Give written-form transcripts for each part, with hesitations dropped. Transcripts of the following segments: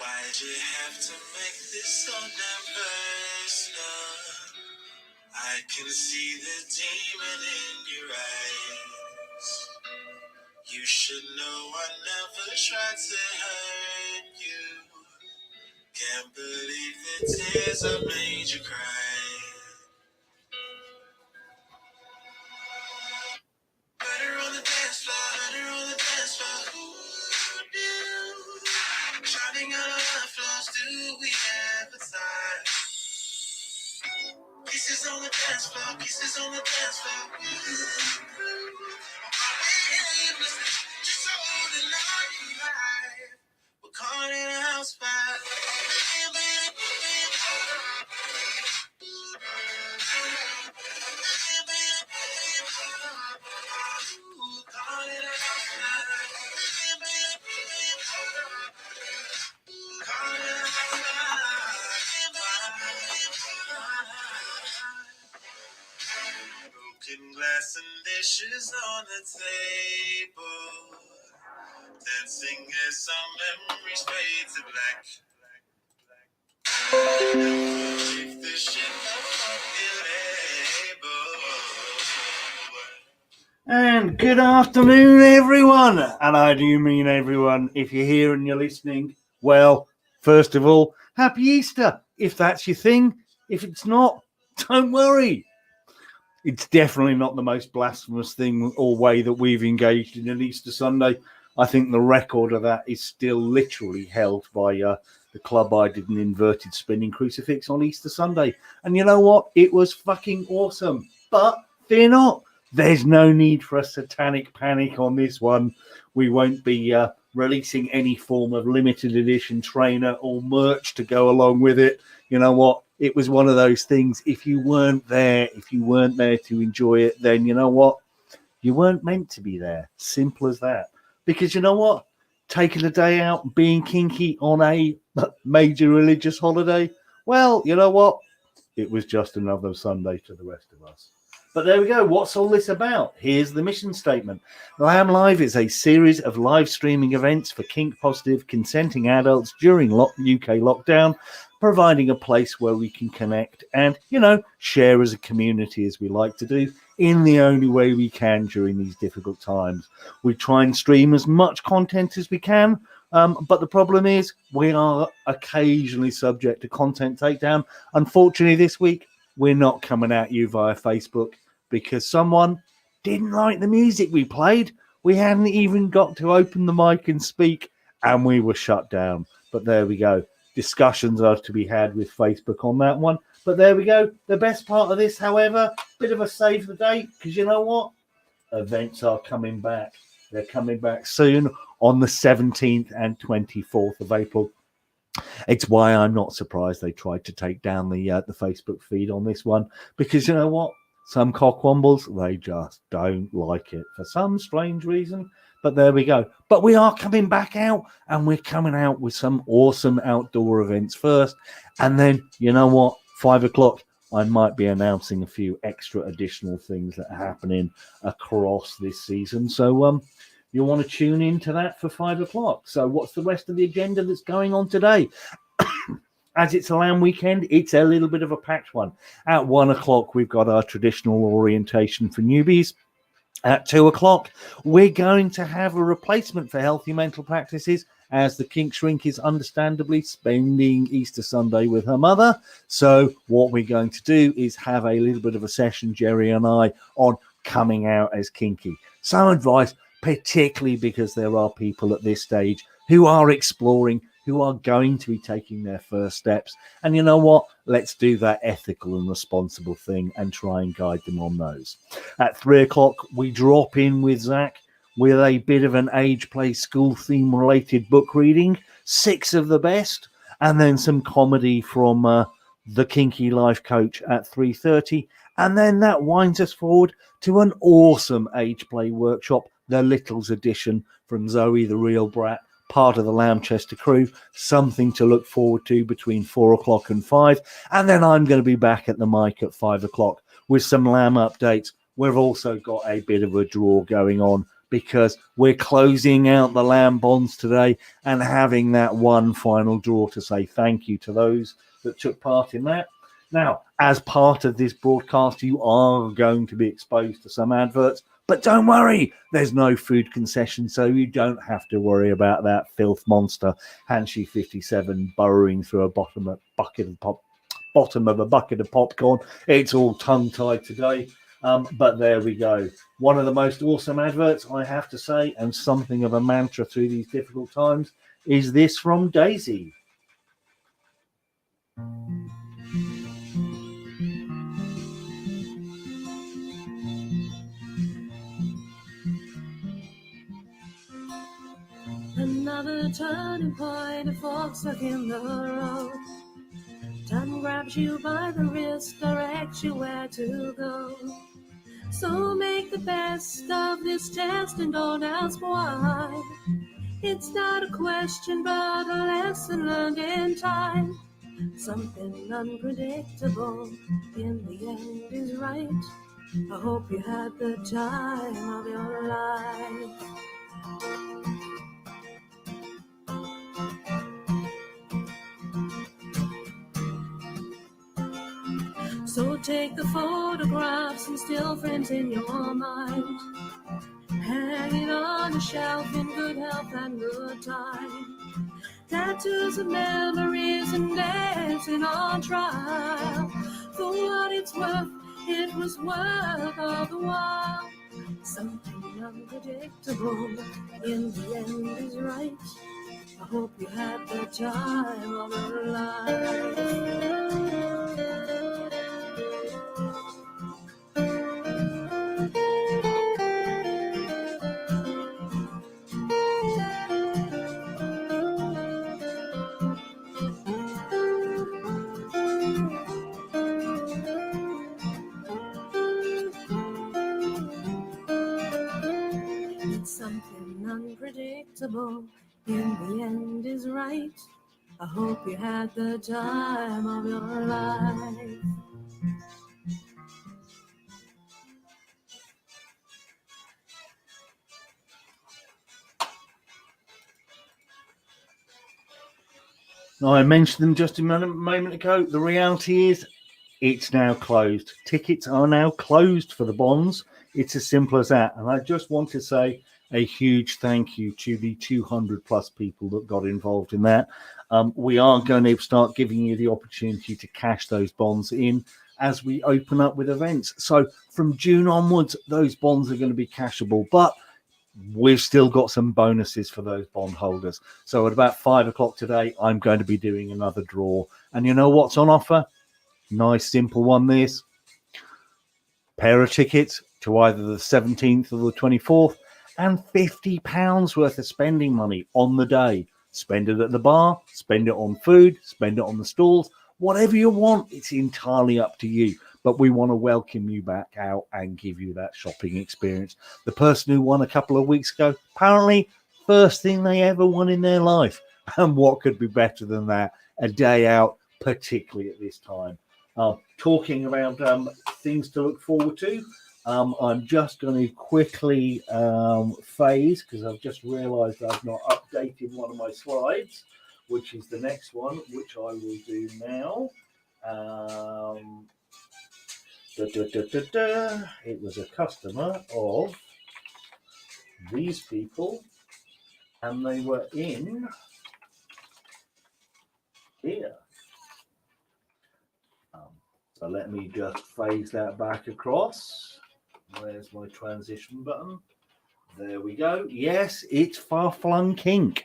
Why'd you have to make this so damn personal? I can see the demon in your eyes. You should know I never tried to hurt you. Can't believe the tears I made you cry. Murder on the dance floor, murder on the dance floor. Who knew? Shining on our floors, do we ever time? Kisses on the dance floor, kisses on the dance floor. Just so old and alive. We're caught in a house fire. Broken glass and dishes on the table. Dancing as some memories fade to black. If this shit And good afternoon, everyone. And I do mean everyone. If you're here and you're listening, well, first of all, happy Easter. If that's your thing. If it's not, don't worry. It's definitely not the most blasphemous thing or way that we've engaged in an Easter Sunday. I think the record of that is still literally held by the club I did an inverted spinning crucifix on Easter Sunday. And you know what? It was fucking awesome. But fear not. There's no need for a satanic panic on this one. We won't be releasing any form of limited edition trainer or merch to go along with it. You know what? It was one of those things. If you weren't there to enjoy it, then you know what? You weren't meant to be there. Simple as that. Because you know what? Taking a day out, being kinky on a major religious holiday, well, you know what? It was just another Sunday to the rest of us. But there we go. What's all this about? Here's the mission statement. LAM Live is a series of live streaming events for kink-positive, consenting adults during UK lockdown, providing a place where we can connect and, share as a community as we like to do in the only way we can during these difficult times. We try and stream as much content as we can, but the problem is we are occasionally subject to content takedown. Unfortunately, this week, we're not coming at you via Facebook because someone didn't like the music we played. We hadn't even got to open the mic and speak, and we were shut down. But there we go. Discussions are to be had with Facebook on that one. But there we go. The best part of this, however, bit of a save the date, because you know what? Events are coming back. They're coming back soon on the 17th and 24th of April. It's why I'm not surprised they tried to take down the Facebook feed on this one, because you know what? Some cockwombles, they just don't like it for some strange reason. But there we go. But we are coming back out, and we're coming out with some awesome outdoor events first. And then, you know what? 5 o'clock, I might be announcing a few extra additional things that are happening across this season. So you'll want to tune into that for 5 o'clock. So what's the rest of the agenda that's going on today? As it's a LAM weekend, it's a little bit of a packed one. At 1 o'clock, we've got our traditional orientation for newbies. At 2 o'clock, we're going to have a replacement for healthy mental practices as the kink shrink is understandably spending Easter Sunday with her mother. So what we're going to do is have a little bit of a session, Jerry and I, on coming out as kinky. Some advice, particularly because there are people at this stage who are exploring, who are going to be taking their first steps. And you know what? Let's do that ethical and responsible thing and try and guide them on those. At 3 o'clock, we drop in with Zach with a bit of an age play school theme related book reading, 6 of the best, and then some comedy from the Kinky Life Coach at 3:30. And then that winds us forward to an awesome age play workshop, the Littles edition from Zoe the Real Brat, part of the LAMchester crew, something to look forward to between 4 o'clock and 5. And then I'm going to be back at the mic at 5 o'clock with some LAM updates. We've also got a bit of a draw going on because we're closing out the LAM bonds today and having that one final draw to say thank you to those that took part in that. Now, as part of this broadcast, you are going to be exposed to some adverts, but don't worry, there's no food concession, so you don't have to worry about that filth monster, Hanshi 57, burrowing through a bottom of a bucket of popcorn. It's all tongue-tied today, but there we go. One of the most awesome adverts, I have to say, and something of a mantra through these difficult times, is this from Daisy. Another turning point, a fork stuck in the road. Time grabs you by the wrist, directs you where to go. So make the best of this test and don't ask why. It's not a question, but a lesson learned in time. Something unpredictable in the end is right. I hope you had the time of your life. So take the photographs and still frames in your mind. Hang it on a shelf in good health and good time. Tattoos of memories and dancing on trial. For what it's worth, it was worth all the while. Something unpredictable in the end is right. I hope you had the time of your life. Something unpredictable in the end is right. I hope you had the time of your life. Now, I mentioned them just a moment ago. The reality is it's now closed. Tickets are now closed for the bonds. It's as simple as that. And I just want to say a huge thank you to the 200 plus people that got involved in that. We are going to start giving you the opportunity to cash those bonds in as we open up with events. So from June onwards, those bonds are going to be cashable, but we've still got some bonuses for those bond holders. So at about 5 o'clock today, I'm going to be doing another draw. And you know what's on offer? Nice, simple one, this. Pair of tickets to either the 17th or the 24th and £50 worth of spending money on the day. Spend it at the bar, spend it on food, spend it on the stalls, whatever you want. It's entirely up to you. But we want to welcome you back out and give you that shopping experience. The person who won a couple of weeks ago, apparently first thing they ever won in their life. And what could be better than that? A day out, particularly at this time. Talking about things to look forward to, I'm just going to quickly phase, because I've just realized I've not updated one of my slides, which is the next one, which I will do now. It was a customer of these people, and they were in here. So let me just phase that back across. Where's my transition button? There we go. Yes, it's Far-Flung Kink.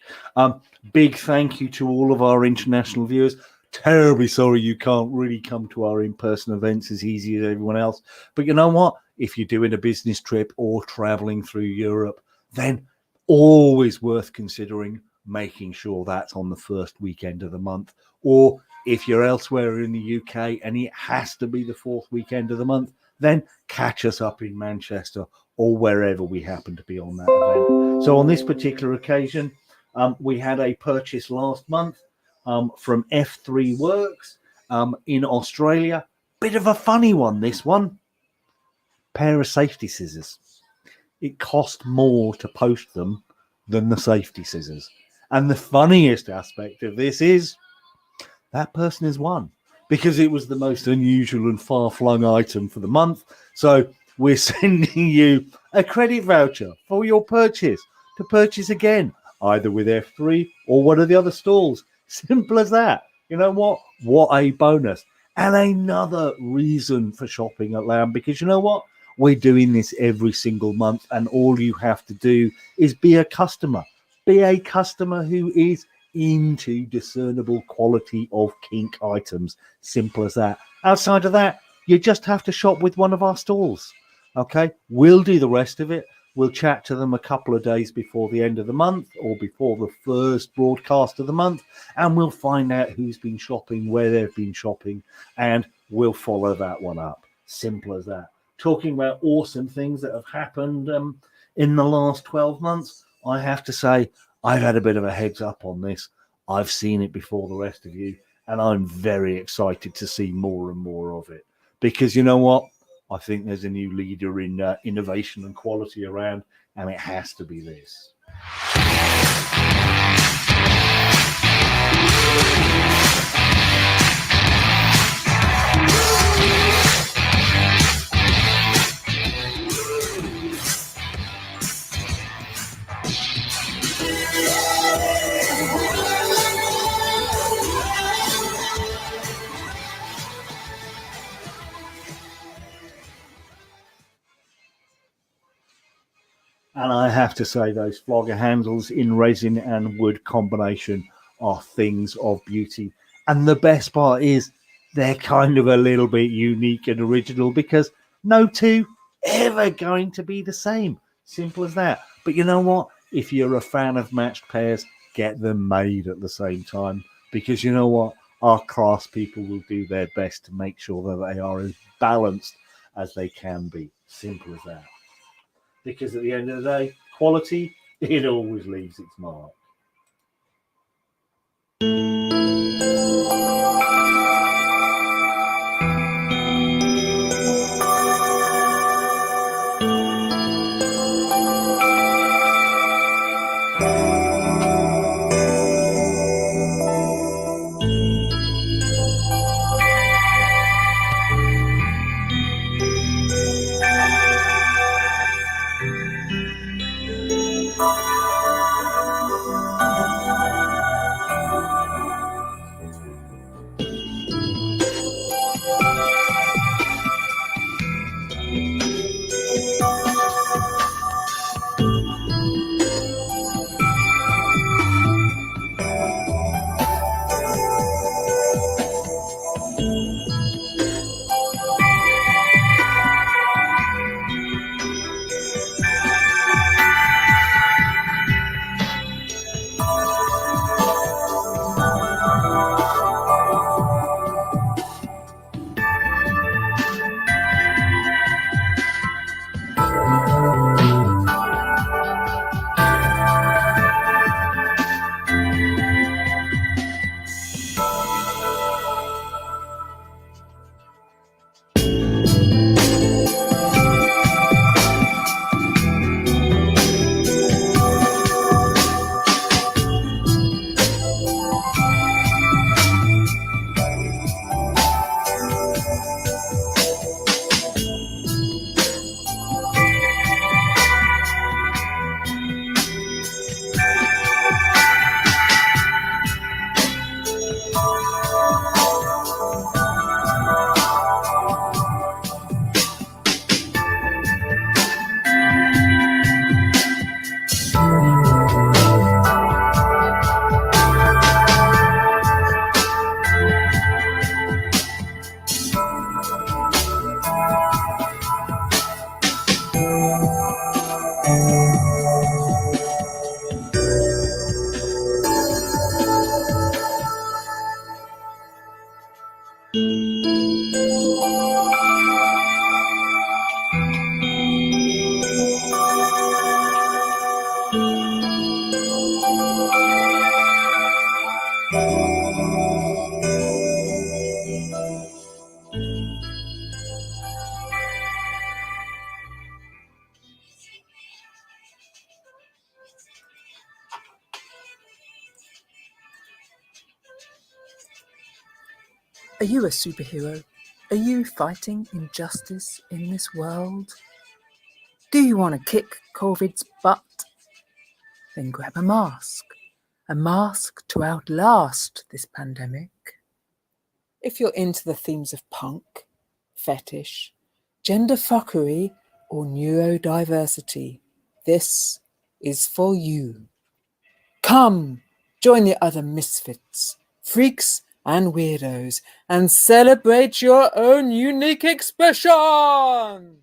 Big thank you to all of our international viewers. Terribly sorry you can't really come to our in-person events as easy as everyone else. But you know what? If you're doing a business trip or traveling through Europe, then always worth considering making sure that's on the first weekend of the month. Or if you're elsewhere in the UK and it has to be the fourth weekend of the month, then catch us up in Manchester or wherever we happen to be on that event. So on this particular occasion, we had a purchase last month from F3 Works in Australia. Bit of a funny one, this one. Pair of safety scissors. it cost more to post them than the safety scissors. And the funniest aspect of this is that person has won because it was the most unusual and far-flung item for the month. So we're sending you a credit voucher for your purchase to purchase again, either with F3 or one of the other stalls. Simple as that. You know what? What a bonus. And another reason for shopping at LAM, because you know what? We're doing this every single month, and all you have to do is be a customer. Be a customer who is into discernible quality of kink items. Simple as that. Outside of that, you just have to shop with one of our stalls. Okay, we'll do the rest of it. We'll chat to them a couple of days before the end of the month or before the first broadcast of the month, and we'll find out who's been shopping, where they've been shopping, and we'll follow that one up. Simple as that. Talking about awesome things that have happened in the last 12 months, I have to say I've had a bit of a heads up on this. I've seen it before the rest of you, and I'm very excited to see more and more of it. Because you know what? I think there's a new leader in innovation and quality around, and it has to be this. And I have to say, those flogger handles in resin and wood combination are things of beauty. And the best part is they're kind of a little bit unique and original because no two ever going to be the same. Simple as that. But you know what? If you're a fan of matched pairs, get them made at the same time. Because you know what? Our class people will do their best to make sure that they are as balanced as they can be. Simple as that. Because at the end of the day, quality, it always leaves its mark. Are you a superhero? Are you fighting injustice in this world? Do you want to kick COVID's butt? Then grab a mask to outlast this pandemic. If you're into the themes of punk, fetish, gender fuckery, or neurodiversity, this is for you. Come, join the other misfits, freaks, and weirdos, and celebrate your own unique expression!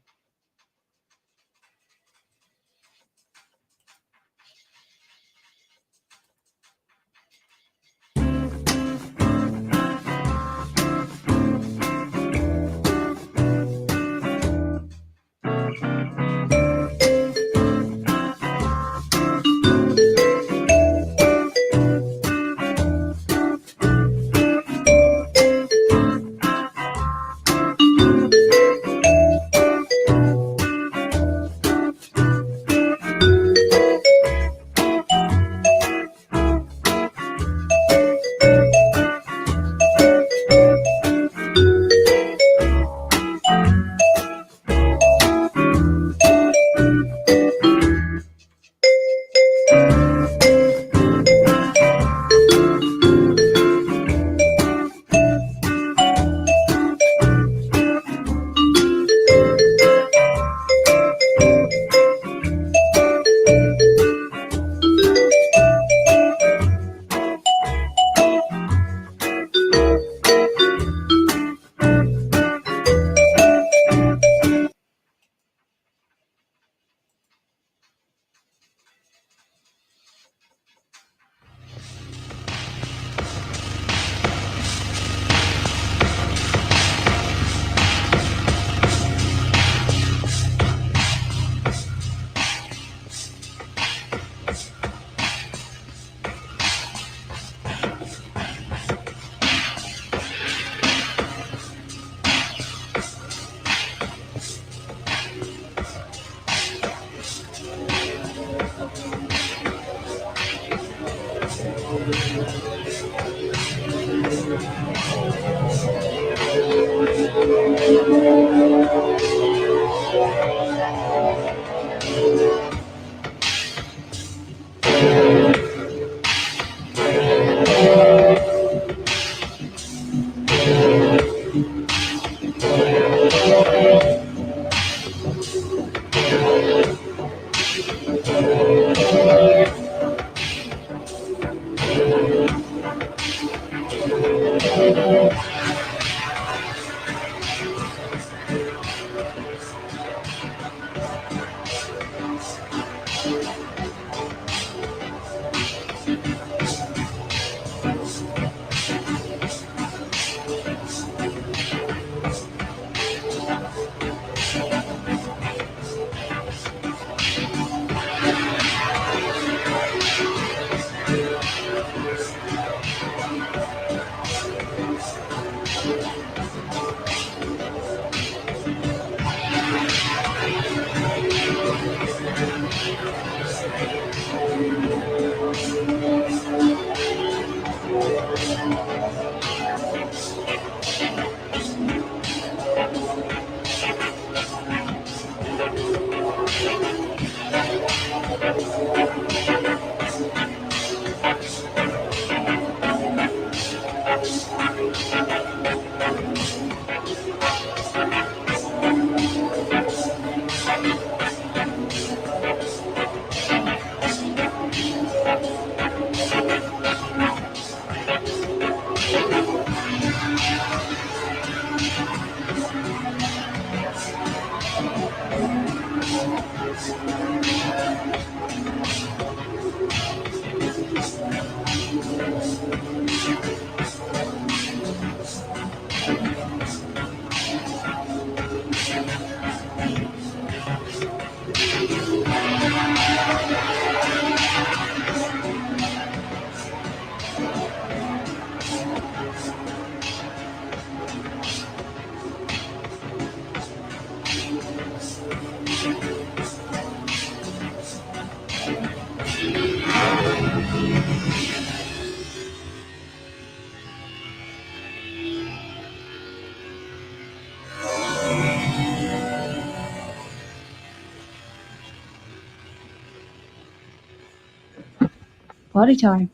Party time.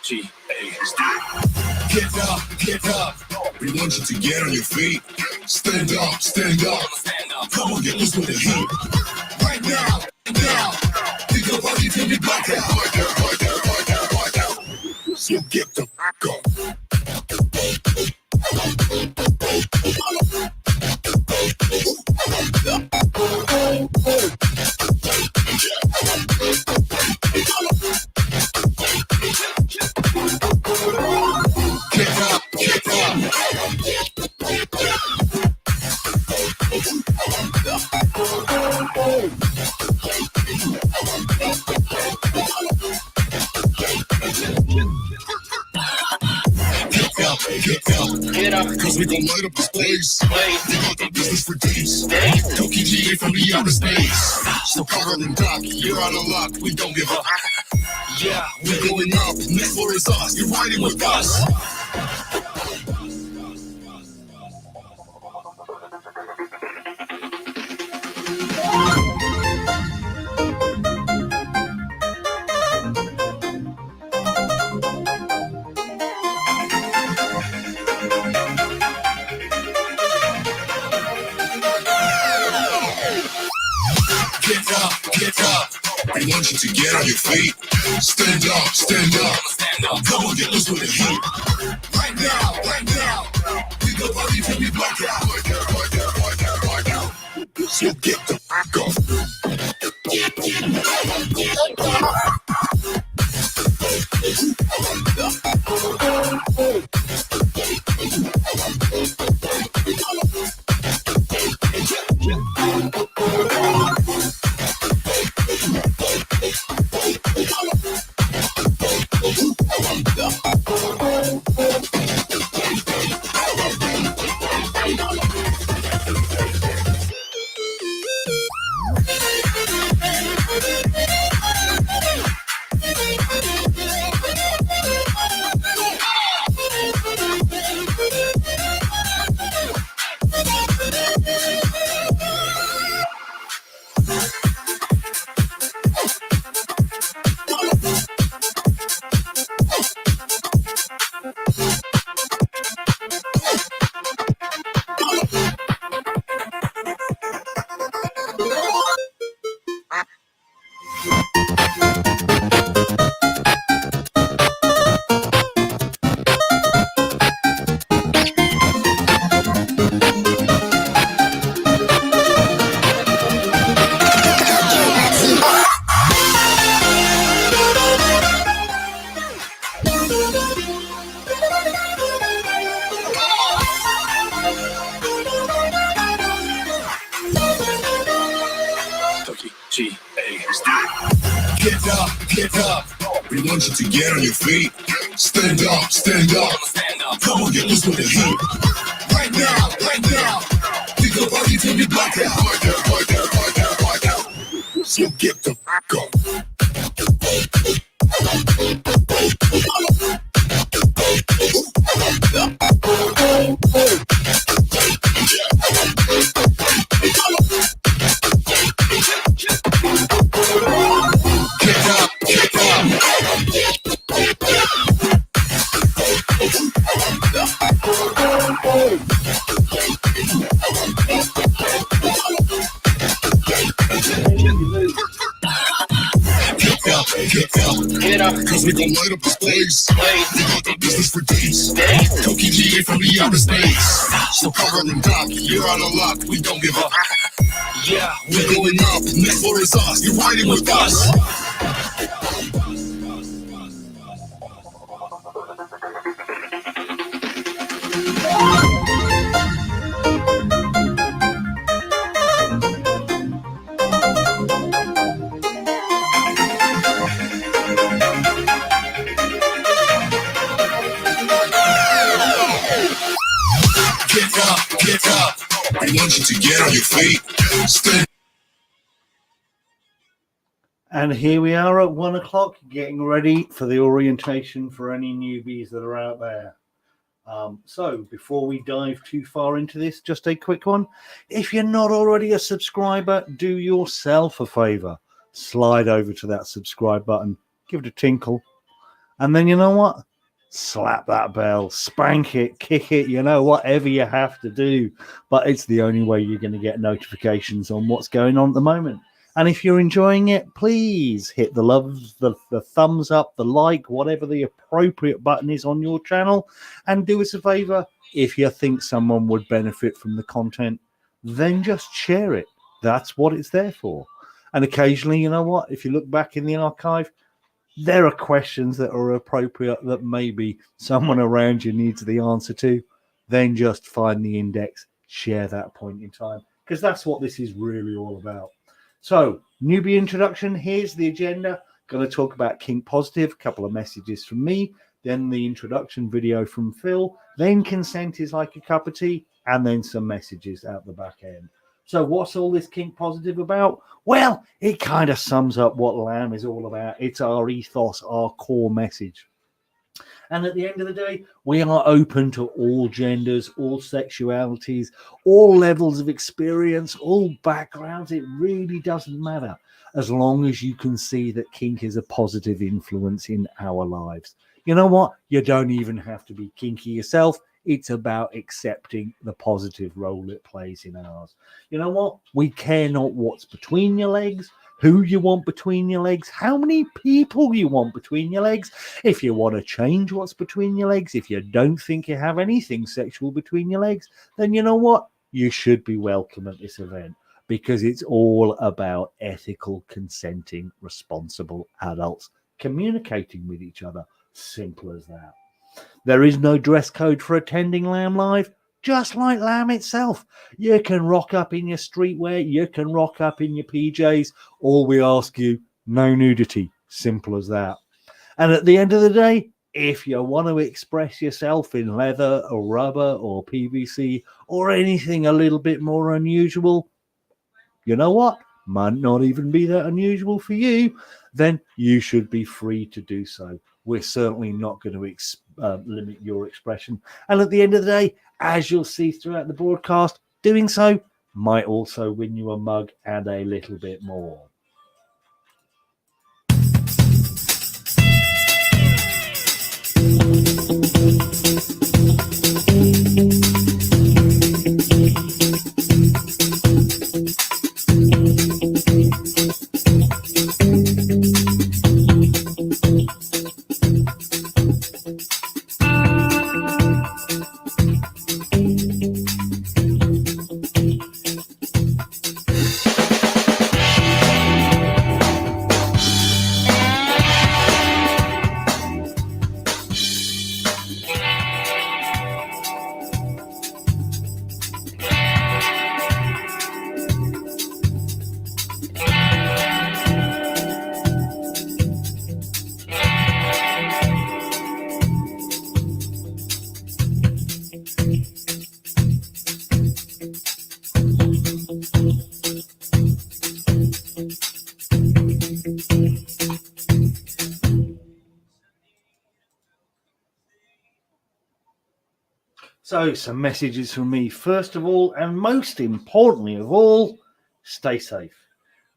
G-A-S-D. Get up. We want you to get on your feet. Stand up, stand up. Come on, get loose with the heat. Right now, now. Think your body till you black out. So get the fuck up. Get up, cause we gon' light up this place. We got the business for days. Cookie GA from the outer space. So Carl and Doc, you're out of luck. We don't give up. Yeah, we're going up. Next floor is us. You're riding with us. Get up. We want you to get on your feet. Stand up, stand up. Come on, get loose with the heat. Right now. We go party till we black out. So get the fuck up. Get up. We want you to get on your feet. Stand up, stand up. Come on, get loose with the heat. Right now. We go party till we black out. So get the fuck up. Get up, cause we gon' light up this place. We got the business for days. Cookie GA from the outer space. So Carl and Doc, you're out of luck. We don't give up. Yeah, we're going up. Next floor is us. You're riding with us. Get up. We want you to get on your feet. Stand. And here we are at 1 o'clock, getting ready for the orientation for any newbies that are out there. So before we dive too far into this, just a quick one. If you're not already a subscriber, do yourself a favor. Slide over to that subscribe button, give it a tinkle. And then you know what? slap that bell, spank it, kick it, whatever you have to do. But it's the only way you're going to get notifications on what's going on at the moment. And if you're enjoying it, please hit the love, the thumbs up, the like, whatever the appropriate button is on your channel. And do us a favor, if you think someone would benefit from the content, then just share it. That's what it's there for. And occasionally, if you look back in the archive, there are questions that are appropriate that maybe someone around you needs the answer to. Then just find the index, share that point in time, because that's what this is really all about. So, newbie introduction, here's the agenda. Going to talk about Kink Positive, a couple of messages from me, then the introduction video from Phil, then consent is like a cup of tea, and then some messages out the back end. So what's all this Kink Positive about? Well, it kind of sums up what LAM is all about. It's our ethos, our core message. And at the end of the day, we are open to all genders, all sexualities, all levels of experience, all backgrounds. It really doesn't matter, as long as you can see that kink is a positive influence in our lives. You know what? You don't even have to be kinky yourself. It's about accepting the positive role it plays in ours. You know what? We care not what's between your legs, who you want between your legs, how many people you want between your legs. If you want to change what's between your legs, if you don't think you have anything sexual between your legs, then you know what? You should be welcome at this event, because it's all about ethical, consenting, responsible adults communicating with each other. Simple as that. There is no dress code for attending LAM Live, just like LAM itself. You can rock up in your streetwear, you can rock up in your PJs. All we ask you, no nudity. Simple as that. And at the end of the day, if you want to express yourself in leather or rubber or PVC or anything a little bit more unusual, you know what? Might not even be that unusual for you, then you should be free to do so. We're certainly not going to limit your expression. And at the end of the day, as you'll see throughout the broadcast, doing so might also win you a mug and a little bit more. So, some messages from me. First of all, and most importantly of all, stay safe.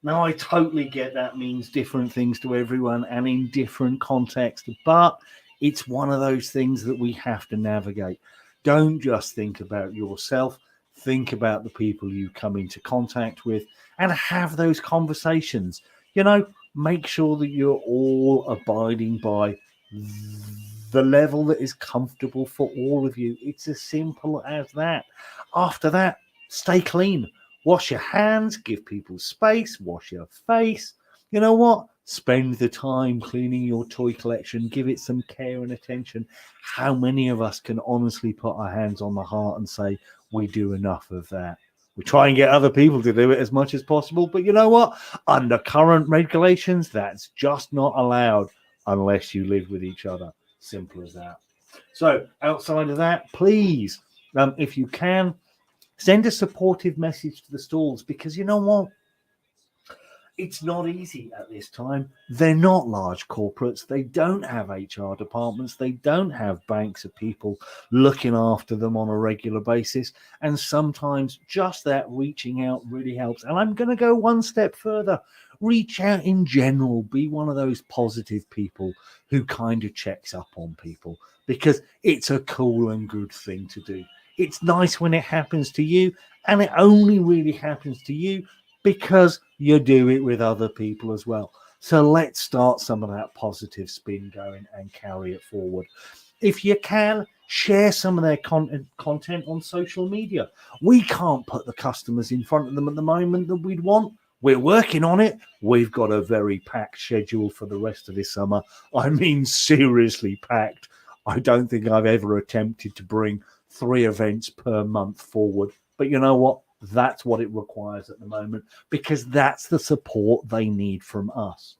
Now, I totally get that means different things to everyone and in different contexts, but it's one of those things that we have to navigate. Don't just think about yourself. Think about the people you come into contact with and have those conversations. Make sure that you're all abiding by the level that is comfortable for all of you. It's as simple as that. After that, stay clean. Wash your hands, give people space, wash your face. You know what? Spend the time cleaning your toy collection. Give it some care and attention. How many of us can honestly put our hands on the heart and say, we do enough of that? We try and get other people to do it as much as possible. But you know what? Under current regulations, that's just not allowed unless you live with each other. Simple as that. So outside of that, please, if you can, send a supportive message to the stalls, because you know what? It's not easy at this time. They're not large corporates. They don't have HR departments. They don't have banks of people looking after them on a regular basis. And sometimes just that reaching out really helps. And I'm going to go one step further. Reach out in general. Be one of those positive people who kind of checks up on people, because it's a cool and good thing to do. It's nice when it happens to you, and it only really happens to you because you do it with other people as well. So let's start some of that positive spin going and carry it forward. If you can, share some of their content on social media. We can't put the customers in front of them at the moment that we'd want. We're working on it. We've got a very packed schedule for the rest of this summer. I mean, seriously packed. I don't think I've ever attempted to bring 3 events per month forward. But you know what? That's what it requires at the moment, because that's the support they need from us.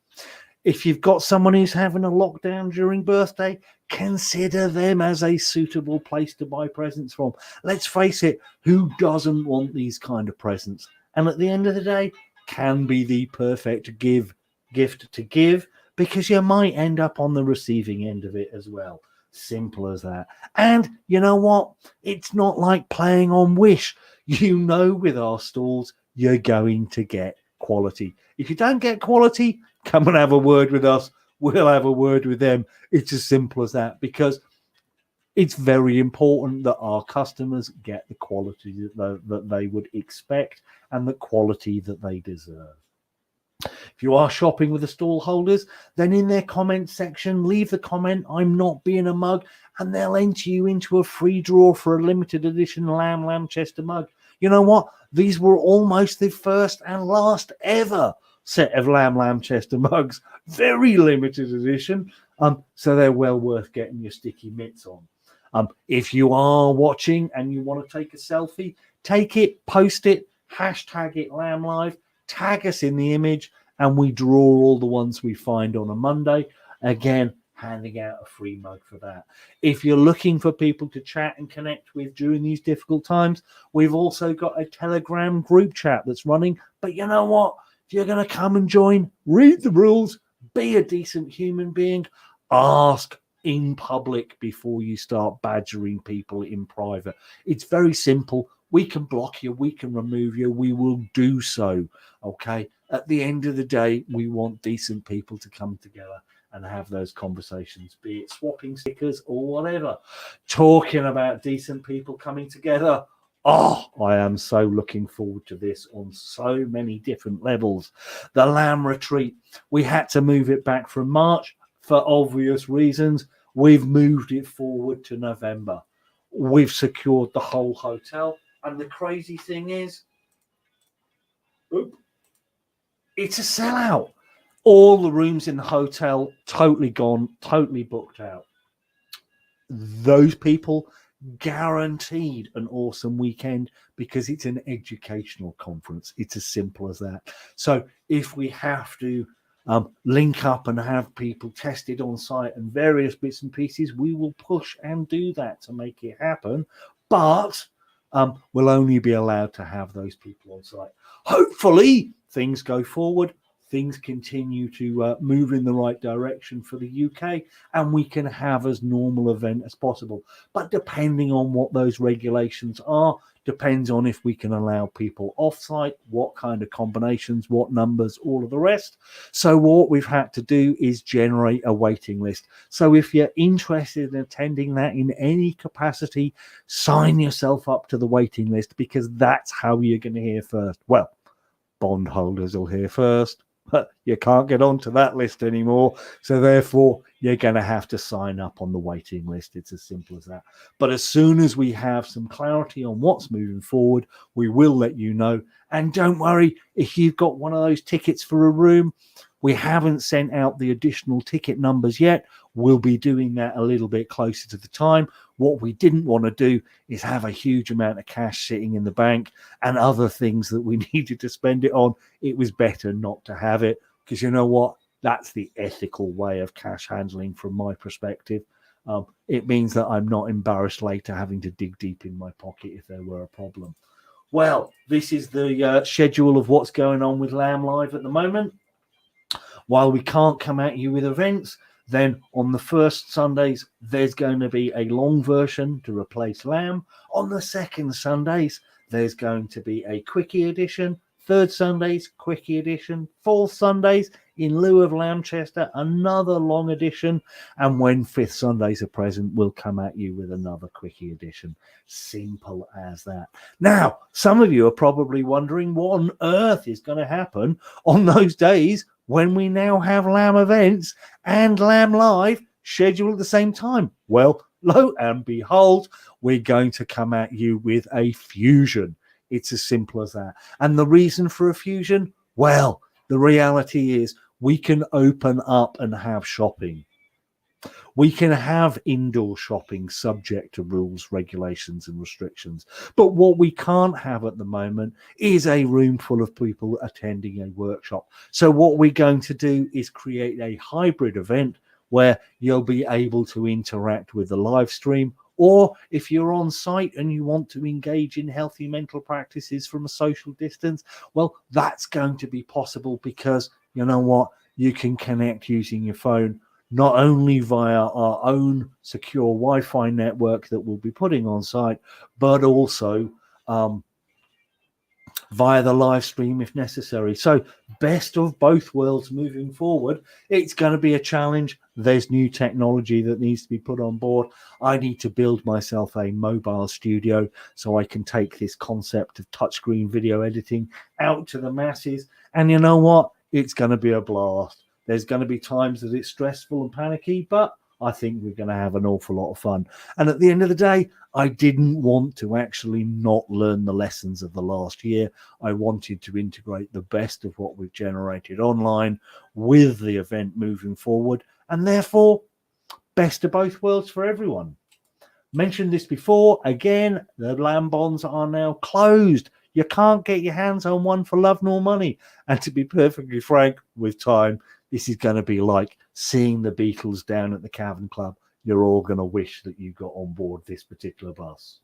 If you've got someone who's having a lockdown during birthday, consider them as a suitable place to buy presents from. Let's face it, who doesn't want these kind of presents? And at the end of the day, can be the perfect gift to give, because you might end up on the receiving end of it as well. Simple as that. And you know what? It's not like playing on Wish. You know, with our stalls, you're going to get quality. If you don't get quality, come and have a word with us. We'll have a word with them. It's as simple as that, because it's very important that our customers get the quality that they would expect and the quality that they deserve. If you are shopping with the stall holders, then in their comment section, leave the comment, "I'm not being a mug," and they'll enter you into a free draw for a limited edition LAMchester mug. You know what? These were almost the first and last ever set of LAMchester mugs. Very limited edition. So they're well worth getting your sticky mitts on. If you are watching and you want to take a selfie, take it, post it, hashtag it LAMLive, tag us in the image, and we draw all the ones we find on a Monday. Again, handing out a free mug for that. If you're looking for people to chat and connect with during these difficult times, we've also got a Telegram group chat that's running. But you know what? If you're going to come and join, read the rules, be a decent human being, ask in public before you start badgering people in private. It's very simple. We can block you, we can remove you, we will do so. Okay, at the end of the day, we want decent people to come together and have those conversations, be it swapping stickers or whatever. Talking about decent people coming together, I am so looking forward to this on so many different levels. The LAM retreat, we had to move it back from March for obvious reasons. We've moved it forward to November. We've secured the whole hotel. And the crazy thing is, it's a sellout. All the rooms in the hotel totally gone, totally booked out. Those people guaranteed an awesome weekend, because it's an educational conference. It's as simple as that. So if we have to link up and have people tested on site and various bits and pieces, we will push and do that to make it happen. But we'll only be allowed to have those people on site. Hopefully things go forward, things continue to move in the right direction for the UK, and we can have as normal event as possible. But depending on what those regulations are, depends on if we can allow people off-site, what kind of combinations, what numbers, all of the rest. So what we've had to do is generate a waiting list. So if you're interested in attending that in any capacity, sign yourself up to the waiting list, because that's how you're going to hear first. Well, bondholders will hear first. But you can't get onto that list anymore. So therefore, you're going to have to sign up on the waiting list. It's as simple as that. But as soon as we have some clarity on what's moving forward, we will let you know. And don't worry, if you've got one of those tickets for a room, we haven't sent out the additional ticket numbers yet. We'll be doing that a little bit closer to the time. What we didn't want to do is have a huge amount of cash sitting in the bank and other things that we needed to spend it on. It was better not to have it, because you know what? That's the ethical way of cash handling from my perspective. It means that I'm not embarrassed later having to dig deep in my pocket if there were a problem. Well, this is the schedule of what's going on with LAM Live at the moment. While we can't come at you with events, then on the first Sundays, there's going to be a long version to replace LAM. On the second Sundays, there's going to be a quickie edition. Third Sundays, quickie edition. Fourth Sundays, in lieu of LAMchester, another long edition. And when fifth Sundays are present, we'll come at you with another quickie edition. Simple as that. Now, some of you are probably wondering what on earth is going to happen on those days when we now have LAM events and LAM Live scheduled at the same time. Well, lo and behold, we're going to come at you with a fusion. It's as simple as that. And the reason for a fusion? Well, the reality is we can open up and have shopping. We can have indoor shopping subject to rules, regulations, and restrictions. But what we can't have at the moment is a room full of people attending a workshop. So what we're going to do is create a hybrid event where you'll be able to interact with the live stream, or if you're on site and you want to engage in healthy mental practices from a social distance, well, that's going to be possible because, you know what, you can connect using your phone, not only via our own secure Wi-Fi network that we'll be putting on site, but also via the live stream if necessary. So best of both worlds moving forward. It's going to be a challenge. There's new technology that needs to be put on board. I need to build myself a mobile studio so I can take this concept of touchscreen video editing out to the masses. And you know what? It's going to be a blast. There's going to be times that it's stressful and panicky, but I think we're going to have an awful lot of fun. And at the end of the day, I didn't want to actually not learn the lessons of the last year. I wanted to integrate the best of what we've generated online with the event moving forward, and therefore, best of both worlds for everyone. Mentioned this before, again, the LAM bonds are now closed. You can't get your hands on one for love nor money. And to be perfectly frank, with time, this is going to be like seeing the Beatles down at the Cavern Club. You're all going to wish that you got on board this particular bus.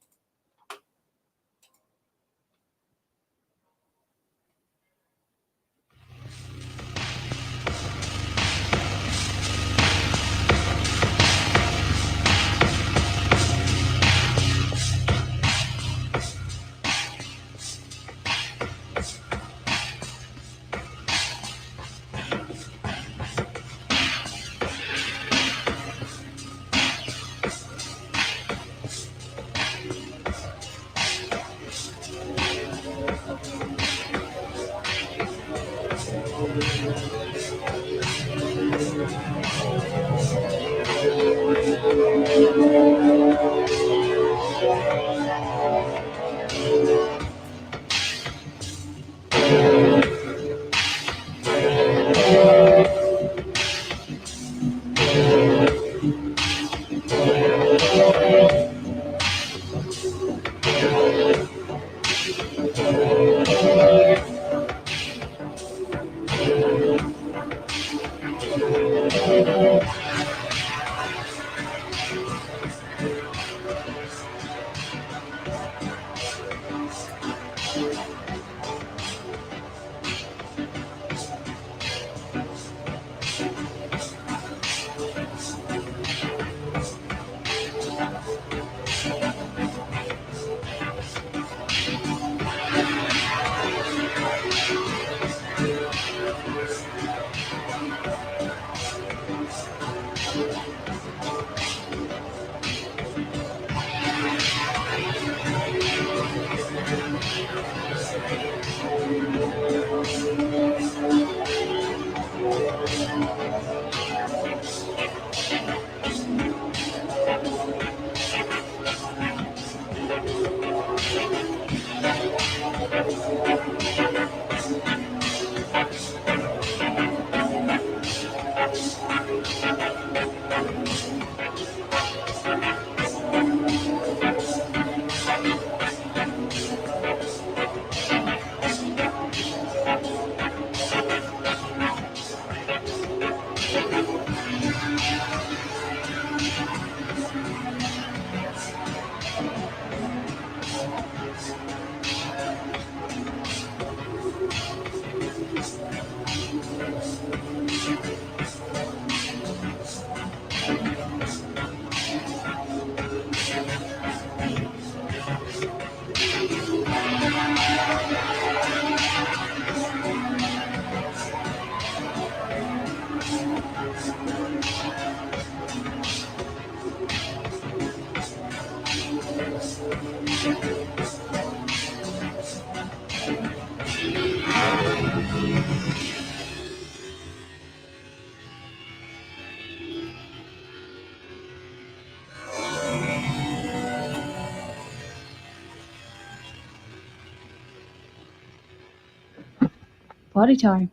Party time.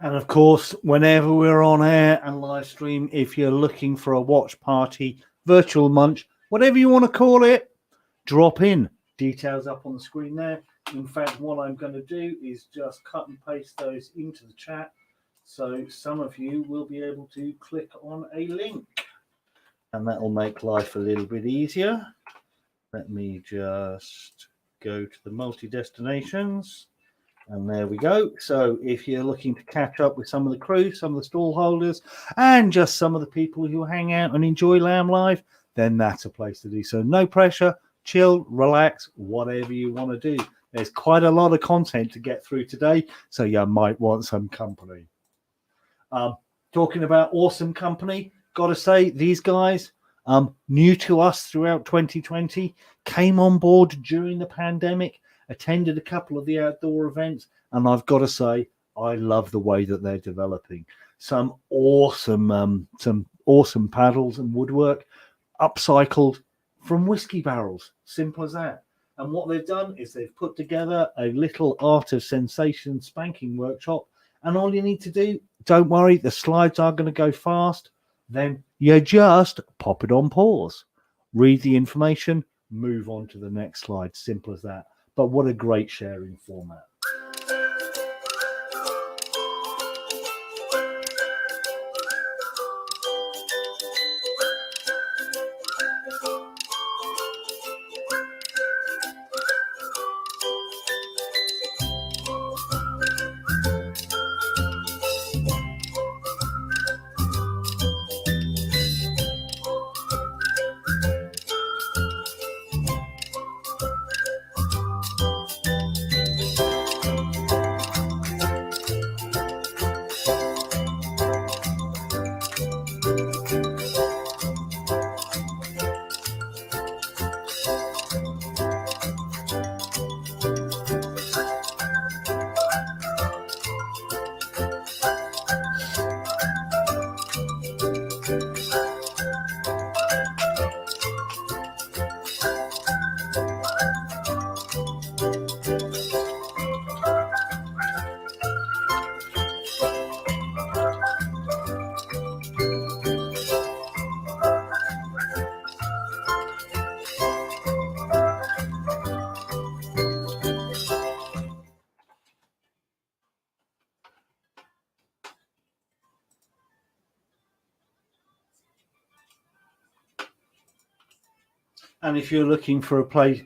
And of course, whenever we're on air and live stream, if you're looking for a watch party, virtual munch, whatever you want to call it, drop in. Details up on the screen there. In fact, what I'm going to do is just cut and paste those into the chat. So some of you will be able to click on a link. And that will make life a little bit easier. Let me just go to the multi-destinations. And there we go. So if you're looking to catch up with some of the crew, some of the stall holders, and just some of the people who hang out and enjoy LAM Live, then that's a place to do so. No pressure, chill, relax, whatever you want to do. There's quite a lot of content to get through today, so you might want some company. Talking about awesome company, got to say, these guys, new to us throughout 2020, came on board during the pandemic, attended a couple of the outdoor events, and I've got to say, I love the way that they're developing. Some awesome paddles and woodwork, upcycled from whiskey barrels. Simple as that. And what they've done is they've put together a little art of sensation spanking workshop. And all you need to do, don't worry, the slides are going to go fast. Then you just pop it on pause, read the information, move on to the next slide. Simple as that. But what a great sharing format. And if you're looking for a place,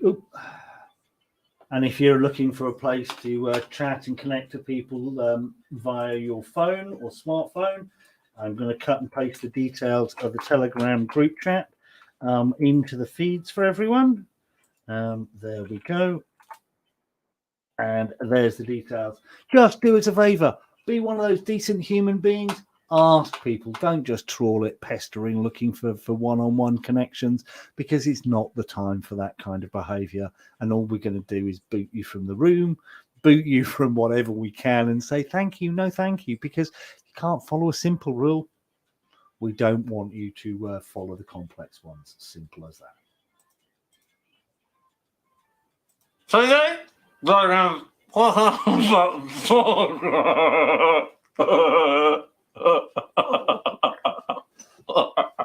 to chat and connect to people via your phone or smartphone, I'm going to cut and paste the details of the Telegram group chat into the feeds for everyone. There we go. And there's the details. Just do us a favor. Be one of those decent human beings. Ask people. Don't just trawl it, pestering, looking for one-on-one connections, because it's not the time for that kind of behavior. And all we're going to do is boot you from the room, boot you from whatever we can, and say thank you, no thank you, because you can't follow a simple rule. We don't want you to follow the complex ones. Simple as that. Today,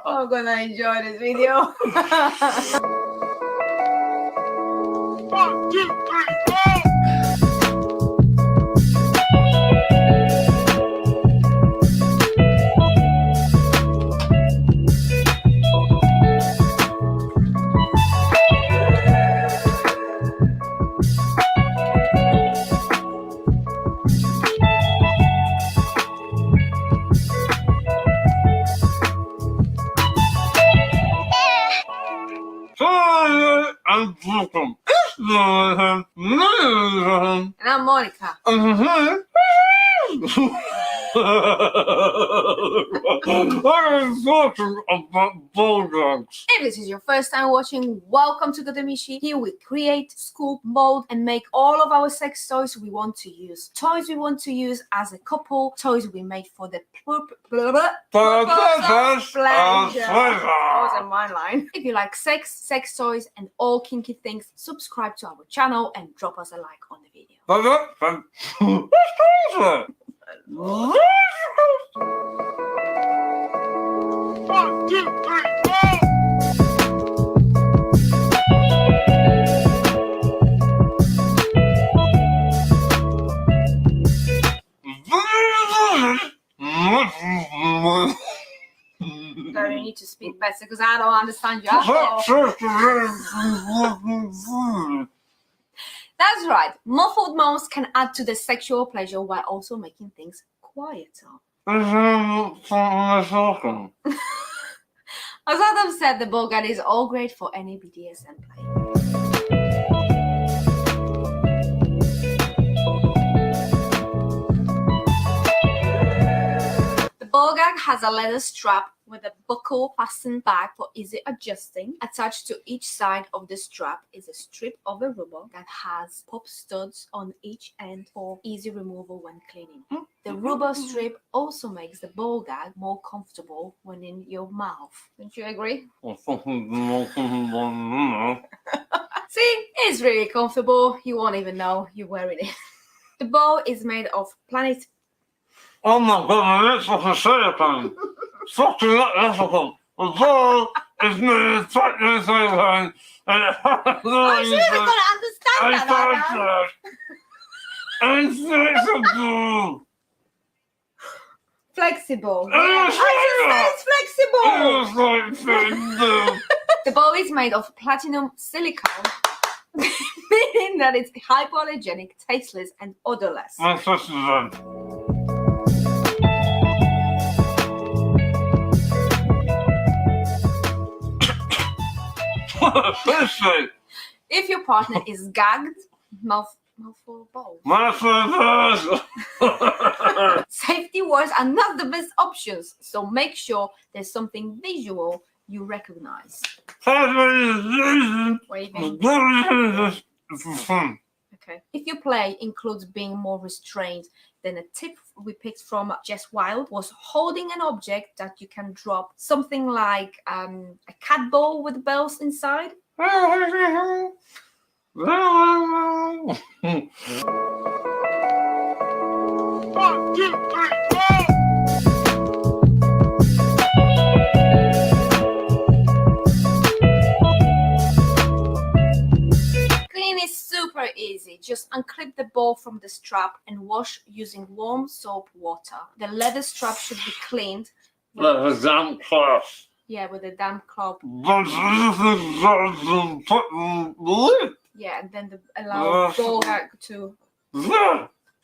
I'm gonna enjoy this video. 1, 2, 3, 4. And I'm Monica. I'm talking about bulldogs. If this is your first time watching, welcome to Godemishi. Here we create, scoop, mold, and make all of our sex toys we want to use. Toys we want to use as a couple, toys we made for the purpose of pleasure. That was in my line. If you like sex toys, and all kinky things, subscribe to our channel and drop us a like on the video. One, two, three, So you need to speak better because I don't understand you at all. That's right. Muffled moans can add to the sexual pleasure while also making things quieter. As Adam said, the Bogan is all great for any BDSM play. The ball gag has a leather strap with a buckle fastened back for easy adjusting. Attached to each side of the strap is a strip of a rubber that has pop studs on each end for easy removal when cleaning. The rubber strip also makes the ball gag more comfortable when in your mouth. Don't you agree? See, it's really comfortable. You won't even know you're wearing it. The ball is made of planet. Oh my god, my lips are silicone. Fucking electrical. The ball is made of silicone and it has I'm sure you're gonna understand that, Adam. and flexible. Flexible. Oh, It's flexible. It's like flexible. The ball is made of platinum silicone, meaning that it's hypoallergenic, tasteless, and odorless. My sister's If your partner is gagged, mouthful bowl. Safety words are not the best options, so make sure there's something visual you recognize. Waving. Okay. If your play includes being more restrained, then a tip we picked from Jess Wild was holding an object that you can drop, something like a cat ball with bells inside. One, two, three, Cleaning is super easy. Just unclip the ball from the strap and wash using warm soap water. The leather strap should be cleaned. with a damp cloth. Yeah, with a damp cloth. Yeah, and then allow the ball gag to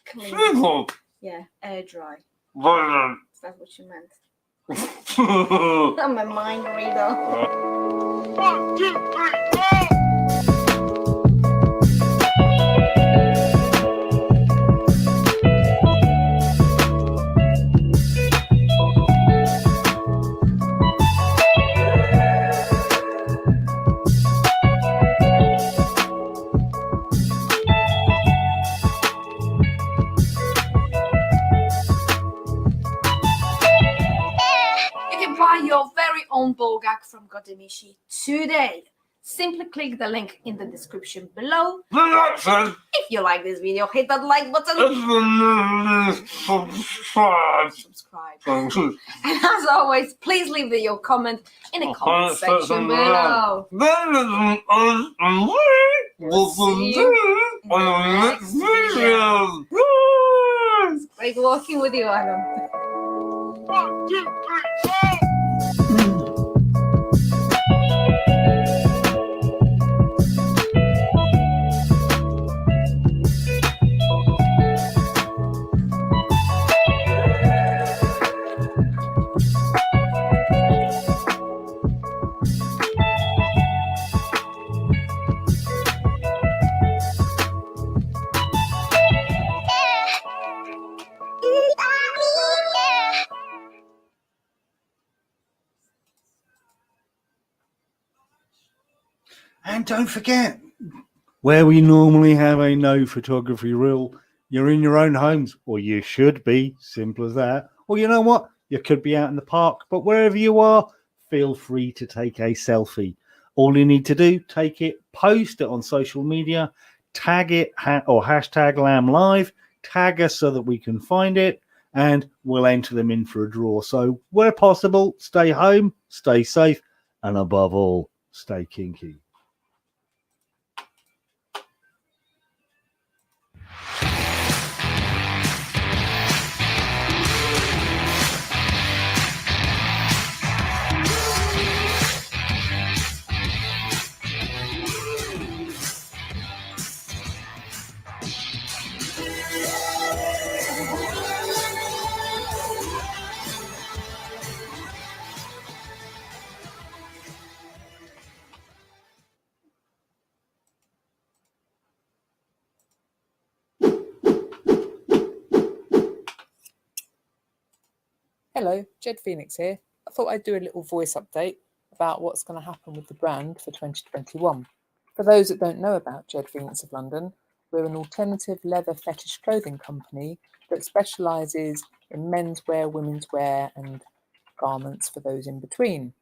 clean. Yeah, air dry. Is that what you meant? I'm a mind reader. One, two, three, Your very own ball gag from Godemishi today. Simply click the link in the description below. If you like this video, hit that like button. Subscribe. And as always, please leave your comment in the comment section below. We'll see you in the next video. It's great working with you, Adam. One, two, three, And don't forget, where we normally have a no photography rule, you're in your own homes, or you should be, simple as that. Or you know what? You could be out in the park, but wherever you are, feel free to take a selfie. All you need to do, take it, post it on social media, tag it or hashtag LAM Live, tag us so that we can find it, and we'll enter them in for a draw. So where possible, stay home, stay safe, and above all, stay kinky. Hello, Jed Phoenix here. I thought I'd do a little voice update about what's going to happen with the brand for 2021. For those that don't know about Jed Phoenix of London, we're an alternative leather fetish clothing company that specialises in menswear, women's wear and garments for those in between.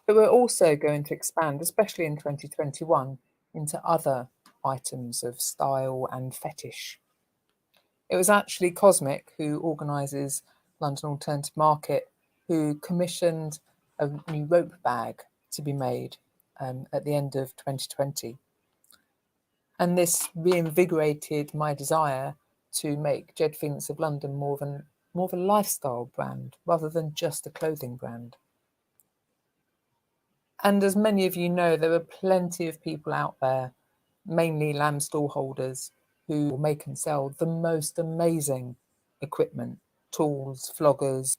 But we're also going to expand, especially in 2021, into other items of style and fetish. It was actually Cosmic, who organises London Alternative Market, who commissioned a new rope bag to be made at the end of 2020. And this reinvigorated my desire to make Jed Phoenix of London more of a lifestyle brand rather than just a clothing brand. And as many of you know, there are plenty of people out there, mainly LAM stallholders, who make and sell the most amazing equipment, tools, floggers.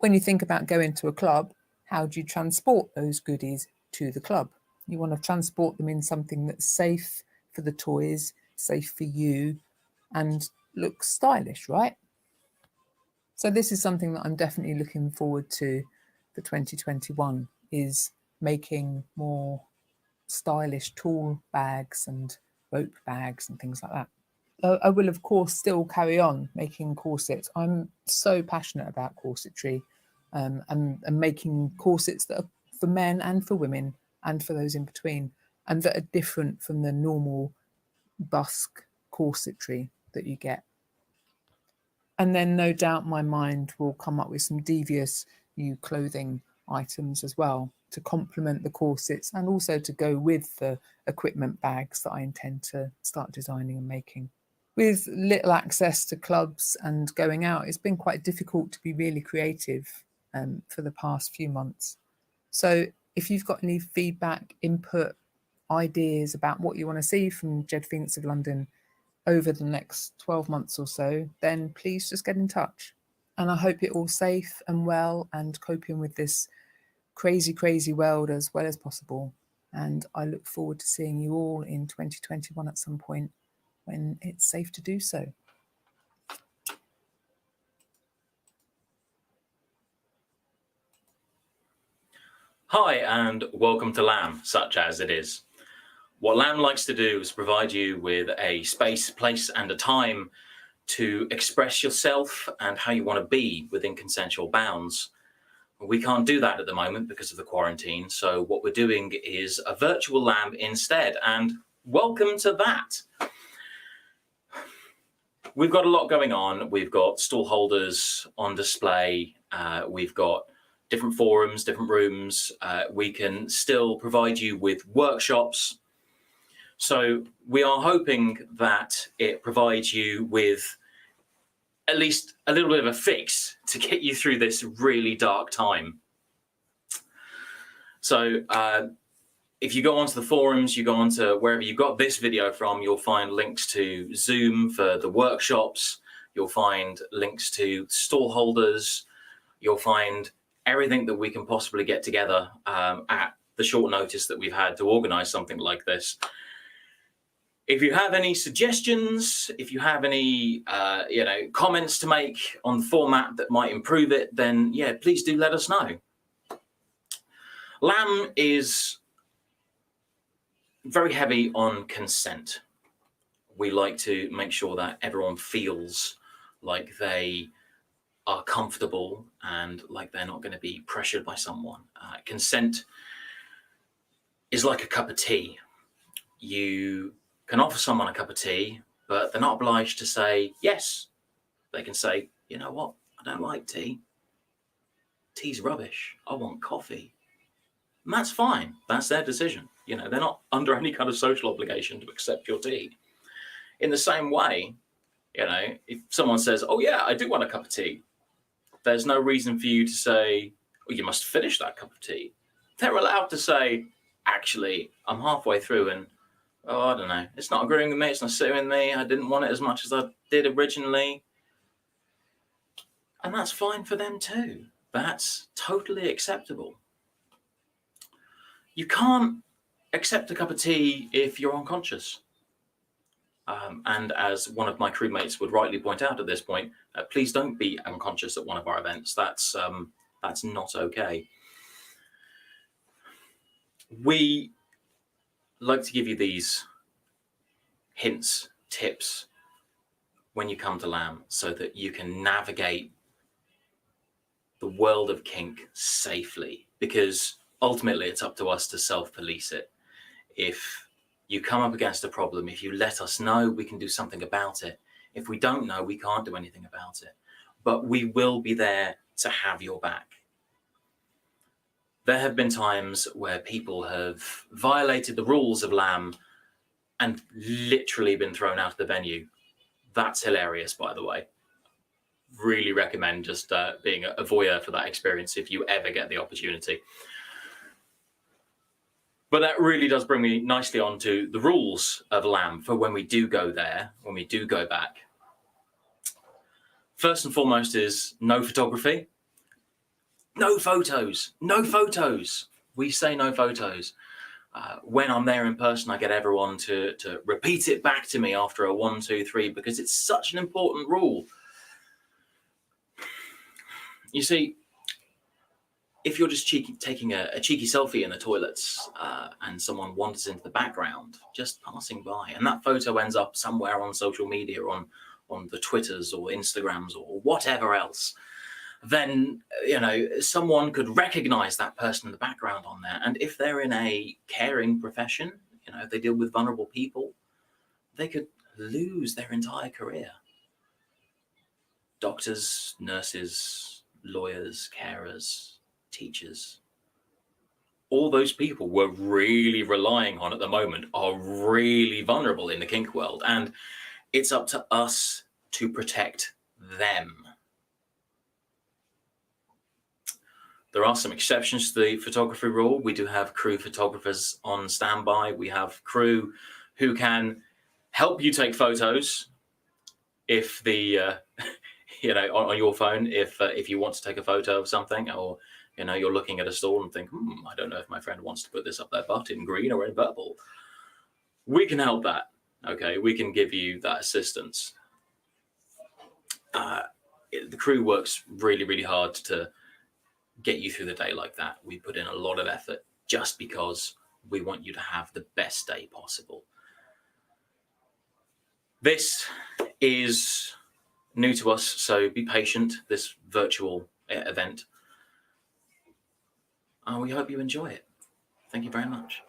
When you think about going to a club, how do you transport those goodies to the club? You want to transport them in something that's safe for the toys, safe for you, and looks stylish, right? So this is something that I'm definitely looking forward to for 2021, is making more stylish tool bags and rope bags and things like that. I will, of course, still carry on making corsets. I'm so passionate about corsetry and making corsets that are for men and for women and for those in between, and that are different from the normal busk corsetry that you get. And then no doubt my mind will come up with some devious new clothing items as well to complement the corsets and also to go with the equipment bags that I intend to start designing and making. With little access to clubs and going out, it's been quite difficult to be really creative for the past few months. So if you've got any feedback, input, ideas about what you want to see from Jed Phoenix of London over the next 12 months or so, then please just get in touch. And I hope you're all safe and well and coping with this crazy, crazy world as well as possible. And I look forward to seeing you all in 2021 at some point when it's safe to do so. Hi and welcome to LAM, such as it is. What LAM likes to do is provide you with a space, place and a time to express yourself and how you want to be within consensual bounds. We can't do that at the moment because of the quarantine, so what we're doing is a virtual LAM instead, and welcome to that. We've got a lot going on. We've got stall holders on display. We've got different forums, different rooms. We can still provide you with workshops. So we are hoping that it provides you with at least a little bit of a fix to get you through this really dark time. So if you go onto the forums, you go onto wherever you got this video from, you'll find links to Zoom for the workshops. You'll find links to stall holders. You'll find everything that we can possibly get together at the short notice that we've had to organize something like this. If you have any suggestions, if you have any comments to make on the format that might improve it, then yeah, please do let us know. LAM is very heavy on consent. We like to make sure that everyone feels like they are comfortable and like they're not going to be pressured by someone. Consent is like a cup of tea. You can offer someone a cup of tea, but they're not obliged to say yes. They can say, you know what, I don't like tea. Tea's rubbish. I want coffee. And that's fine. That's their decision. You know, they're not under any kind of social obligation to accept your tea. In the same way, you know, if someone says, oh yeah, I do want a cup of tea, there's no reason for you to say, well, you must finish that cup of tea. They're allowed to say, actually, I'm halfway through and, oh, I don't know, it's not agreeing with me, it's not sitting with me, I didn't want it as much as I did originally. And that's fine for them too. That's totally acceptable. You can't accept a cup of tea if you're unconscious. And as one of my crewmates would rightly point out at this point, please don't be unconscious at one of our events. That's not okay. We like to give you these hints, tips when you come to LAM so that you can navigate the world of kink safely, because ultimately it's up to us to self-police it. If you come up against a problem, if you let us know, we can do something about it. If we don't know, we can't do anything about it. But we will be there to have your back. There have been times where people have violated the rules of LAM and literally been thrown out of the venue. That's hilarious, by the way. Really recommend just being a voyeur for that experience if you ever get the opportunity. But that really does bring me nicely on to the rules of LAM for when we do go there, when we do go back. First and foremost is no photography. No photos, no photos. We say no photos. When I'm there in person, I get everyone to repeat it back to me after a 1, 2, 3, because it's such an important rule. You see, if you're just taking a cheeky selfie in the toilets and someone wanders into the background, just passing by, and that photo ends up somewhere on social media, on the Twitters or Instagrams or whatever else, then, you know, someone could recognize that person in the background on there. And if they're in a caring profession, you know, they deal with vulnerable people, they could lose their entire career. Doctors, nurses, lawyers, carers, teachers, all those people we're really relying on at the moment are really vulnerable in the kink world, and it's up to us to protect them. There are some exceptions to the photography rule. We do have crew photographers on standby. We have crew who can help you take photos if the you know, on your phone, if you want to take a photo of something, or you know, you're looking at a stall and think, I don't know if my friend wants to put this up their butt in green or in purple. We can help that. Okay, we can give you that assistance. The crew works really, really hard to get you through the day like that. We put in a lot of effort just because we want you to have the best day possible. This is new to us, so be patient, this virtual event. We hope you enjoy it. Thank you very much.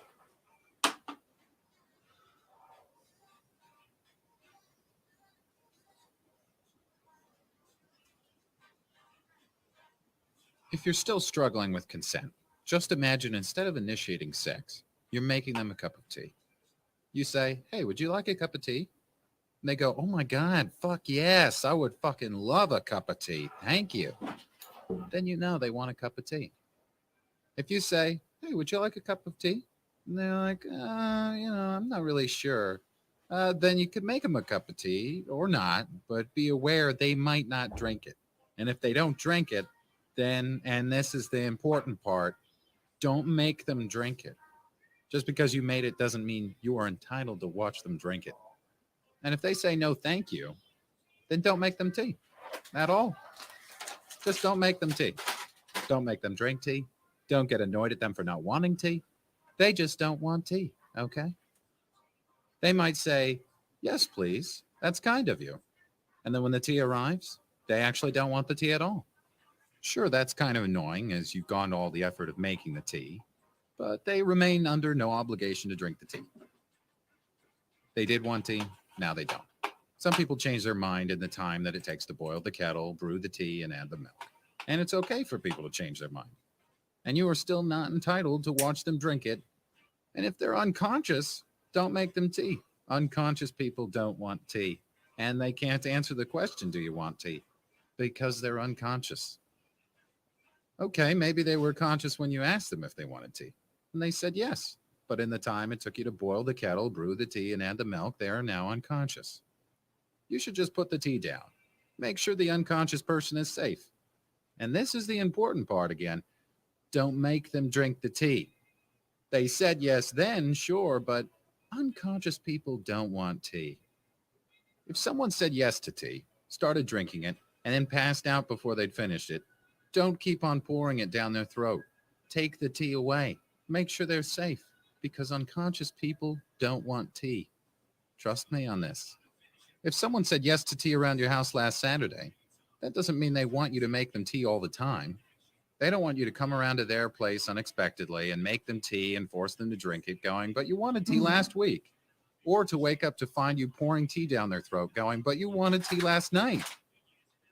If you're still struggling with consent, just imagine instead of initiating sex, you're making them a cup of tea. You say, hey, would you like a cup of tea? And they go, oh my God, fuck yes, I would fucking love a cup of tea. Thank you. Then you know they want a cup of tea. If you say, hey, would you like a cup of tea? And they're like, you know, I'm not really sure. Then you could make them a cup of tea or not, but be aware they might not drink it. And if they don't drink it, then, and this is the important part, don't make them drink it. Just because you made it doesn't mean you are entitled to watch them drink it. And if they say no, thank you, then don't make them tea at all. Just don't make them tea. Don't make them drink tea. Don't get annoyed at them for not wanting tea. They just don't want tea, okay? They might say, yes, please. That's kind of you. And then when the tea arrives, they actually don't want the tea at all. Sure, that's kind of annoying as you've gone to all the effort of making the tea, but they remain under no obligation to drink the tea. They did want tea, now they don't. Some people change their mind in the time that it takes to boil the kettle, brew the tea, and add the milk. And it's okay for people to change their mind. And you are still not entitled to watch them drink it. And if they're unconscious, don't make them tea. Unconscious people don't want tea. And they can't answer the question, do you want tea? Because they're unconscious. Okay, maybe they were conscious when you asked them if they wanted tea. And they said yes. But in the time it took you to boil the kettle, brew the tea, and add the milk, they are now unconscious. You should just put the tea down. Make sure the unconscious person is safe. And this is the important part again. Don't make them drink the tea. They said yes then, sure, but unconscious people don't want tea. If someone said yes to tea, started drinking it, and then passed out before they'd finished it, don't keep on pouring it down their throat. Take the tea away. Make sure they're safe, because unconscious people don't want tea. Trust me on this. If someone said yes to tea around your house last Saturday, that doesn't mean they want you to make them tea all the time. They don't want you to come around to their place unexpectedly and make them tea and force them to drink it going, but you wanted tea last week. Or to wake up to find you pouring tea down their throat going, but you wanted tea last night.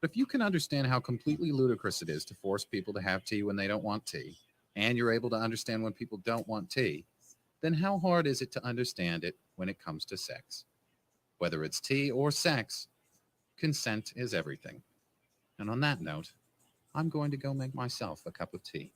But if you can understand how completely ludicrous it is to force people to have tea when they don't want tea, and you're able to understand when people don't want tea, then how hard is it to understand it when it comes to sex? Whether it's tea or sex, consent is everything. And on that note, I'm going to go make myself a cup of tea.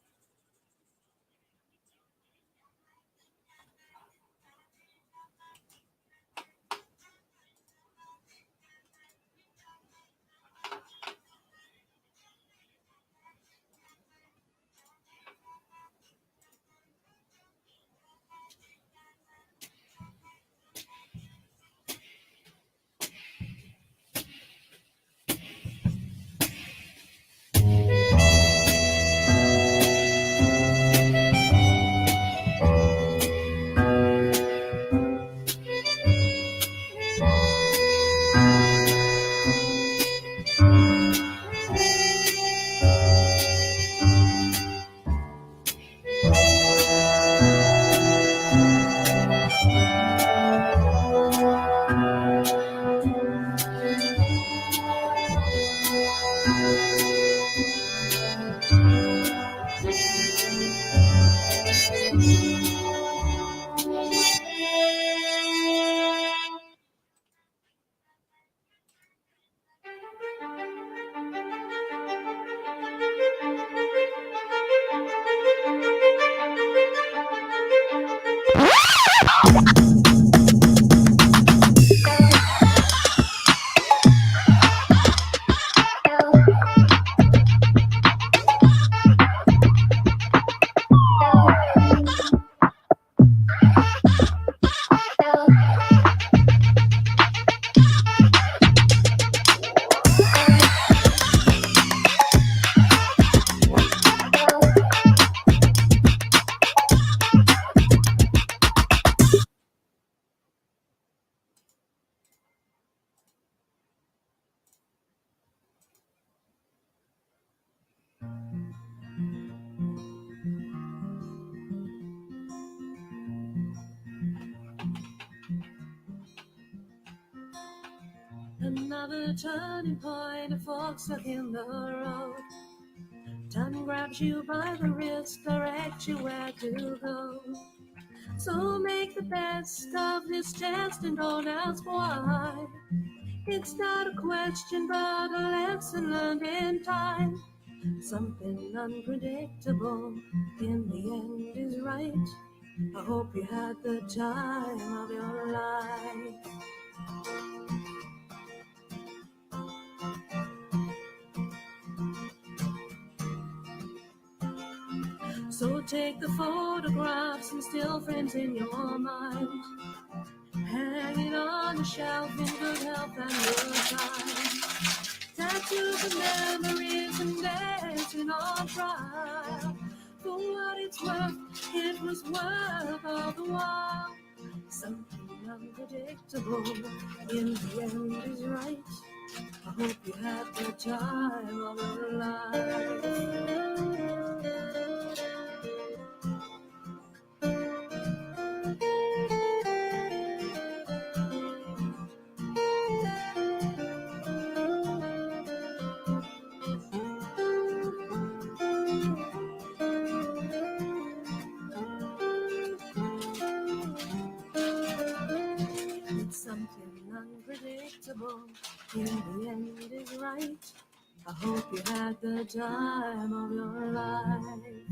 Another turning point, a fork stuck in the road. Time grabs you by the wrist, directs you where to go. So make the best of this test and don't ask why. It's not a question, but a lesson learned in time. Something unpredictable in the end is right. I hope you had the time of your life. So take the photographs and still frames in your mind, hanging on the shelf in good health and good time. Tattoo the memories and dancing on trial. For what it's worth, it was worth all the while. Something unpredictable in the end is right. I hope you had the time of your life. It's something unpredictable in the end is right. I hope you had the time of your life.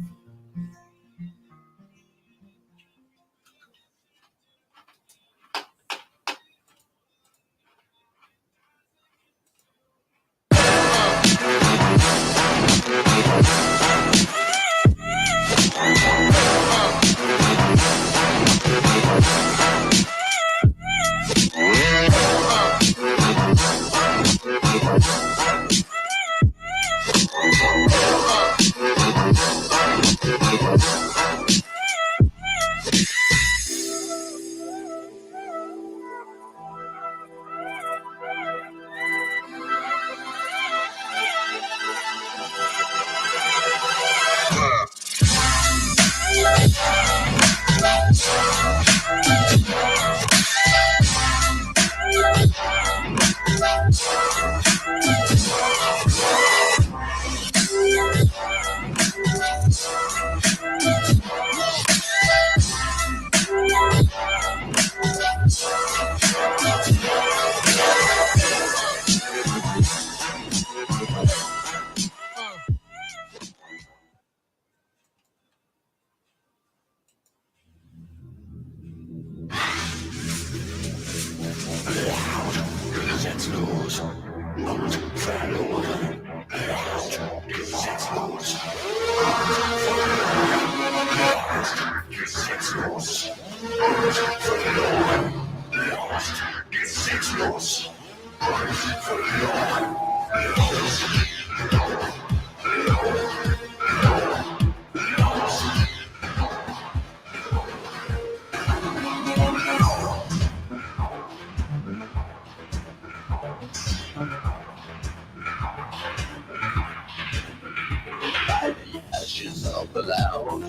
Ashes of the loud,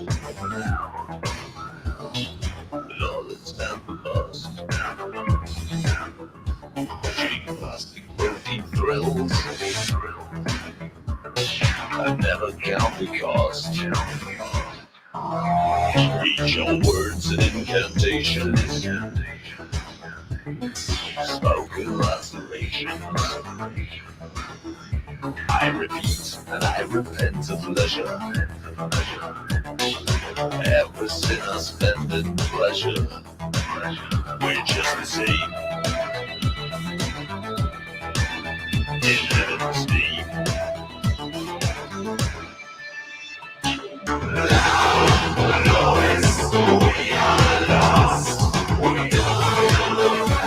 lawless and the lost. Cheap plastic protein thrills. I never count the cost. Read your words and incantations. Spoken lacerations. I repeat and I repent of leisure. Every sin I spend in pleasure. We're just the same. In heaven's name. Loud noise, we are lost. We are lost.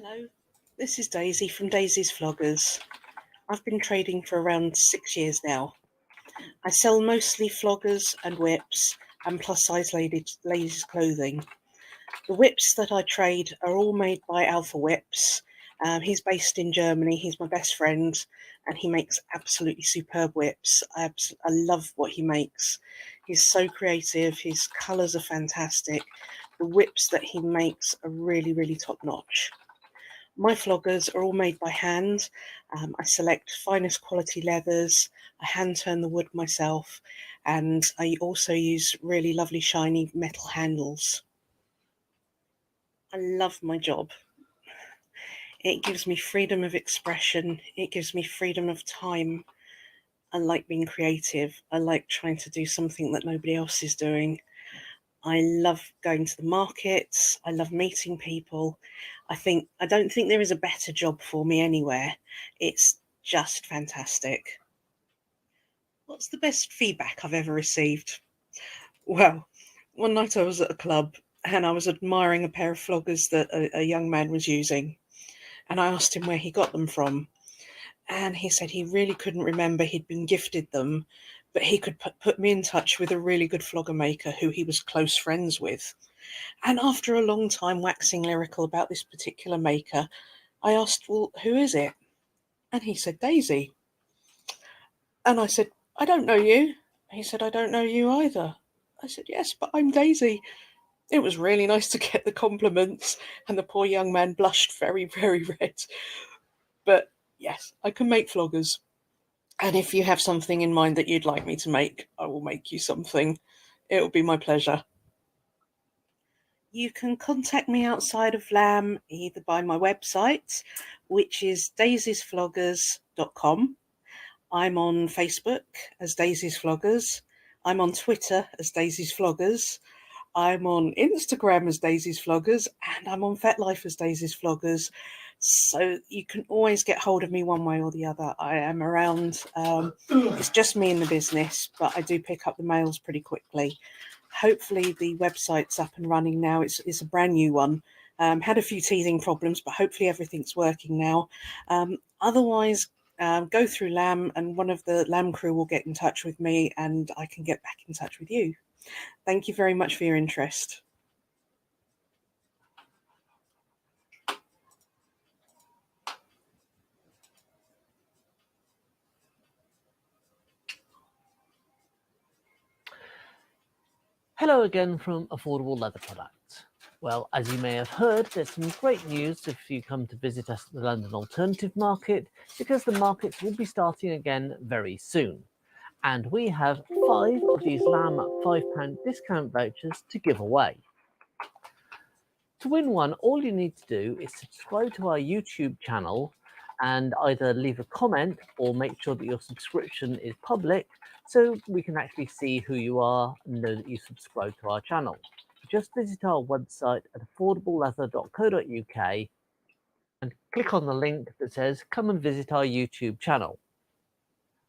Hello, this is Daisy from Daisy's Floggers. I've been trading for around 6 years now. I sell mostly floggers and whips and plus-size ladies' clothing. The whips that I trade are all made by Alpha Whips. He's based in Germany. He's my best friend, and he makes absolutely superb whips. I love what he makes. He's so creative. His colours are fantastic. The whips that he makes are really, really top-notch. My floggers are all made by hand. I select finest quality leathers. I hand turn the wood myself, and I also use really lovely shiny metal handles. I love my job. It gives me freedom of expression. It gives me freedom of time. I like being creative. I like trying to do something that nobody else is doing. I love going to the markets. I love meeting people. I don't think there is a better job for me anywhere. It's just fantastic. What's the best feedback I've ever received? Well, one night I was at a club and I was admiring a pair of floggers that a young man was using. And I asked him where he got them from. And he said he really couldn't remember, he'd been gifted them, but he could put me in touch with a really good flogger maker who he was close friends with. And after a long time waxing lyrical about this particular maker, I asked, well, who is it? And he said, Daisy. And I said, I don't know you. He said, I don't know you either. I said, yes, but I'm Daisy. It was really nice to get the compliments, and the poor young man blushed very, very red. But yes, I can make floggers. And if you have something in mind that you'd like me to make, I will make you something. It will be my pleasure. You can contact me outside of LAM either by my website, which is daisiesfloggers.com. I'm on Facebook as Daisy's Floggers. I'm on Twitter as Daisy's Floggers. I'm on Instagram as Daisy's Floggers, and I'm on FetLife as Daisy's Floggers. So you can always get hold of me one way or the other. I am around. It's just me in the business, but I do pick up the mails pretty quickly. Hopefully the website's up and running now. It's a brand new one. Had a few teething problems, but hopefully everything's working now. Otherwise, go through LAM, and one of the LAM crew will get in touch with me, and I can get back in touch with you. Thank you very much for your interest. Hello again from Affordable Leather Products. Well, as you may have heard, there's some great news if you come to visit us at the London Alternative Market, because the markets will be starting again very soon. And we have 5 of these LAM £5 discount vouchers to give away. To win one, all you need to do is subscribe to our YouTube channel and either leave a comment or make sure that your subscription is public so we can actually see who you are and know that you subscribe to our channel. Just visit our website at affordableleather.co.uk and click on the link that says come and visit our YouTube channel.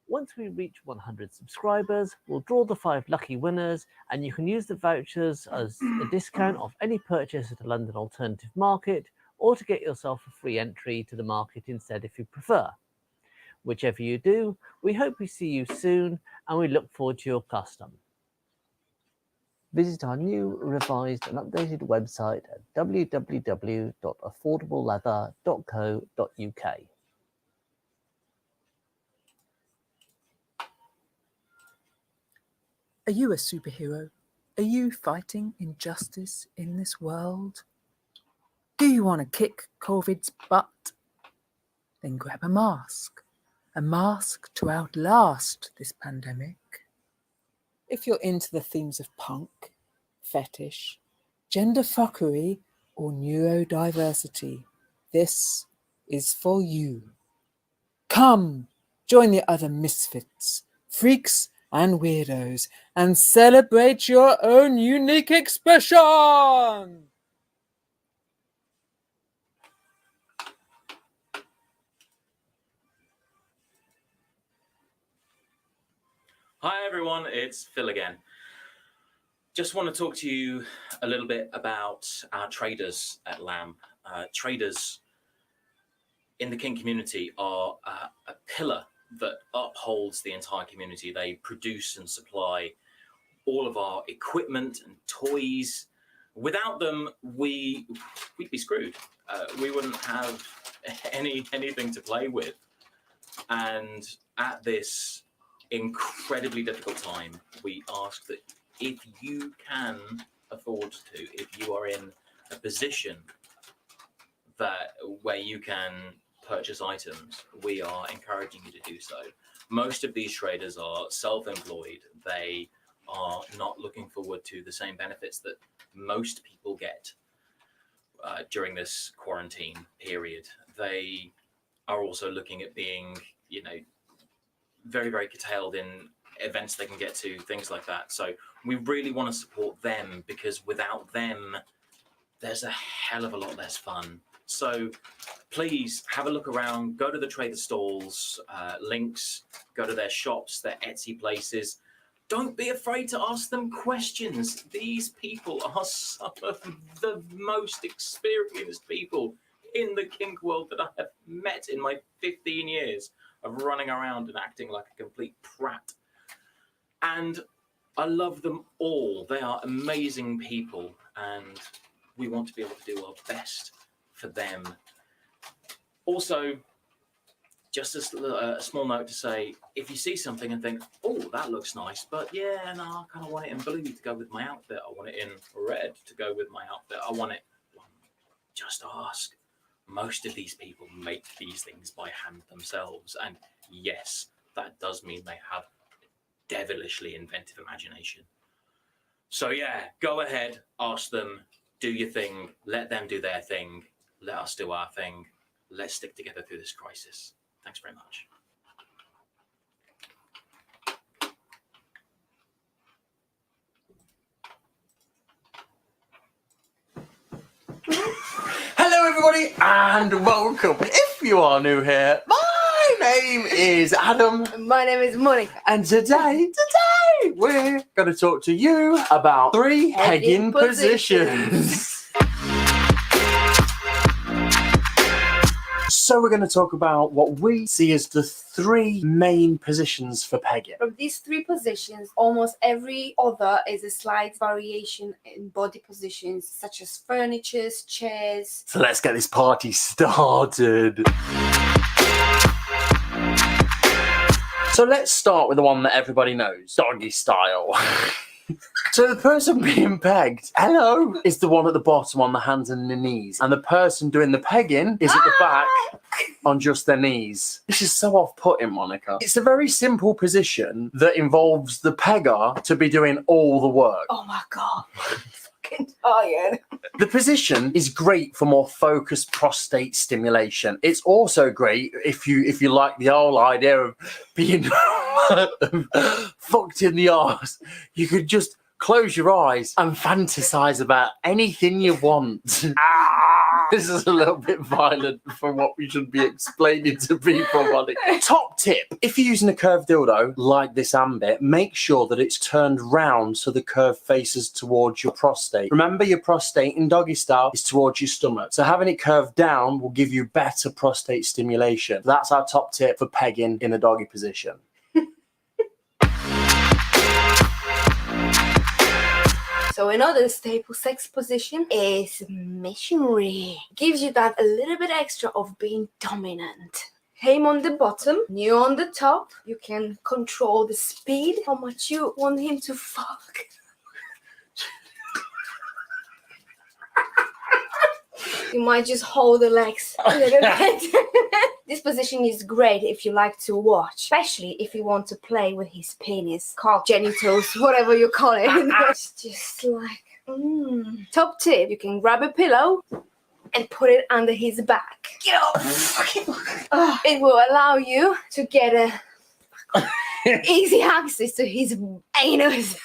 Once we reach 100 subscribers, we'll draw the 5 lucky winners, and you can use the vouchers as a discount off any purchase at a London Alternative Market, or to get yourself a free entry to the market instead if you prefer. Whichever you do, we hope we see you soon, and we look forward to your custom. Visit our new, revised and updated website at www.affordableleather.co.uk. Are you a superhero? Are you fighting injustice in this world? Do you want to kick COVID's butt? Then grab a mask to outlast this pandemic. If you're into the themes of punk, fetish, gender fuckery, or neurodiversity, this is for you. Come, join the other misfits, freaks, and weirdos, and celebrate your own unique expression! Hi everyone, it's Phil again. Just want to talk to you a little bit about our traders at LAM. Traders in the King community are a pillar that upholds the entire community. They produce and supply all of our equipment and toys. Without them, we'd be screwed. We wouldn't have anything to play with. And at this incredibly difficult time, we ask that if you can afford to, if you are in a position where you can purchase items, we are encouraging you to do so. Most of these traders are self-employed. They are not looking forward to the same benefits that most people get during this quarantine period. They are also looking at being, very, very curtailed in events they can get to, things like that. So we really want to support them, because without them, there's a hell of a lot less fun. So please have a look around, go to the trader stalls, links, go to their shops, their Etsy places. Don't be afraid to ask them questions. These people are some of the most experienced people in the kink world that I have met in my 15 years of running around and acting like a complete prat. And I love them all. They are amazing people, and we want to be able to do our best for them. Also, just a small note to say, if you see something and think, oh, that looks nice, but yeah, no, I kind of want it in blue to go with my outfit. I want it in red to go with my outfit. I want it. Just ask. Most of these people make these things by hand themselves. And yes, that does mean they have a devilishly inventive imagination. So yeah, go ahead, ask them, do your thing, let them do their thing, let us do our thing. Let's stick together through this crisis. Thanks very much. Hello everybody and welcome. If you are new here, my name is Adam. My name is Monica. And today we're going to talk to you about 3 pegging positions. So we're going to talk about what we see as the 3 main positions for pegging. From these 3 positions, almost every other is a slight variation in body positions, such as furniture, chairs. So let's get this party started. So let's start with the one that everybody knows, doggy style. So the person being pegged, hello, is the one at the bottom on the hands and the knees. And the person doing the pegging is at the back on just their knees. This is so off-putting, Monica. It's a very simple position that involves the pegger to be doing all the work. Oh my God. Fucking tired. The position is great for more focused prostate stimulation. It's also great if you like the whole idea of being fucked in the arse. You could just close your eyes and fantasize about anything you want. This is a little bit violent for what we should be explaining to people, Monica. Top tip, if you're using a curved dildo like this ambit, make sure that it's turned round so the curve faces towards your prostate. Remember, your prostate in doggy style is towards your stomach, so having it curved down will give you better prostate stimulation. That's our top tip for pegging in a doggy position. So another staple sex position is missionary. Gives you that a little bit extra of being dominant. Him on the bottom, you on the top. You can control the speed, how much you want him to fuck. You might just hold the legs a little bit. This position is great if you like to watch, especially if you want to play with his penis, cock, genitals, whatever you call it. It's just like, Top tip, you can grab a pillow and put it under his back. It will allow you to get a easy access to his anus.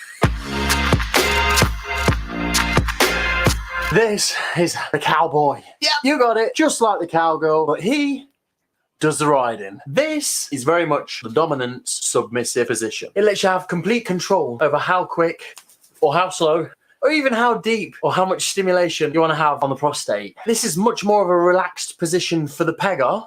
This is the cowboy. Yep, you got it. Just like the cowgirl, but he does the riding. This is very much the dominant submissive position. It lets you have complete control over how quick or how slow or even how deep or how much stimulation you want to have on the prostate. This is much more of a relaxed position for the pegger,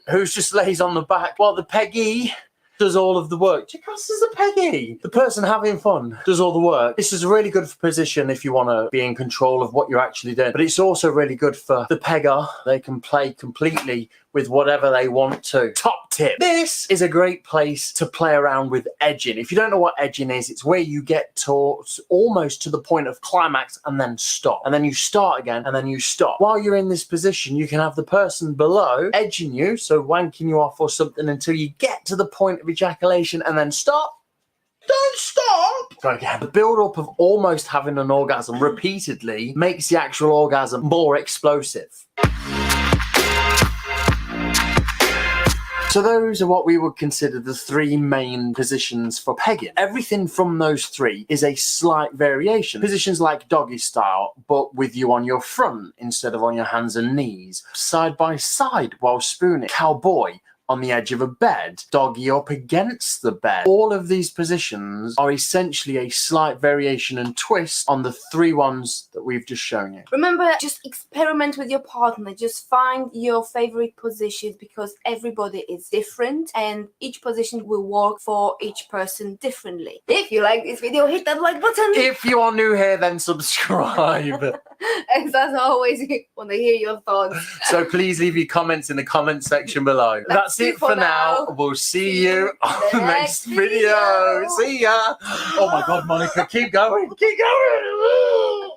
who's just lays on the back while the peggy does all of the work. Do you class as a peggy? The person having fun does all the work. This is a really good position if you want to be in control of what you're actually doing, but it's also really good for the pegger. They can play completely with whatever they want to. Top tip. This is a great place to play around with edging. If you don't know what edging is, it's where you get to almost to the point of climax and then stop. And then you start again and then you stop. While you're in this position, you can have the person below edging you, so wanking you off or something until you get to the point of ejaculation and then stop. Don't stop! Go again. The build-up of almost having an orgasm repeatedly makes the actual orgasm more explosive. So those are what we would consider the three main positions for pegging. Everything from those three is a slight variation. Positions like doggy style, but with you on your front instead of on your hands and knees. Side by side while spooning. Cowboy on the edge of a bed, doggy up against the bed. All of these positions are essentially a slight variation and twist on the three ones that we've just shown you. Remember, just experiment with your partner. Just find your favorite positions because everybody is different and each position will work for each person differently. If you like this video, hit that like button. If you are new here, then subscribe. As always, we want to hear your thoughts. So please leave your comments in the comment section below. That's it for now. We'll see you on the next video. See ya. Oh my God, Monica, keep going. Keep going.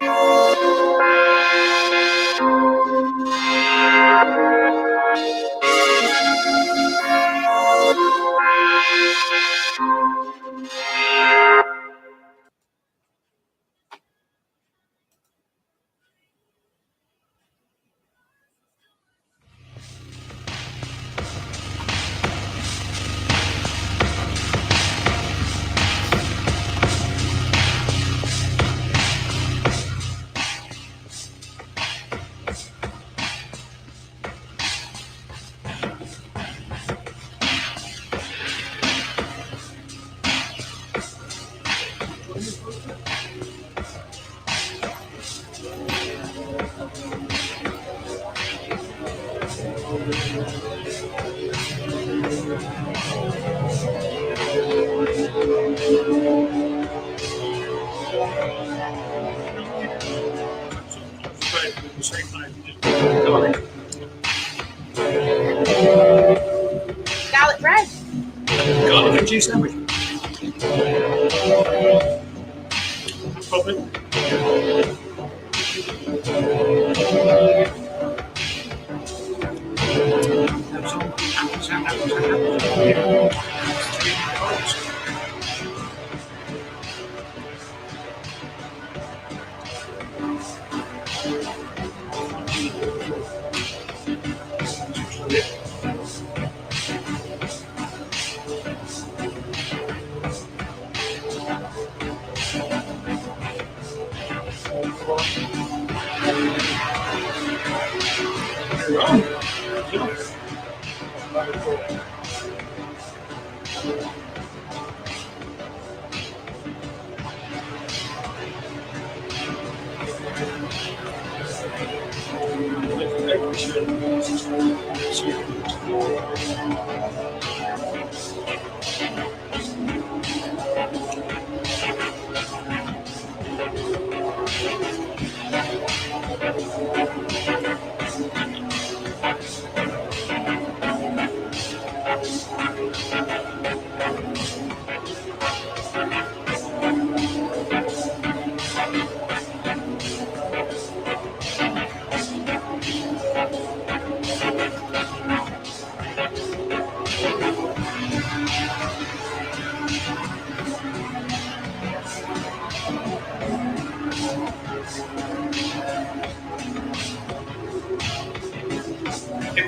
Garlic bread. Garlic and cheese sandwich. Probably.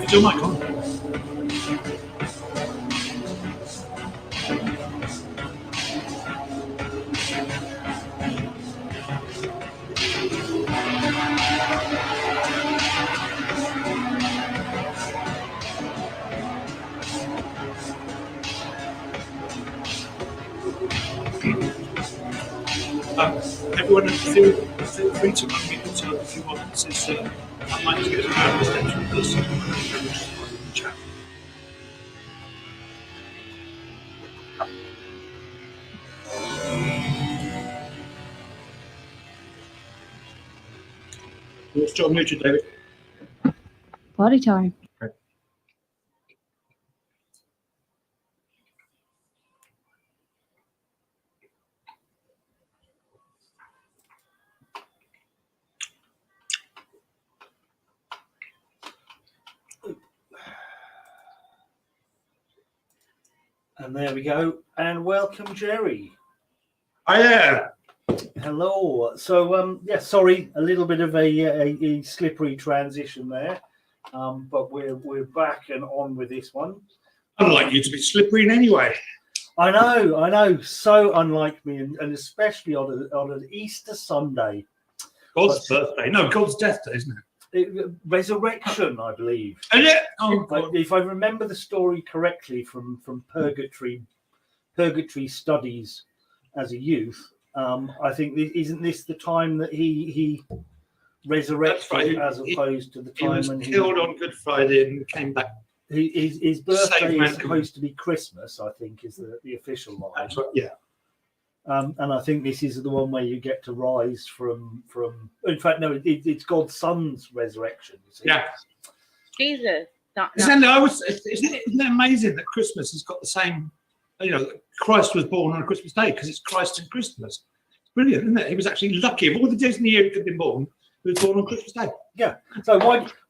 Put your mic on. everyone feel free to unmute yourself if you want. This is I might get a reception of this in the chat. You're still muted, David. Party time. And there we go. And welcome, Jerry. Hi there. Hello. So, yeah, sorry, a little bit of a slippery transition there, but we're back and on with this one. I'd like you to be slippery in any way. I know. So unlike me, and especially on an Easter Sunday. God's birthday. No, God's death day, isn't it? Resurrection, I believe. Is it? Oh, if I remember the story correctly from purgatory studies as a youth, I think isn't this the time that he resurrected, right, as opposed to the time when he was killed on Good Friday and came back. His birthday is supposed to be Christmas, I think, is the official line. That's right, yeah. And I think this is the one where you get to rise from. In fact, no, it's God's Son's resurrection. You see? Yeah. Jesus. Isn't it amazing that Christmas has got the same? You know, Christ was born on a Christmas day because it's Christ and Christmas. It's brilliant, isn't it? He was actually lucky. Of all the days in the year he could have been born, he was born on Christmas Day. Yeah. So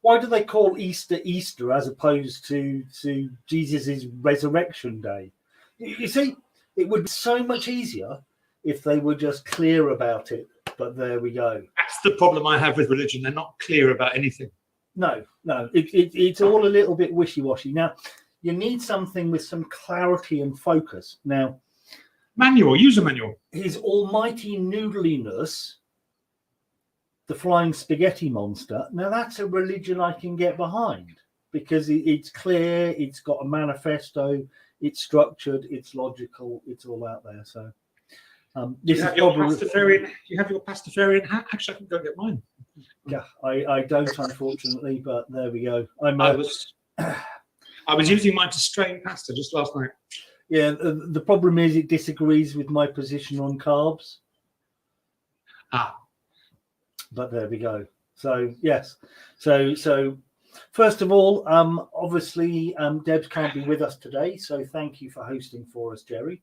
why do they call Easter as opposed to Jesus' resurrection day? You see, it would be so much easier if they were just clear about it. But there we go. That's the problem I have with religion. They're not clear about anything. No. It's all a little bit wishy-washy. Now, you need something with some clarity and focus. Now, use a manual. His almighty noodliness, the flying spaghetti monster. Now, that's a religion I can get behind because it's clear, it's got a manifesto, it's structured, it's logical, it's all out there. So, this you have is your probably... Pastafarian. You have your Pastafarian hat. Actually, I can go get mine. Yeah, I don't, unfortunately, but there we go. I was using mine to strain pasta just last night. Yeah, the problem is it disagrees with my position on carbs. But there we go. So yes, so first of all, obviously Debs can't be with us today, so thank you for hosting for us, Jerry.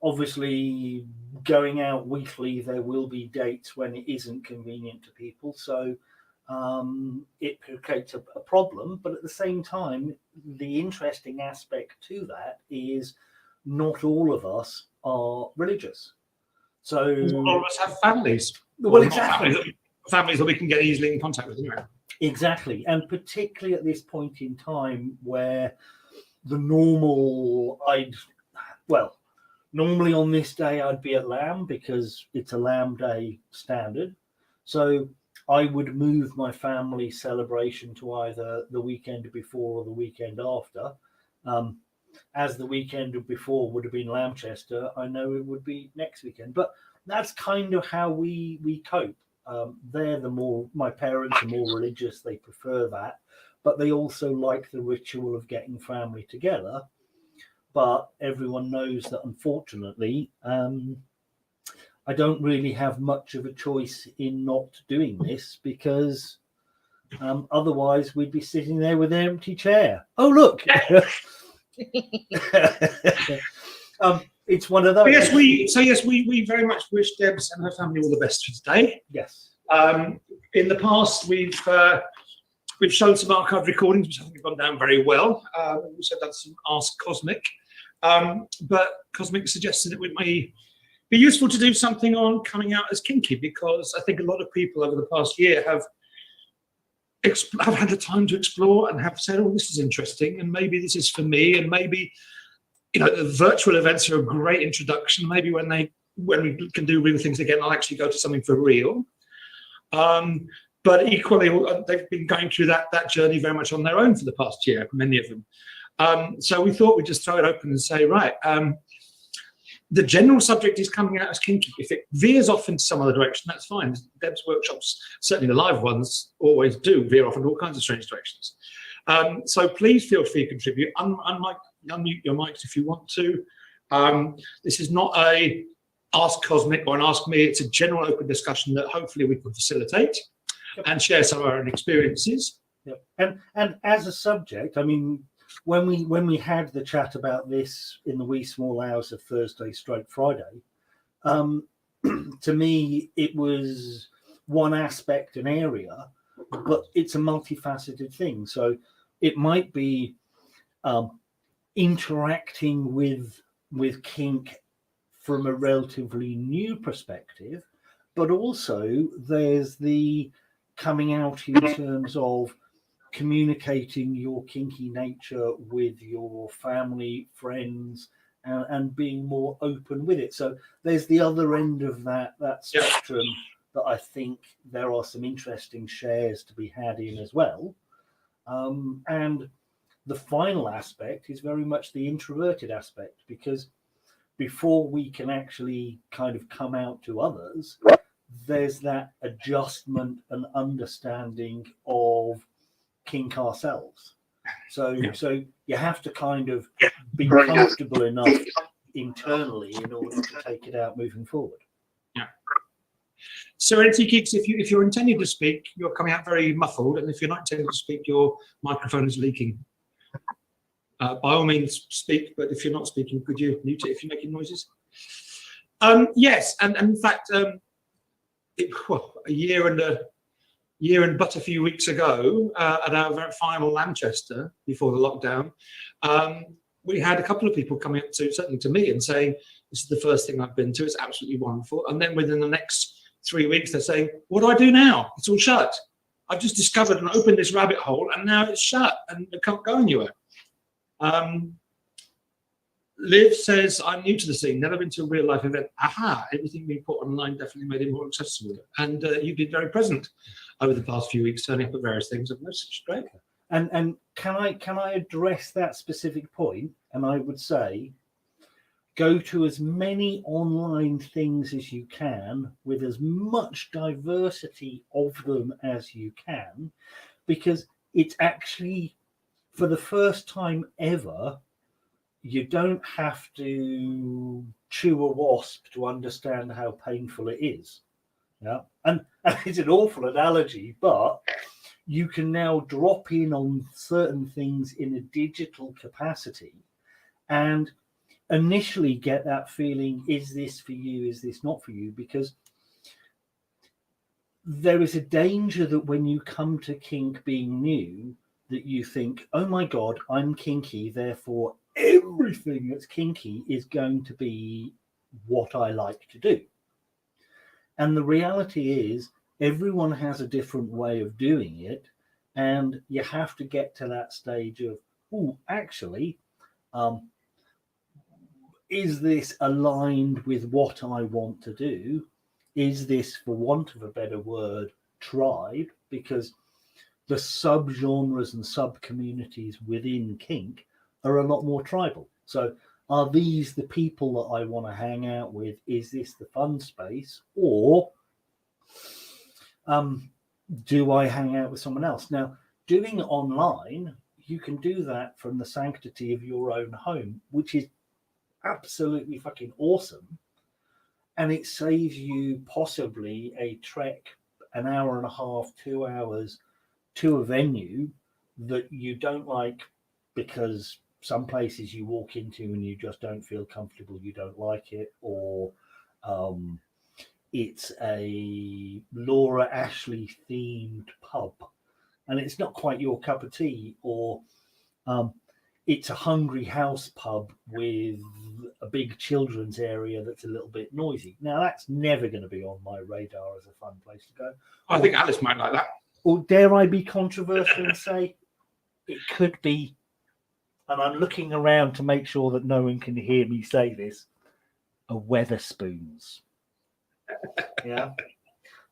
Obviously, going out weekly, there will be dates when it isn't convenient to people, so it creates a problem. But at the same time, the interesting aspect to that is not all of us are religious. So all of us have families. Well, exactly. Families that we can get easily in contact with, anyway. Exactly, and particularly at this point in time where the normal, normally on this day I'd be at LAM because it's a LAM day standard. So I would move my family celebration to either the weekend before or the weekend after. As the weekend before would have been LAMchester, I know it would be next weekend. But that's kind of how we cope. My parents are more religious, they prefer that, but they also like the ritual of getting family together. But everyone knows that, unfortunately, I don't really have much of a choice in not doing this because otherwise we'd be sitting there with an empty chair. Oh, look. It's one of those. Yes, we very much wish Debs and her family all the best for today. Yes. In the past, we've shown some archive recordings which haven't gone down very well. We've also done some Ask Cosmic, but Cosmic suggested that it may be useful to do something on coming out as kinky because I think a lot of people over the past year have had the time to explore and have said, "Oh, this is interesting, and maybe this is for me," and maybe. The virtual events are a great introduction. Maybe when we can do real things again, I'll actually go to something for real. But equally, they've been going through that journey very much on their own for the past year, many of them. So we thought we'd just throw it open and say, right, the general subject is coming out as kinky. If it veers off in some other direction, that's fine. Deb's workshops, certainly the live ones, always do veer off in all kinds of strange directions. So please feel free to contribute. Unmute your mics if you want to. This is not a Ask Cosmic or an Ask Me. It's a general open discussion that hopefully we can facilitate and share some of our own experiences. Yep. And as a subject, I mean, when we had the chat about this in the wee small hours of Thursday/Friday, to me it was one aspect, an area, but it's a multifaceted thing. So it might be interacting with kink from a relatively new perspective, but also there's the coming out in terms of communicating your kinky nature with your family, friends, and being more open with it. So there's the other end of that spectrum that I think there are some interesting shares to be had in as well. And the final aspect is very much the introverted aspect, because before we can actually kind of come out to others, there's that adjustment and understanding of kink ourselves. So you have to kind of be comfortable enough internally in order to take it out moving forward. Yeah. Serenity Kicks, if you're intending to speak, you're coming out very muffled, and if you're not intending to speak, your microphone is leaking. By all means, speak, but if you're not speaking, could you mute it if you're making noises? Yes, and in fact, a year and but a few weeks ago, at our very final LAMchester before the lockdown, we had a couple of people coming up to, certainly to me, and saying, this is the first thing I've been to, it's absolutely wonderful. And then within the next 3 weeks, they're saying, what do I do now? It's all shut. I've just discovered and opened this rabbit hole, and now it's shut, and I can't go anywhere. Liv says, I'm new to the scene, never been to a real life event. Aha, everything being put online definitely made it more accessible. And you've been very present over the past few weeks, turning up at various things. And that's great. And can I address that specific point? And I would say, go to as many online things as you can with as much diversity of them as you can, because it's actually, for the first time ever, you don't have to chew a wasp to understand how painful it is. Yeah, and it's an awful analogy, but you can now drop in on certain things in a digital capacity and initially get that feeling, is this for you, is this not for you? Because there is a danger that when you come to kink being new, that you think, oh my God, I'm kinky, therefore everything that's kinky is going to be what I like to do. And the reality is, everyone has a different way of doing it, and you have to get to that stage of, oh, actually, is this aligned with what I want to do? Is this, for want of a better word, tribe? Because the subgenres and sub-communities within kink are a lot more tribal. So are these the people that I want to hang out with? Is this the fun space? Or do I hang out with someone else? Now, doing it online, you can do that from the sanctity of your own home, which is absolutely fucking awesome. And it saves you possibly a trek, an hour and a half, 2 hours to a venue that you don't like, because some places you walk into and you just don't feel comfortable, you don't like it, or it's a Laura Ashley themed pub and it's not quite your cup of tea, or it's a hungry house pub with a big children's area that's a little bit noisy. Now, that's never going to be on my radar as a fun place to go. I think Alice might like that. Or dare I be controversial and say it could be, and I'm looking around to make sure that no one can hear me say this, a Weatherspoons. Yeah.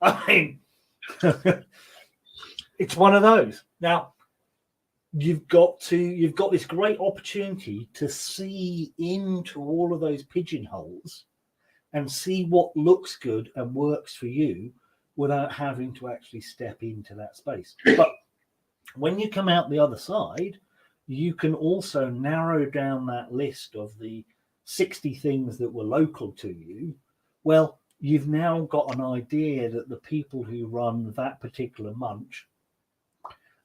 I mean, it's one of those. Now, you've got this great opportunity to see into all of those pigeonholes and see what looks good and works for you without having to actually step into that space. But when you come out the other side, you can also narrow down that list of the 60 things that were local to you. Well, you've now got an idea that the people who run that particular munch,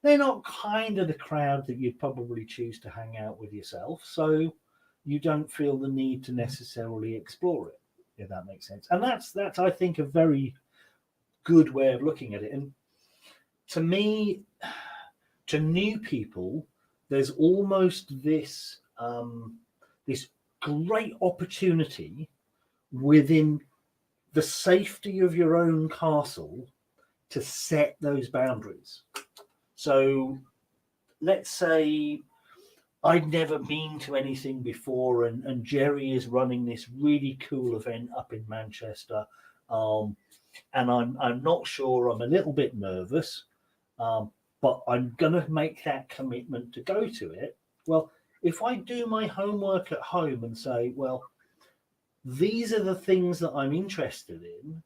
they're not kind of the crowd that you'd probably choose to hang out with yourself. So you don't feel the need to necessarily explore it, if that makes sense. And that's I think, a very good way of looking at it. And to me, to new people, there's almost this this great opportunity within the safety of your own castle to set those boundaries. So let's say I'd never been to anything before, and Jerry is running this really cool event up in Manchester, and I'm not sure, I'm a little bit nervous, but I'm going to make that commitment to go to it. Well, if I do my homework at home and say, well, these are the things that I'm interested in,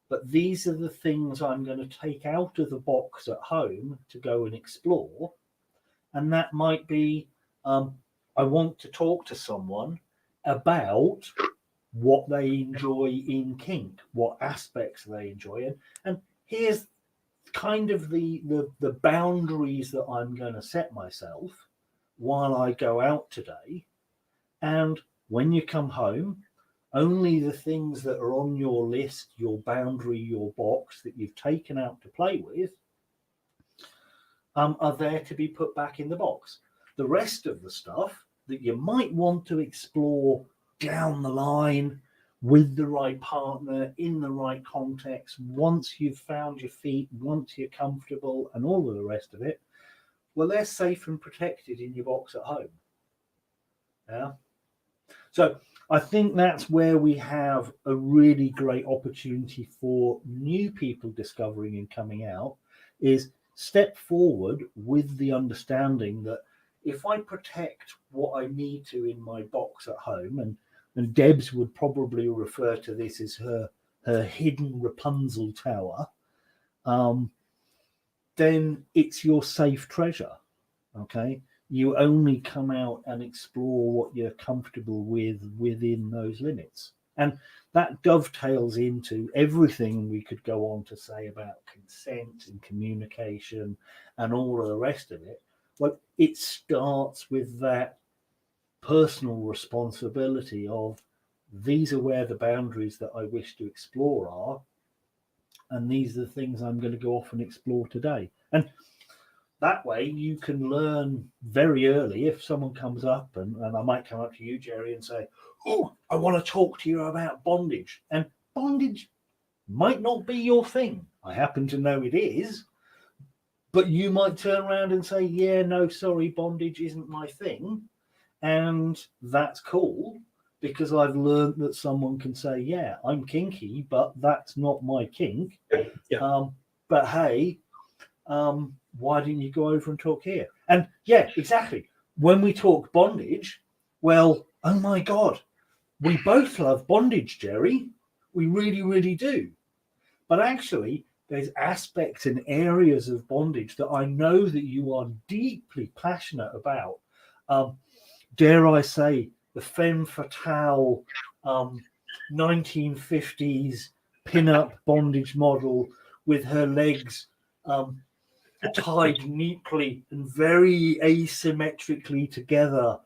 but these are the things I'm going to take out of the box at home to go and explore. And that might be, I want to talk to someone about what they enjoy in kink, what aspects they enjoy. And here's kind of the boundaries that I'm going to set myself while I go out today. And when you come home, only the things that are on your list, your boundary, your box that you've taken out to play with, are there to be put back in the box. The rest of the stuff that you might want to explore down the line with the right partner, in the right context, once you've found your feet, once you're comfortable and all of the rest of it, well, they're safe and protected in your box at home. Yeah. So I think that's where we have a really great opportunity for new people discovering and coming out, is step forward with the understanding that if I protect what I need to in my box at home, and Debs would probably refer to this as her hidden Rapunzel tower, then it's your safe treasure. Okay. You only come out and explore what you're comfortable with within those limits. And that dovetails into everything we could go on to say about consent and communication and all of the rest of it. Well, it starts with that personal responsibility of, these are where the boundaries that I wish to explore are, and these are the things I'm going to go off and explore today. And that way you can learn very early. If someone comes up, and I might come up to you, Jerry, and say, oh, I want to talk to you about bondage. And bondage might not be your thing. I happen to know it is. But you might turn around and say, yeah, no, sorry, bondage isn't my thing. And that's cool, because I've learned that someone can say, yeah, I'm kinky, but that's not my kink. Yeah. But hey, why didn't you go over and talk here? And yeah, exactly. When we talk bondage, well, oh my God, we both love bondage, Jerry. We really, really do. But actually, there's aspects and areas of bondage that I know that you are deeply passionate about. Dare I say, the femme fatale 1950s pin-up bondage model with her legs tied neatly and very asymmetrically together,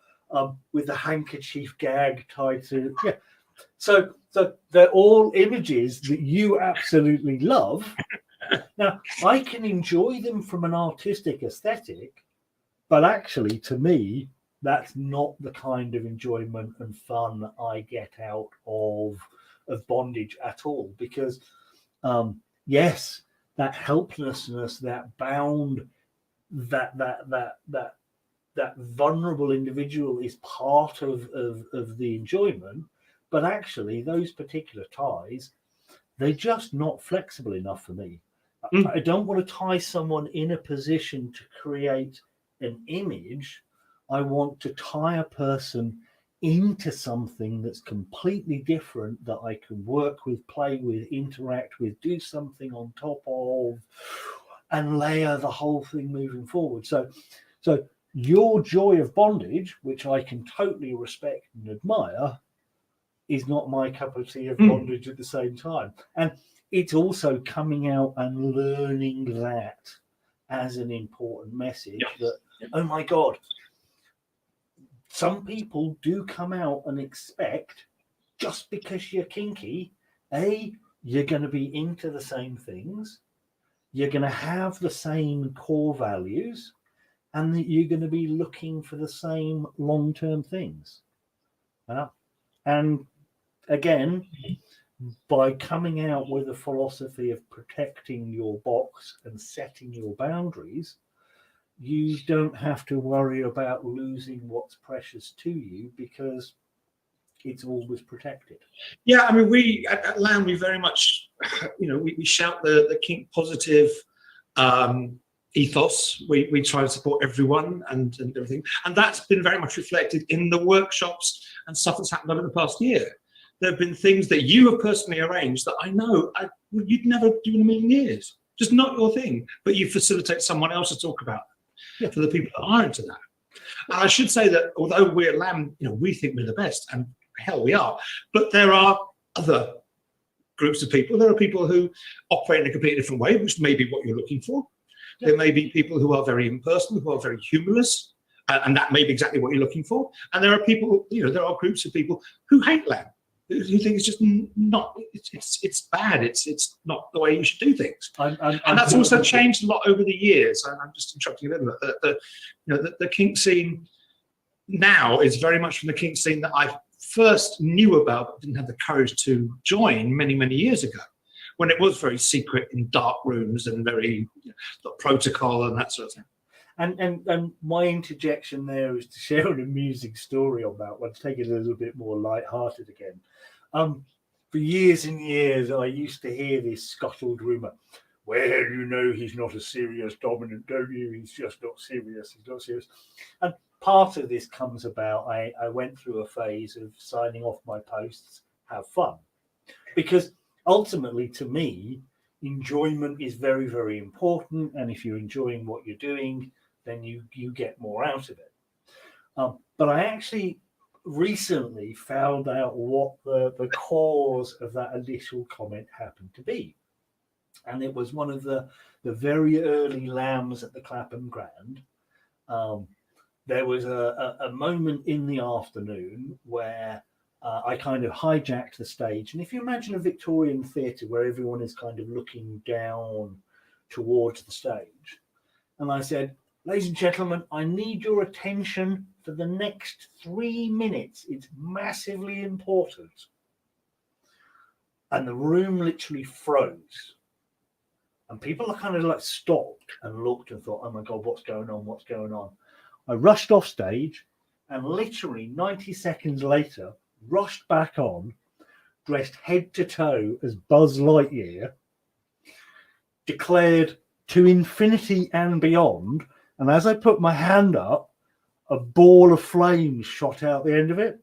with the handkerchief gag tied to. Yeah. So they're all images that you absolutely love. Now, I can enjoy them from an artistic aesthetic, but actually, to me, that's not the kind of enjoyment and fun I get out of bondage at all. Because, yes, that helplessness, that bound, that vulnerable individual is part of the enjoyment. But actually, those particular ties, they're just not flexible enough for me. I don't want to tie someone in a position to create an image. I want to tie a person into something that's completely different that I can work with, play with, interact with, do something on top of, and layer the whole thing moving forward. So your joy of bondage, which I can totally respect and admire, is not my cup of tea of bondage at the same time. And it's also coming out and learning that as an important message that, oh my God, some people do come out and expect, just because you're kinky, you're going to be into the same things, you're going to have the same core values, and that you're going to be looking for the same long-term things. And again, by coming out with a philosophy of protecting your box and setting your boundaries, you don't have to worry about losing what's precious to you because it's always protected. Yeah, I mean, we at LAM, we very much, we shout the kink positive ethos. We try to support everyone and everything. And that's been very much reflected in the workshops and stuff that's happened over the past year. There have been things that you have personally arranged that I know you'd never do in a million years. Just not your thing, but you facilitate someone else to talk about it for the people that are into that. And I should say that although we're at LAM, we think we're the best, and hell we are, but there are other groups of people. There are people who operate in a completely different way, which may be what you're looking for. There may be people who are very impersonal, who are very humorless, and that may be exactly what you're looking for. And there are people, there are groups of people who hate LAM, who think it's just not, it's bad, it's not the way you should do things. And that's also changed a lot over the years. And I'm just interrupting a little bit. The kink scene now is very much from the kink scene that I first knew about, but didn't have the courage to join many, many years ago, when it was very secret in dark rooms and very protocol and that sort of thing. And my interjection there is to share an amusing story on that one, to take it a little bit more light-hearted again. For years and years, I used to hear this scuttled rumour. Well, he's not a serious dominant, don't you? He's just not serious. He's not serious. And part of this comes about, I went through a phase of signing off my posts, have fun. Because ultimately, to me, enjoyment is very, very important. And if you're enjoying what you're doing, then you get more out of it. But I actually recently found out what the cause of that initial comment happened to be. And it was one of the very early LAMs at the Clapham Grand. There was a moment in the afternoon where I kind of hijacked the stage. And if you imagine a Victorian theatre where everyone is kind of looking down towards the stage, and I said, ladies and gentlemen, I need your attention for the next 3 minutes. It's massively important. And the room literally froze. And people are kind of like stopped and looked and thought, oh my God, what's going on? What's going on? I rushed off stage and literally 90 seconds later, rushed back on, dressed head to toe as Buzz Lightyear, declared to infinity and beyond. And as I put my hand up, a ball of flames shot out the end of it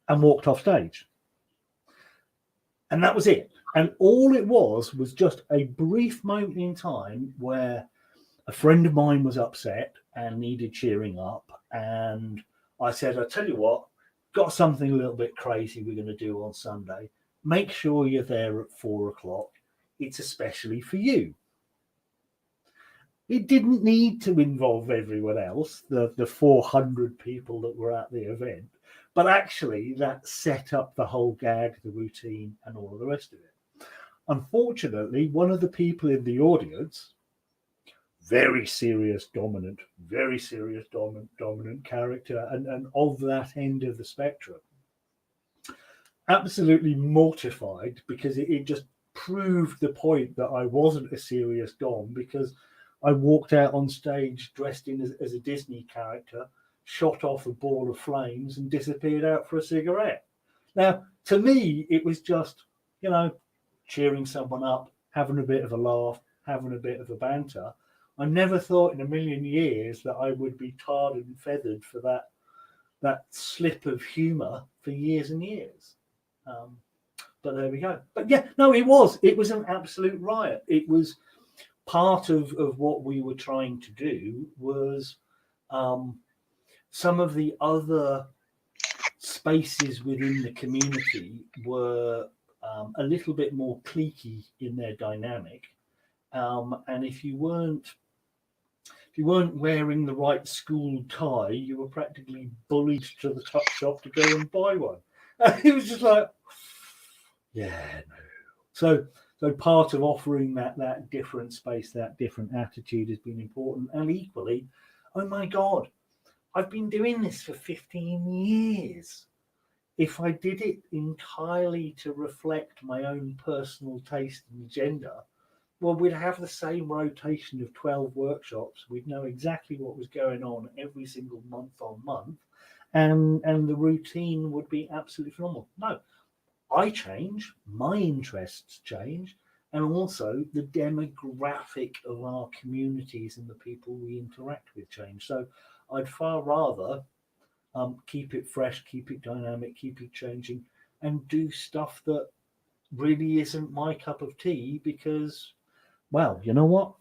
and walked off stage. And that was it. And all it was just a brief moment in time where a friend of mine was upset and needed cheering up. And I said, I tell you what, got something a little bit crazy we're going to do on Sunday. Make sure you're there at 4 o'clock. It's especially for you. It didn't need to involve everyone else, the 400 people that were at the event, but actually that set up the whole gag, the routine, and all of the rest of it. Unfortunately, one of the people in the audience, very serious dominant character, and of that end of the spectrum, absolutely mortified because it just proved the point that I wasn't a serious dom, because I walked out on stage dressed in as a Disney character, shot off a ball of flames and disappeared out for a cigarette. Now, to me, it was just, cheering someone up, having a bit of a laugh, having a bit of a banter. I never thought in a million years that I would be tarred and feathered for that slip of humour for years and years. But there we go. But yeah, no, it was an absolute riot. It was part of what we were trying to do was some of the other spaces within the community were a little bit more cliquey in their dynamic. And if you weren't wearing the right school tie, you were practically bullied to the tuck shop to go and buy one. And it was just like, yeah, no. So part of offering that different space, that different attitude has been important. And equally, oh my God, I've been doing this for 15 years. If I did it entirely to reflect my own personal taste and agenda, well, we'd have the same rotation of 12 workshops. We'd know exactly what was going on every single month on month, and the routine would be absolutely phenomenal. No, I change, my interests change, and also the demographic of our communities and the people we interact with change. So I'd far rather keep it fresh, keep it dynamic, keep it changing, and do stuff that really isn't my cup of tea because, well, you know what?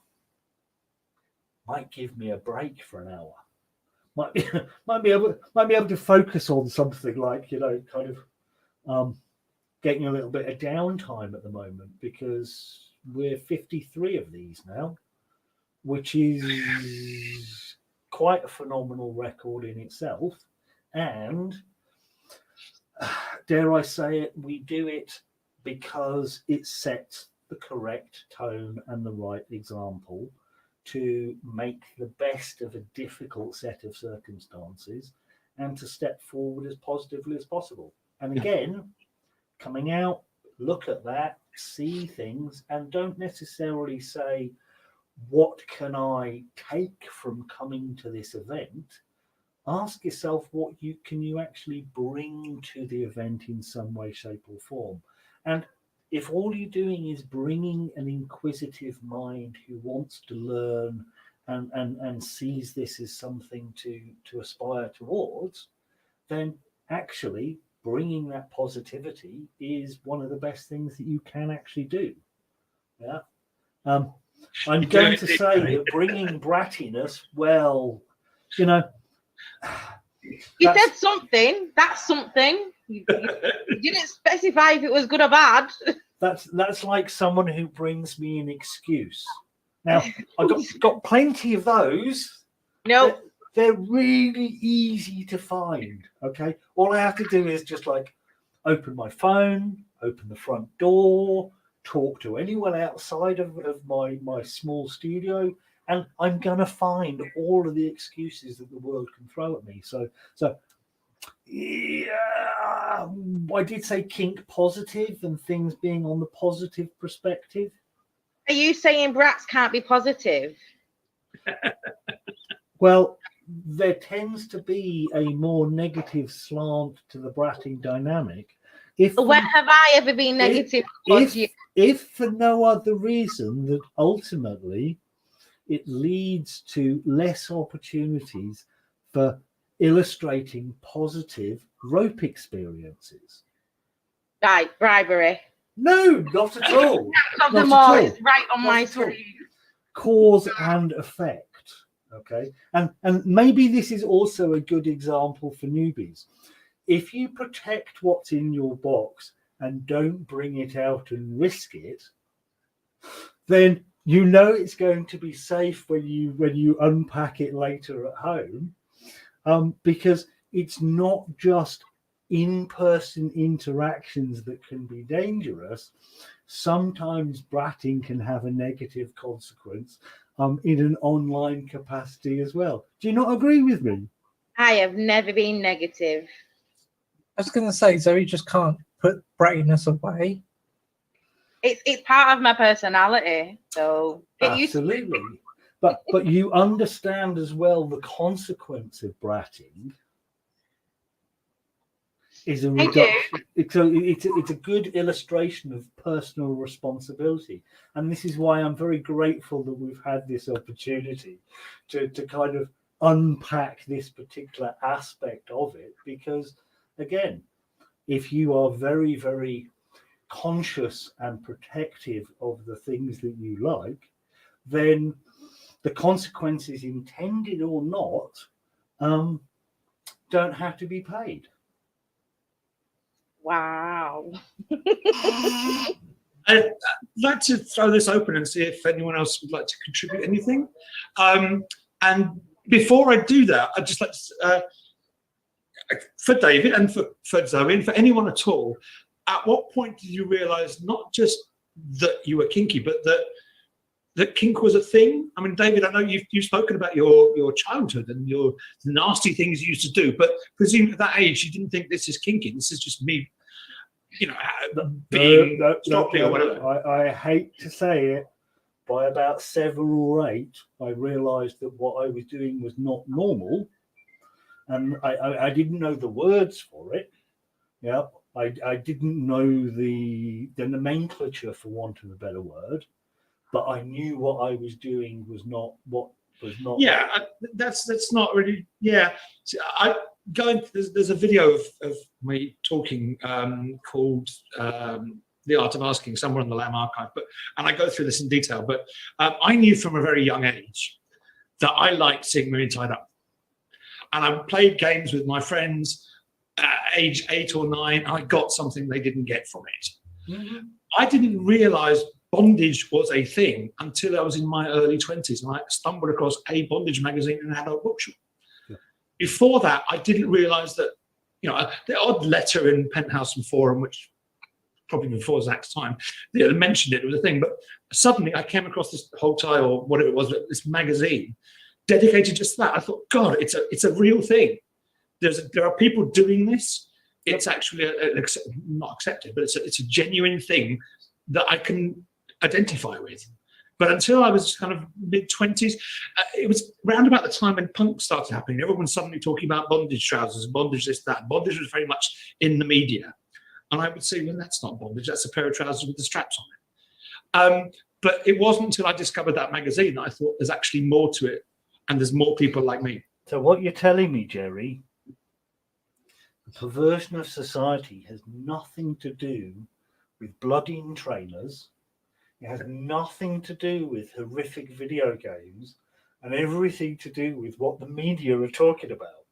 Might give me a break for an hour. Might be able to focus on something like, kind of getting a little bit of downtime at the moment because we're 53 of these now, which is quite a phenomenal record in itself. And dare I say it, we do it because it sets the correct tone and the right example to make the best of a difficult set of circumstances and to step forward as positively as possible. And again, coming out, look at that, see things, and don't necessarily say, what can I take from coming to this event? Ask yourself, what can you actually bring to the event in some way, shape, or form? And if all you're doing is bringing an inquisitive mind who wants to learn and sees this as something to aspire towards, then actually bringing that positivity is one of the best things that you can actually do. Yeah. I'm going to say that bringing brattiness, well, you said something. That's something. You didn't specify if it was good or bad. That's like someone who brings me an excuse. Now, I've got plenty of those. No. They're really easy to find, okay? All I have to do is just like open my phone, open the front door, talk to anyone outside of my small studio, and I'm going to find all of the excuses that the world can throw at me. So yeah, I did say kink positive and things being on the positive perspective. Are you saying brats can't be positive? Well, there tends to be a more negative slant to the bratting dynamic. When have I ever been negative? If for no other reason that ultimately it leads to less opportunities for illustrating positive rope experiences. Right, bribery. No, not at all. Not at all. It's right on my screen. Cause and effect. Okay, and maybe this is also a good example for newbies. If you protect what's in your box and don't bring it out and risk it, then you know it's going to be safe when you unpack it later at home, because it's not just in-person interactions that can be dangerous. Sometimes bratting can have a negative consequence in an online capacity as well. Do you not agree with me? I have never been negative. I was going to say, Zoe just can't put brattiness away. It's part of my personality, so absolutely. But you understand as well the consequence of bratting. is a I do. reduction. It's a good illustration of personal responsibility, and this is why I'm very grateful that we've had this opportunity to kind of unpack this particular aspect of it. Because again, if you are very, very conscious and protective of the things that you like, then the consequences, intended or not, don't have to be paid. Wow. I'd like to throw this open and see if anyone else would like to contribute anything. And before I do that, I'd just like to, for David and for Zoe and for anyone at all, at what point did you realise not just that you were kinky, but that kink was a thing? I mean, David, I know you've spoken about your childhood and your nasty things you used to do, but presumably at that age you didn't think this is kinky. This is just me, you know, being sloppy or whatever. I hate to say it, by about 7 or 8, I realised that what I was doing was not normal, and I didn't know the words for it. Yeah, I didn't know the nomenclature, for want of a better word, but I knew what I was doing was not what was not. Yeah, that's not really. Yeah, there's a video of me talking called The Art of Asking, somewhere in the LAM archive, and I go through this in detail. But I knew from a very young age that I liked seeing women tied up, and I played games with my friends. Age 8 or 9, I got something they didn't get from it. Mm-hmm. I didn't realise bondage was a thing until I was in my early 20s, and I stumbled across a bondage magazine in an adult bookshop. Yeah. Before that, I didn't realise that, you know, the odd letter in Penthouse and Forum, which probably before Zach's time, they mentioned it was a thing, but suddenly I came across this whole tie or whatever it was, this magazine dedicated just to that. I thought, God, it's a real thing. There are people doing this. It's actually not accepted, but it's a genuine thing that I can identify with. But until I was kind of mid-20s, it was around about the time when punk started happening. Everyone's suddenly talking about bondage trousers, bondage this, that. Bondage was very much in the media. And I would say, well, that's not bondage. That's a pair of trousers with the straps on it. But it wasn't until I discovered that magazine that I thought there's actually more to it. And there's more people like me. So what you're telling me, Jerry, the perversion of society has nothing to do with bloody trainers. It has nothing to do with horrific video games, and everything to do with what the media are talking about.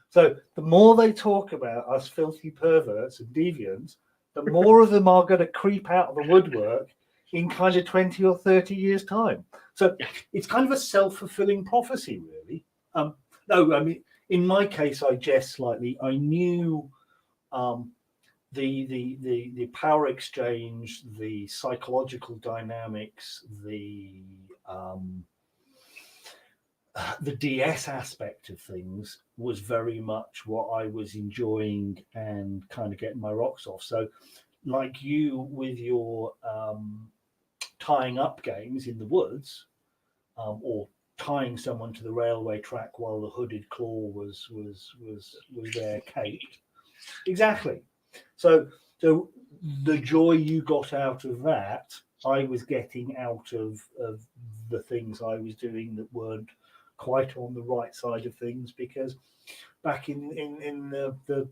So the more they talk about us filthy perverts and deviants, the more of them are going to creep out of the woodwork in kind of 20 or 30 years' time. So it's kind of a self-fulfilling prophecy, really. No, I mean, in my case, I jest slightly. I knew the power exchange, the psychological dynamics, the DS aspect of things was very much what I was enjoying and kind of getting my rocks off. So, like you with your tying up games in the woods, or tying someone to the railway track while the hooded claw was there caked. Exactly. So the joy you got out of that, I was getting out of the things I was doing that weren't quite on the right side of things, because back in the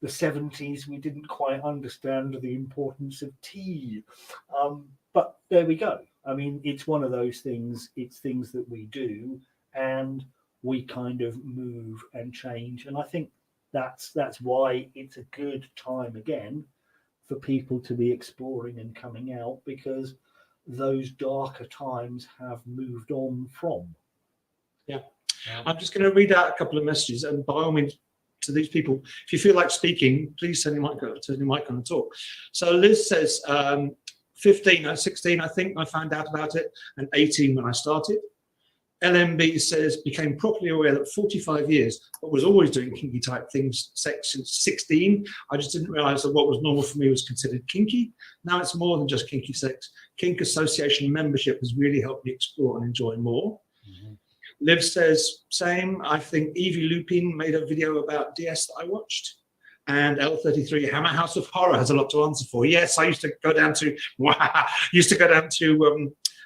70s we didn't quite understand the importance of tea. But there we go. I mean, it's one of those things, it's things that we do and we kind of move and change. And I think that's why it's a good time again for people to be exploring and coming out, because those darker times have moved on from. Yeah. I'm just going to read out a couple of messages, and by all means, to these people, if you feel like speaking, please turn your mic on and talk. So Liz says, 15 or 16, I think I found out about it, and 18 when I started. LMB says, became properly aware that 45 years, but was always doing kinky type things, sex since 16. I just didn't realize that what was normal for me was considered kinky. Now it's more than just kinky sex. Kink association membership has really helped me explore and enjoy more. Mm-hmm. Liv says, same. I think Evie Lupin made a video about DS that I watched. And L33 Hammer House of Horror has a lot to answer for. Yes, I used to go down to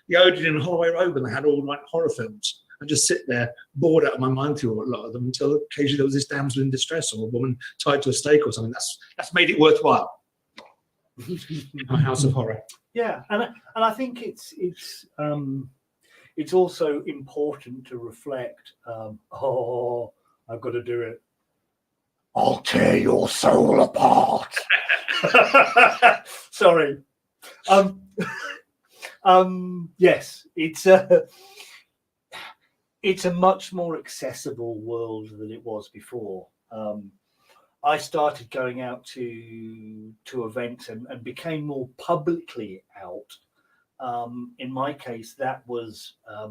the Odeon in Holloway Road when they had all like horror films, and just sit there bored out of my mind through a lot of them until occasionally there was this damsel in distress or a woman tied to a stake or something. That's made it worthwhile. My House of Horror. Yeah, and I think it's also important to reflect. Oh, I've got to do it. I'll tear your soul apart. Sorry. Yes, it's a much more accessible world than it was before. I started going out to events and became more publicly out. In my case, that was a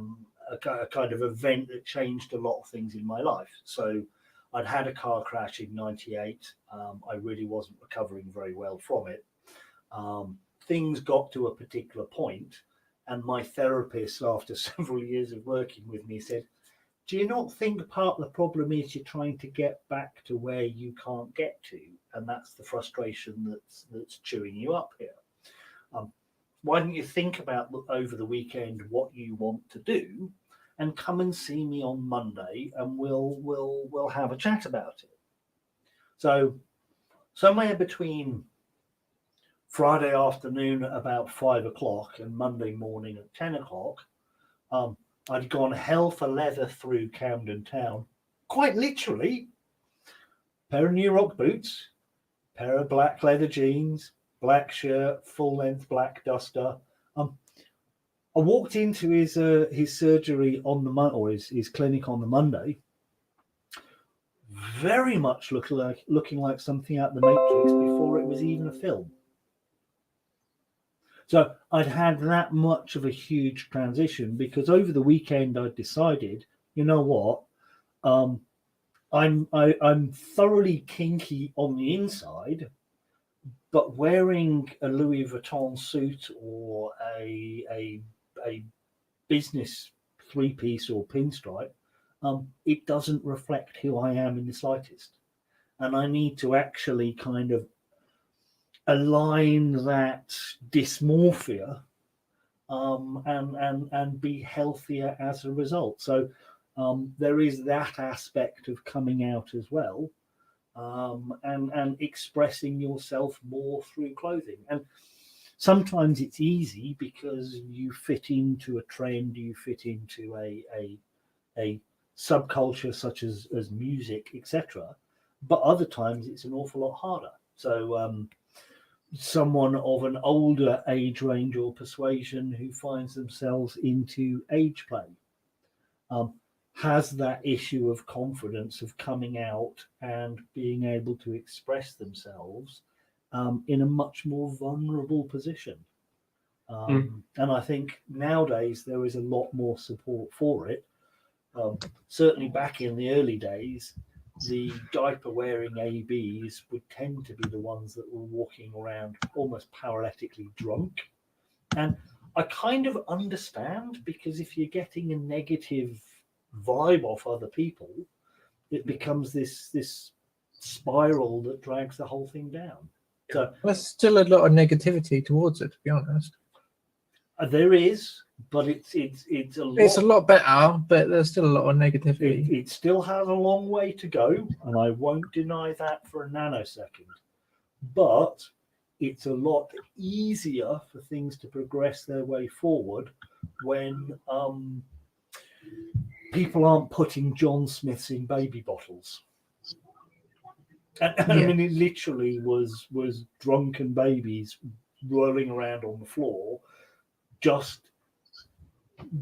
kind of event that changed a lot of things in my life. So I'd had a car crash in '98. I really wasn't recovering very well from it. Things got to a particular point, and my therapist, after several years of working with me, said, do you not think part of the problem is you're trying to get back to where you can't get to? And that's the frustration that's chewing you up here. Why don't you think about over the weekend what you want to do, and come and see me on Monday, and we'll have a chat about it. So somewhere between Friday afternoon at about 5 o'clock and Monday morning at 10 o'clock, I'd gone hell for leather through Camden Town, quite literally. Pair of new rock boots, pair of black leather jeans, black shirt, full length black duster. I walked into his surgery on his clinic on the Monday, very much looking like something out of the Matrix before it was even a film. So I'd had that much of a huge transition, because over the weekend I decided, you know what, I'm thoroughly kinky on the inside, but wearing a Louis Vuitton suit or a business three-piece or pinstripe, it doesn't reflect who I am in the slightest, and I need to actually kind of align that dysmorphia and be healthier as a result. So there is that aspect of coming out as well, and expressing yourself more through clothing. And sometimes it's easy because you fit into a trend, you fit into a subculture such as music, etc. But other times it's an awful lot harder. So someone of an older age range or persuasion who finds themselves into age play has that issue of confidence of coming out and being able to express themselves in a much more vulnerable position. And I think nowadays there is a lot more support for it. Certainly back in the early days, the diaper wearing ABs would tend to be the ones that were walking around almost paralytically drunk. And I kind of understand, because if you're getting a negative vibe off other people, it becomes this spiral that drags the whole thing down. So there's still a lot of negativity towards it, to be honest. There is, but it's a lot better, but there's still a lot of negativity. It still has a long way to go, and I won't deny that for a nanosecond. But it's a lot easier for things to progress their way forward when people aren't putting John Smiths in baby bottles. And I mean, it literally was drunken babies rolling around on the floor, just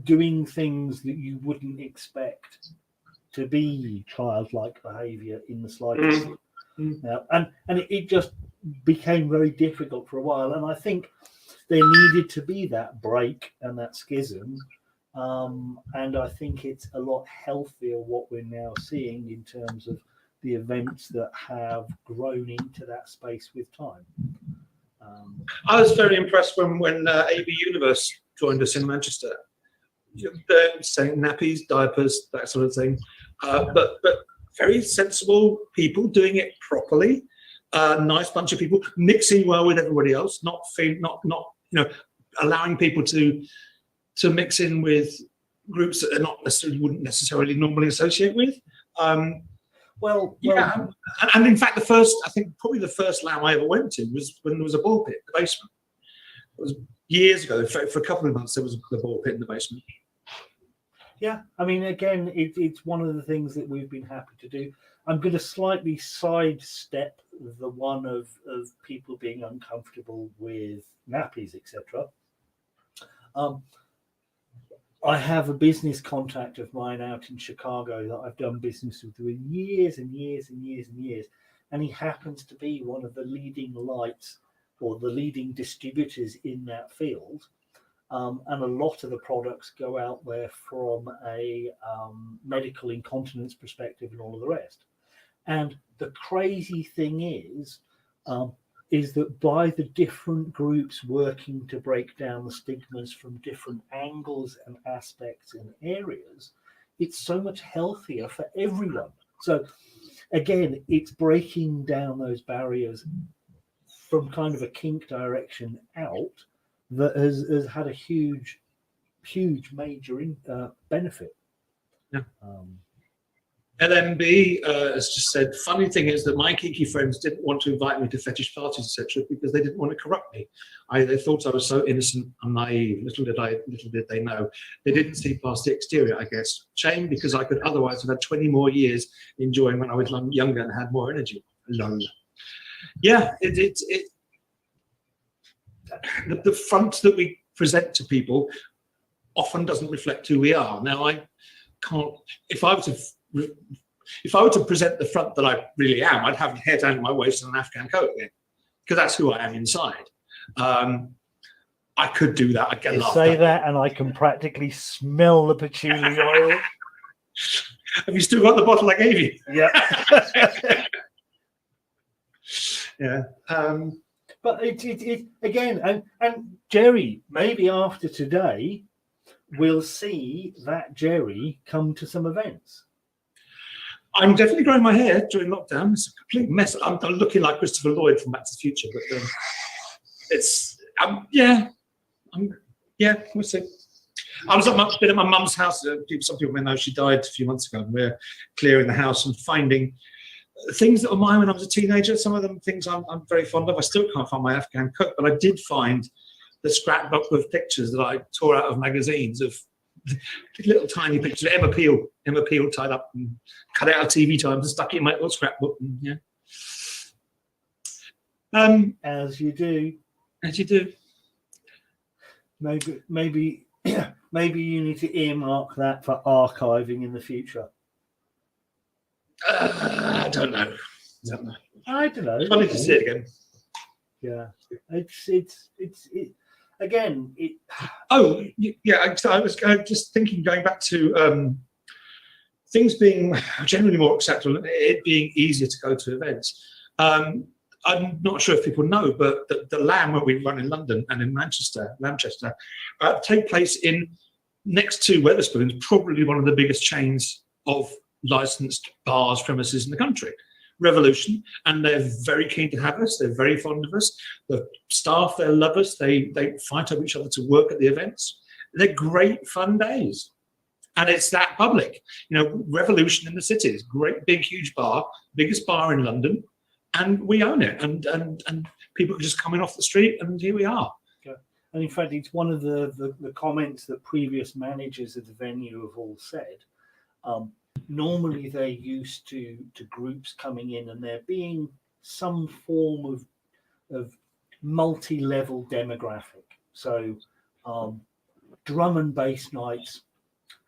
doing things that you wouldn't expect to be childlike behavior in the slightest. And it just became very difficult for a while, and I think there needed to be that break and that schism, and I think it's a lot healthier what we're now seeing in terms of the events that have grown into that space with time. I was very impressed when AB Universe joined us in Manchester. They're saying nappies, diapers, that sort of thing, but very sensible people doing it properly. nice bunch of people mixing well with everybody else, not allowing people to mix in with groups that they're not necessarily wouldn't necessarily normally associate with. Yeah, and in fact, probably the first LAM I ever went to was when there was a ball pit in the basement. It was years ago. For a couple of months, there was a ball pit in the basement. Yeah, I mean, again, it's one of the things that we've been happy to do. I'm going to slightly sidestep the one of people being uncomfortable with nappies, etc. I have a business contact of mine out in Chicago that I've done business with for years and years and years and years, and he happens to be one of the leading lights or the leading distributors in that field. And a lot of the products go out there from a medical incontinence perspective and all of the rest. And the crazy thing is that by the different groups working to break down the stigmas from different angles and aspects and areas, it's so much healthier for everyone. So again, it's breaking down those barriers from kind of a kink direction out that has had a huge major benefit. Yeah. LMB has just said, funny thing is that my kinky friends didn't want to invite me to fetish parties, etc., because they didn't want to corrupt me. They thought I was so innocent and naive. Little did they know. They didn't see past the exterior, I guess. Shame, because I could otherwise have had 20 more years enjoying when I was younger and had more energy. Alone. Yeah, the front that we present to people often doesn't reflect who we are. Now, I can't. If I were to present the front that I really am, I'd have hair down to my waist and an Afghan coat again, because that's who I am inside. I could do that. I'd get laughed say at. that, and I can practically smell the patchouli oil. Have you still got the bottle I gave you? Yeah. Yeah. But it again, and Jerry, maybe after today, we'll see that Jerry come to some events. I'm definitely growing my hair during lockdown. It's a complete mess. I'm looking like Christopher Lloyd from Back to the Future, but we'll see. I was been at my mum's house. Some people may know she died a few months ago. And we're clearing the house and finding things that were mine when I was a teenager. Some of them things I'm very fond of. I still can't find my Afghan coat, but I did find the scrapbook of pictures that I tore out of magazines of little tiny pictures of Emma Peel tied up and cut out of TV Times and stuck it in my little scrapbook. And, yeah. As you do. As you do. Maybe you need to earmark that for archiving in the future. I don't know. I don't know. It's funny to see it again. Yeah, it's again. Oh yeah, I was just thinking, going back to things being generally more acceptable, and it being easier to go to events. I'm not sure if people know, but the LAM where we run in London and in Manchester, LAMchester, take place in next to Wetherspoons, probably one of the biggest chains of licensed bars premises in the country. Revolution, and they're very keen to have us. They're very fond of us. The staff, they love us. They fight over each other to work at the events. They're great fun days, and it's that public. You know, Revolution in the city is great, big, huge bar, biggest bar in London, and we own it. And people are just coming off the street, and here we are. Yeah. And in fact, it's one of the comments that previous managers of the venue have all said. Normally they're used to groups coming in and there being some form of multi-level demographic. So drum and bass nights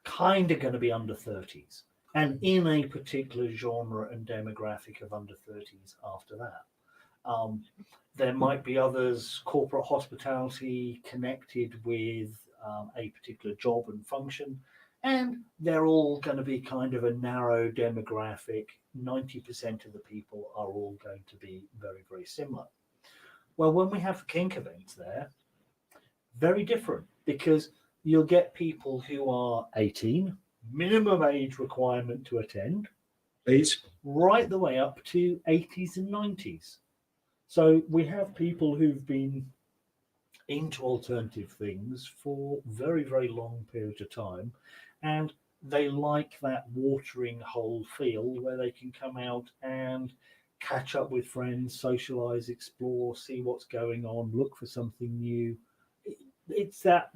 kind of going to be under 30s and in a particular genre and demographic of under 30s after that. There might be others, corporate hospitality connected with a particular job and function. And they're all going to be kind of a narrow demographic. 90% of the people are all going to be very, very similar. Well, when we have the kink events there, very different, because you'll get people who are 18, minimum age requirement to attend, please, right the way up to 80s and 90s. So we have people who've been into alternative things for very, very long periods of time, and they like that watering hole feel where they can come out and catch up with friends, socialize, explore, see what's going on, look for something new. It's that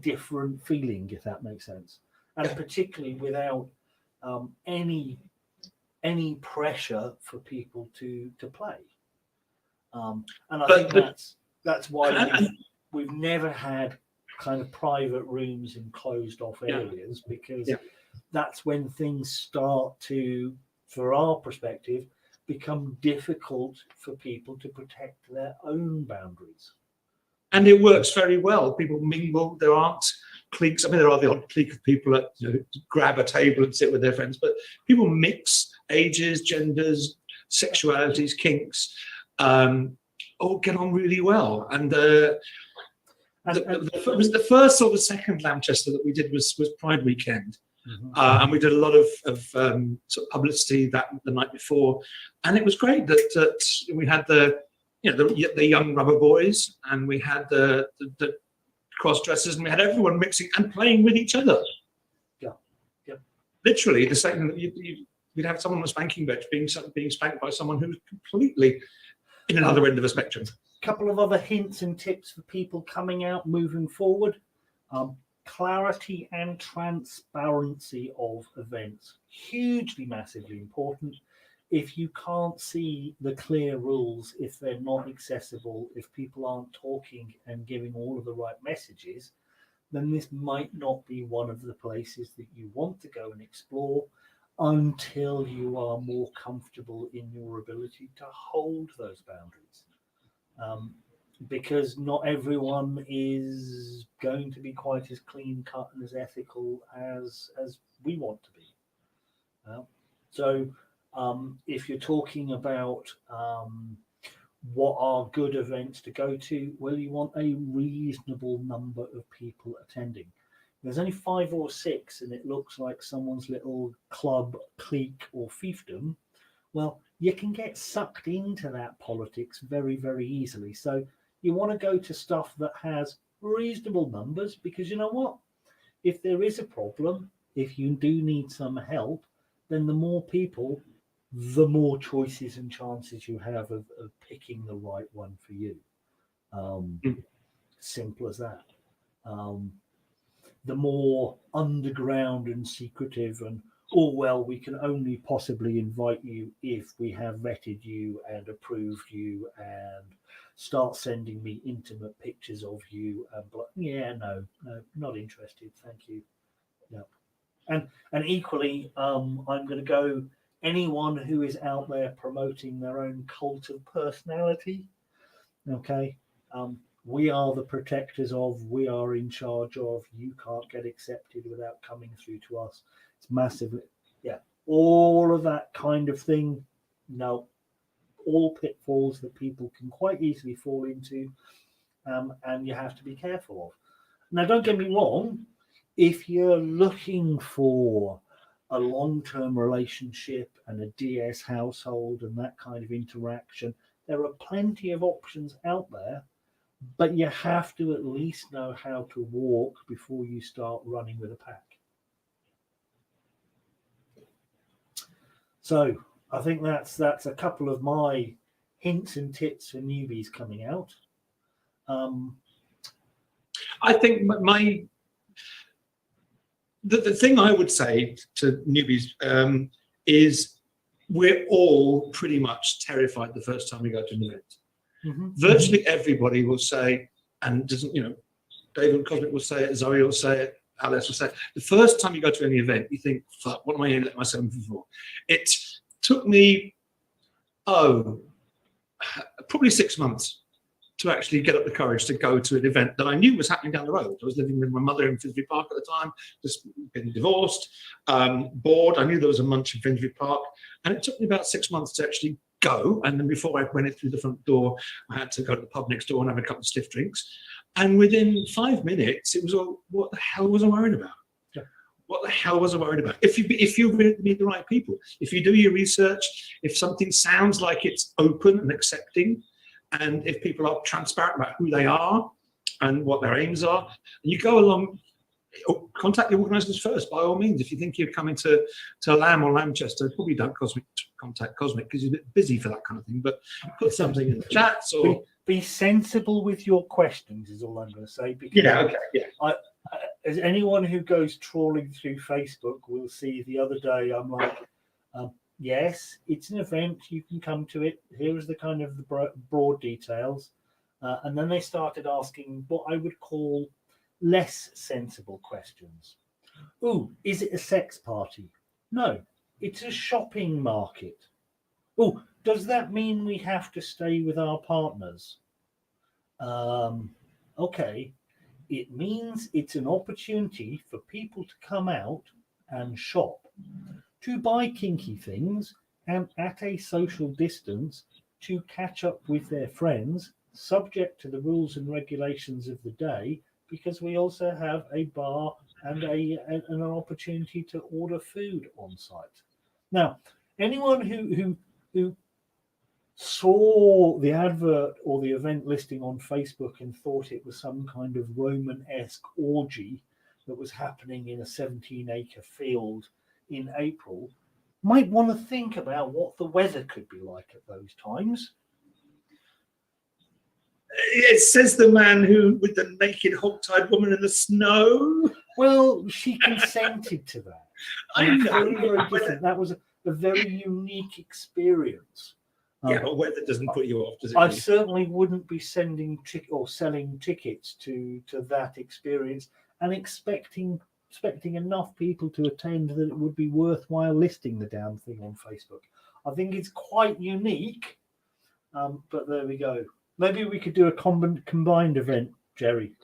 different feeling, if that makes sense, and particularly without any pressure for people to play. And I think that's why we've never had kind of private rooms in closed off areas, because that's when things start to, for our perspective, become difficult for people to protect their own boundaries. And it works very well. People mingle. There aren't cliques. I mean, there are the odd clique of people that grab a table and sit with their friends, but people mix ages, genders, sexualities, kinks, all get on really well. And the first or the second LAMchester that we did was Pride weekend. And we did a lot of sort of publicity the night before, and it was great that we had the young rubber boys, and we had the cross dressers, and we had everyone mixing and playing with each other. Literally the same. You'd have someone on a spanking bench being spanked by someone who's completely in another end of the spectrum. A couple of other hints and tips for people coming out, moving forward. Clarity and transparency of events, hugely, massively important. If you can't see the clear rules, if they're not accessible, if people aren't talking and giving all of the right messages, then this might not be one of the places that you want to go and explore until you are more comfortable in your ability to hold those boundaries. Because not everyone is going to be quite as clean cut and as ethical as we want to be. So if you're talking about what are good events to go to, well, you want a reasonable number of people attending. There's only 5 or 6 and it looks like someone's little club, clique or fiefdom. Well, you can get sucked into that politics very, very easily. So you want to go to stuff that has reasonable numbers, because you know what? If there is a problem, if you do need some help, then the more people, the more choices and chances you have of picking the right one for you. Simple as that. The more underground and secretive and, oh, well, we can only possibly invite you if we have vetted you and approved you and start sending me intimate pictures of you. No, not interested. Thank you. No. And equally, I'm going to go anyone who is out there promoting their own cult of personality. Okay. We are the protectors of, we are in charge of, you can't get accepted without coming through to us. It's massively, all of that kind of thing. No, all pitfalls that people can quite easily fall into, and you have to be careful of. Now, don't get me wrong, if you're looking for a long-term relationship and a DS household and that kind of interaction, there are plenty of options out there, but you have to at least know how to walk before you start running with a pack. So I think that's a couple of my hints and tips for newbies coming out. I think the thing I would say to newbies is we're all pretty much terrified the first time we go to an event. Virtually everybody will say, and doesn't, David Cosmic will say it, Zoe will say it, Alice will say it. The first time you go to any event, you think, fuck, what am I going to let myself in for? It took me, probably 6 months to actually get up the courage to go to an event that I knew was happening down the road. I was living with my mother in Finsbury Park at the time, just been divorced, bored. I knew there was a munch in Finsbury Park, and it took me about 6 months to actually go. And then before I went in through the front door, I had to go to the pub next door and have a couple of stiff drinks. And within 5 minutes, it was all, what the hell was I worried about? what the hell was I worried about? If you meet the right people, if you do your research, if something sounds like it's open and accepting, and if people are transparent about who they are and what their aims are, and you go along, contact the organisers first, by all means. If you think you're coming to LAM or LAMchester, probably don't contact Cosmic because you're a bit busy for that kind of thing, but put something in the chats or... Be sensible with your questions is all I'm going to say. Because as anyone who goes trawling through Facebook will see, the other day I'm like, yes, it's an event, you can come to it. Here is the kind of the broad details. And then they started asking what I would call less sensible questions. Ooh, is it a sex party? No, it's a shopping market. Oh, does that mean we have to stay with our partners? Okay, it means it's an opportunity for people to come out and shop, to buy kinky things, and at a social distance to catch up with their friends, subject to the rules and regulations of the day, because we also have a bar and an opportunity to order food on site. Now, anyone who saw the advert or the event listing on Facebook and thought it was some kind of Roman-esque orgy that was happening in a 17-acre field in April might want to think about what the weather could be like at those times. It says the man who with the naked hog-tied woman in the snow. Well, she consented to that. I know. Very, very different. That was a very unique experience. Yeah, but weather doesn't put you off, does it? I really? certainly wouldn't be sending or selling tickets to that experience and expecting enough people to attend that it would be worthwhile listing the damn thing on Facebook. I think it's quite unique, but there we go. Maybe we could do a combined event, Jerry.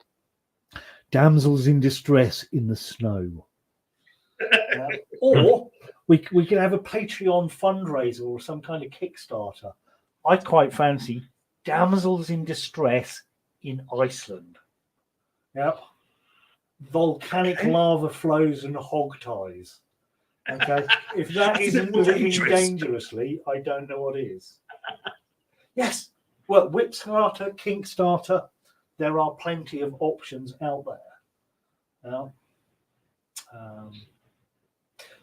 Damsels in distress in the snow. Or we could have a Patreon fundraiser or some kind of Kickstarter. I quite fancy Damsels in Distress in Iceland. Yep. Volcanic lava flows and hog ties. Okay. If that isn't living dangerously, I don't know what is. Yes. Well, Whipstarter, Kickstarter, there are plenty of options out there.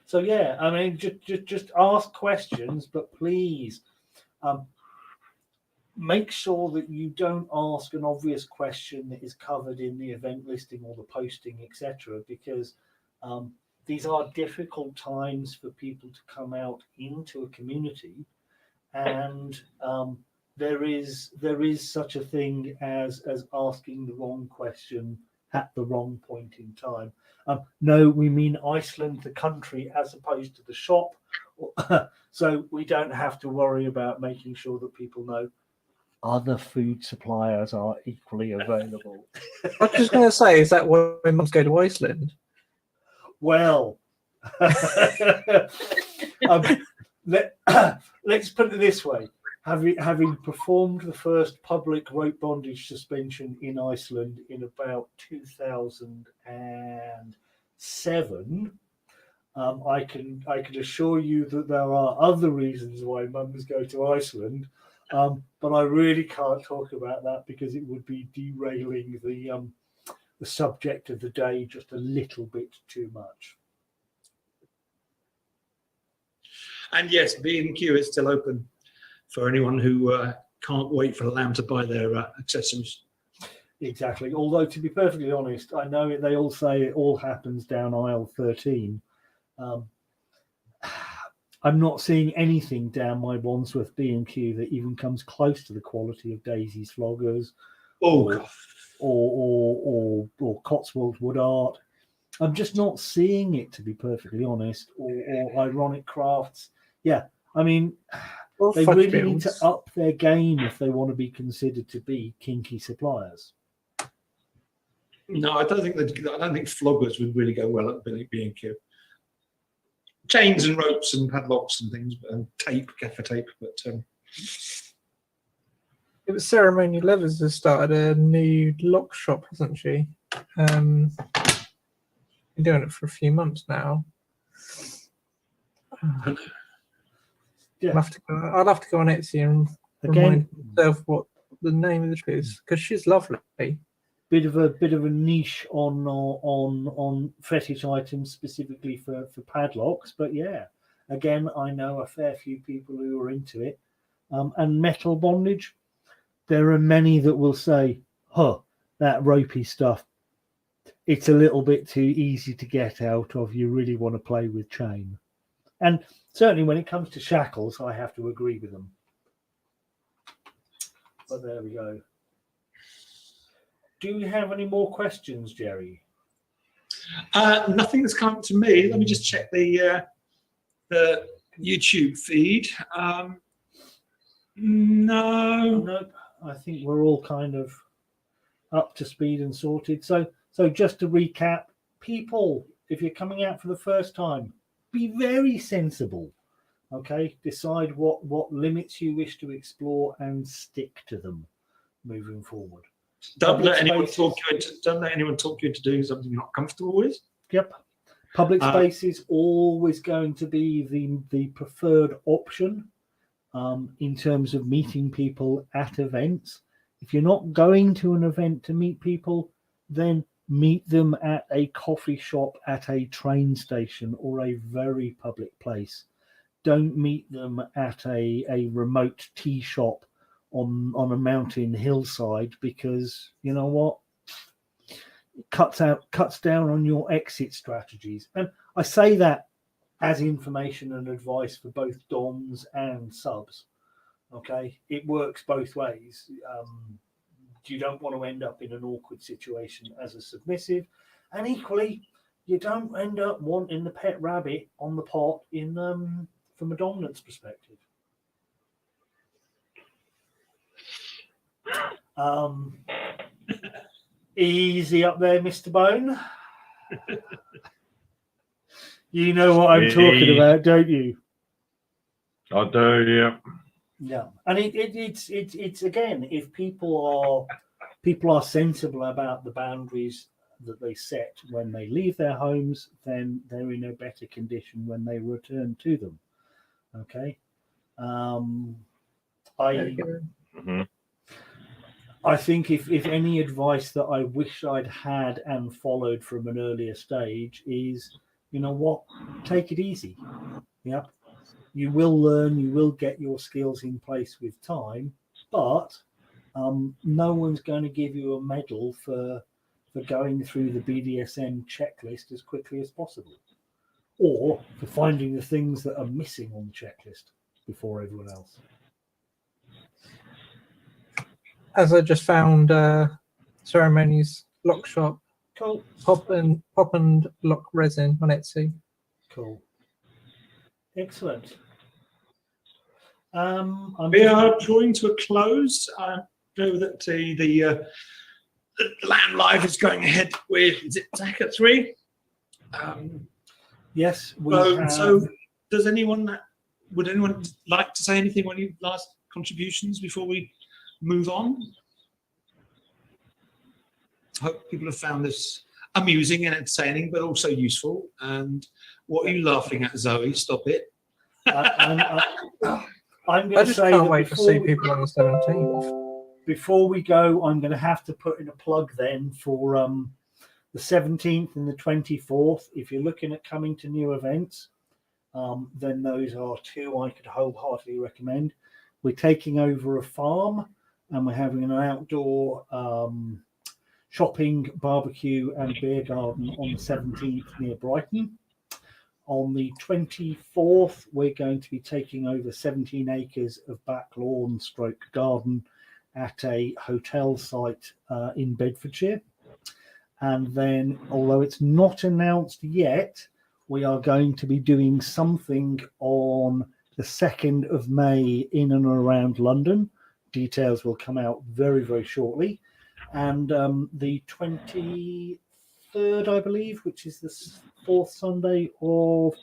So yeah, I mean, just ask questions, but please make sure that you don't ask an obvious question that is covered in the event listing or the posting, etc., because these are difficult times for people to come out into a community, and there is such a thing as asking the wrong question at the wrong point in time. No, we mean Iceland, the country, as opposed to the shop. So we don't have to worry about making sure that people know other food suppliers are equally available. I was just going to say, is that why mums go to Iceland? Well, let's put it this way. Having performed the first public rope bondage suspension in Iceland in about 2007, I can assure you that there are other reasons why mums go to Iceland, but I really can't talk about that because it would be derailing the subject of the day just a little bit too much. And yes, B&Q is still open for anyone who can't wait for LAM to buy their accessories. Exactly. Although, to be perfectly honest, I know they all say it all happens down aisle 13. I'm not seeing anything down my Wandsworth B&Q that even comes close to the quality of Daisy's Floggers or Cotswold Wood Art. I'm just not seeing it, to be perfectly honest, or Ironic Crafts. Yeah, I mean, they really need to up their game if they want to be considered to be kinky suppliers. No, I don't think floggers would really go well at B&Q. Chains and ropes and padlocks and things, and tape, gaffer tape, but It was Ceremonial Leathers has started a new lock shop, hasn't she? Been doing it for a few months now. Yeah. I'll have to go on Etsy and remind myself what the name of the tree is, because she's lovely. Bit of a niche on fetish items specifically for padlocks, but yeah, again, I know a fair few people who are into it. And metal bondage, there are many that will say, "Huh, that ropey stuff, it's a little bit too easy to get out of. You really want to play with chain." And certainly when it comes to shackles, I have to agree with them. But there we go. Do you have any more questions, Jerry? Nothing that's come to me. Let me just check the YouTube feed. No. I think we're all kind of up to speed and sorted. So just to recap, people, if you're coming out for the first time, be very sensible. Okay, decide what limits you wish to explore and stick to them moving forward. Don't let anyone talk you into doing something you're not comfortable with. Yep. Public space is always going to be the preferred option in terms of meeting people at events. If you're not going to an event to meet people, then meet them at a coffee shop, at a train station, or a very public place. Don't meet them at a remote tea shop on a mountain hillside, because you know what, it cuts down on your exit strategies. And I say that as information and advice for both DOMs and subs. Okay, it works both ways. You don't want to end up in an awkward situation as a submissive, and equally, you don't end up wanting the pet rabbit on the pot in from a dominance perspective. Easy up there, Mr. Bone. You know what I'm talking about, don't you? I do, yeah. Yeah, and it's again, if people are sensible about the boundaries that they set when they leave their homes, then they're in a better condition when they return to them. Okay. I think if any advice that I wish I'd had and followed from an earlier stage is, you know what, take it easy. Yeah. You will learn, you will get your skills in place with time, but no one's going to give you a medal for going through the BDSM checklist as quickly as possible, or for finding the things that are missing on the checklist before everyone else. As I just found Ceremonies Lock Shop. Cool. Pop and lock resin on Etsy. Cool. Excellent. We are drawing to a close. I know that the LAM Live is going ahead with, is it Zach at 3? Yes. So would anyone like to say anything on your last contributions before we move on? I hope people have found this amusing and entertaining, but also useful. And what are you laughing at, Zoe? Stop it. I'm going to say, can't wait to see people on the 17th. Before we go, I'm going to have to put in a plug then for the 17th and the 24th. If you're looking at coming to new events, then those are two I could wholeheartedly recommend. We're taking over a farm, and we're having an outdoor shopping, barbecue and beer garden on the 17th near Brighton. On the 24th, we're going to be taking over 17 acres of back lawn / garden at a hotel site in Bedfordshire. And then, although it's not announced yet, we are going to be doing something on the 2nd of May in and around London. Details will come out very, very shortly. And the 23rd, I believe, which is the 4th Sunday of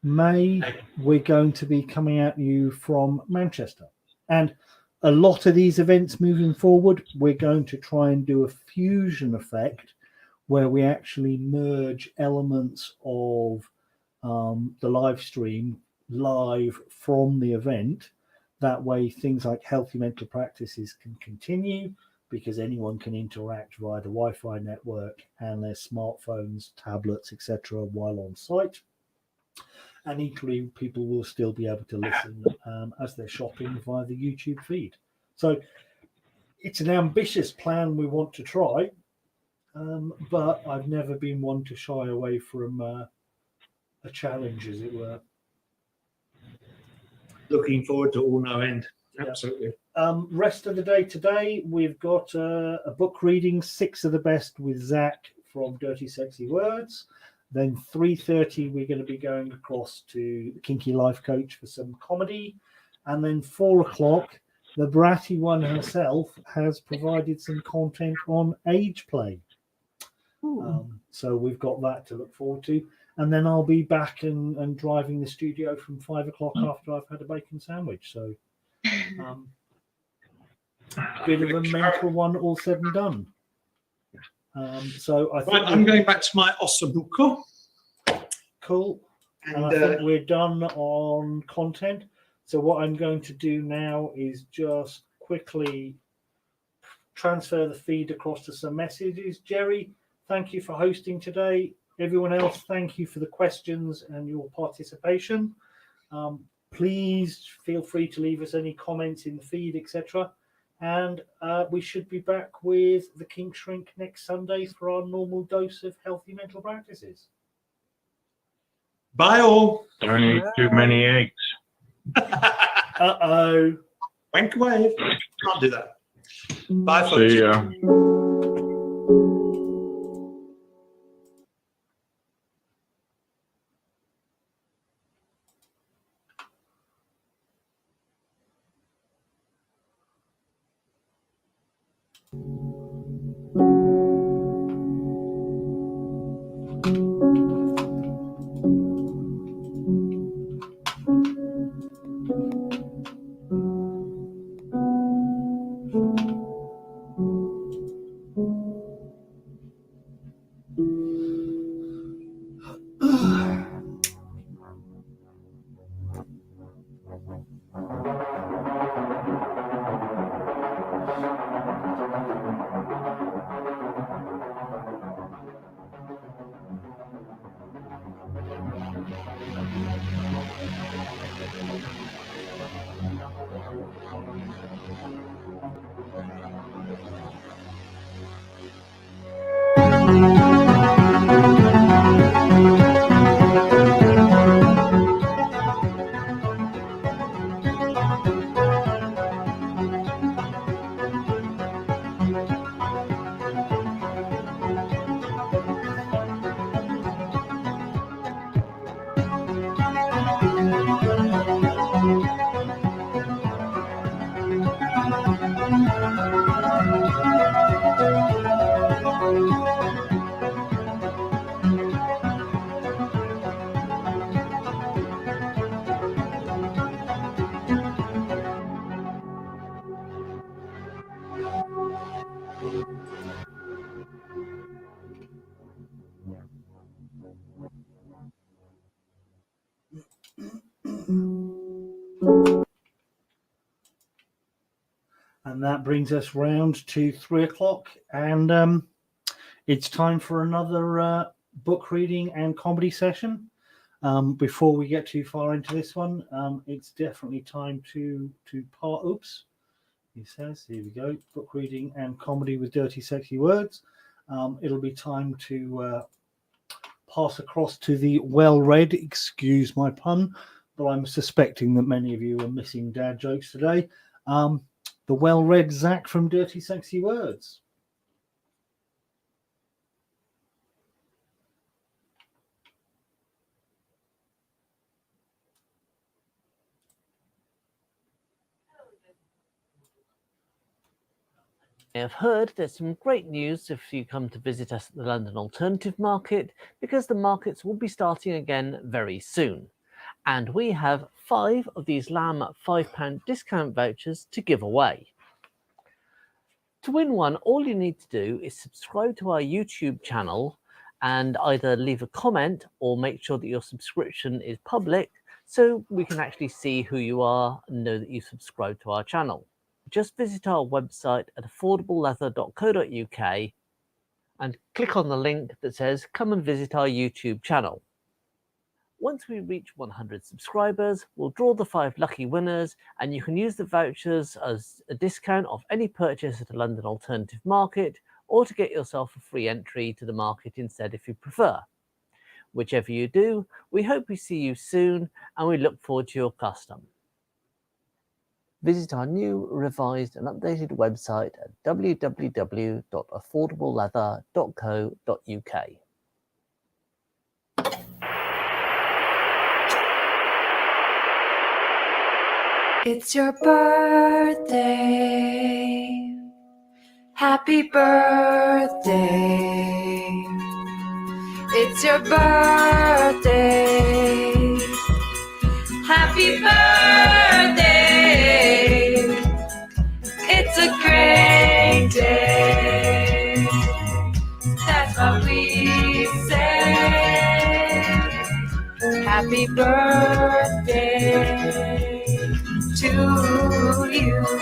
May, we're going to be coming at you from Manchester. And a lot of these events moving forward, we're going to try and do a fusion effect where we actually merge elements of the live stream live from the event. That way, things like healthy mental practices can continue because anyone can interact via the Wi-Fi network and their smartphones, tablets, etc. while on site. And equally, people will still be able to listen as they're shopping via the YouTube feed. So it's an ambitious plan we want to try, but I've never been one to shy away from a challenge, as it were. Looking forward to all no end. Absolutely. Rest of the day today, we've got a book reading, 6 of the Best with Zach from Dirty Sexy Words. Then 3:30, we're going to be going across to the Kinky Life Coach for some comedy. And then 4 o'clock, the bratty one herself has provided some content on age play. So we've got that to look forward to. And then I'll be back and driving the studio from 5 o'clock after I've had a bacon sandwich. So bit of a mental one, all said and done. So I think I'm going back to my ossobuco. Cool. And I think we're done on content. So what I'm going to do now is just quickly transfer the feed across to some messages. Jerry, thank you for hosting today. Everyone else, thank you for the questions and your participation. Please feel free to leave us any comments in the feed, etc. And we should be back with the Kink Shrink next Sunday for our normal dose of healthy mental practices. Bye all. Don't eat too many eggs. Uh-oh. Wank away. Can't do that. Bye, folks. See ya. And that brings us round to 3 o'clock. And it's time for another book reading and comedy session. Before we get too far into this one, it's definitely time to part. Oops. He says, here we go. Book reading and comedy with Dirty Sexy Words. It'll be time to pass across to the well-read, excuse my pun, but I'm suspecting that many of you are missing dad jokes today. The well-read Zach from Dirty Sexy Words. I have heard there's some great news if you come to visit us at the London Alternative Market, because the markets will be starting again very soon. And we have 5 of these LAM £5 discount vouchers to give away. To win one, all you need to do is subscribe to our YouTube channel and either leave a comment or make sure that your subscription is public so we can actually see who you are and know that you subscribe to our channel. Just visit our website at affordableleather.co.uk and click on the link that says come and visit our YouTube channel. Once we reach 100 subscribers, we'll draw the 5 lucky winners and you can use the vouchers as a discount off any purchase at a London alternative market or to get yourself a free entry to the market instead if you prefer. Whichever you do, we hope we see you soon and we look forward to your custom. Visit our new, revised and updated website at www.affordableleather.co.uk. It's your birthday. Happy birthday. It's your birthday. Happy birthday. It's a great day. That's what we say. Happy birthday to you.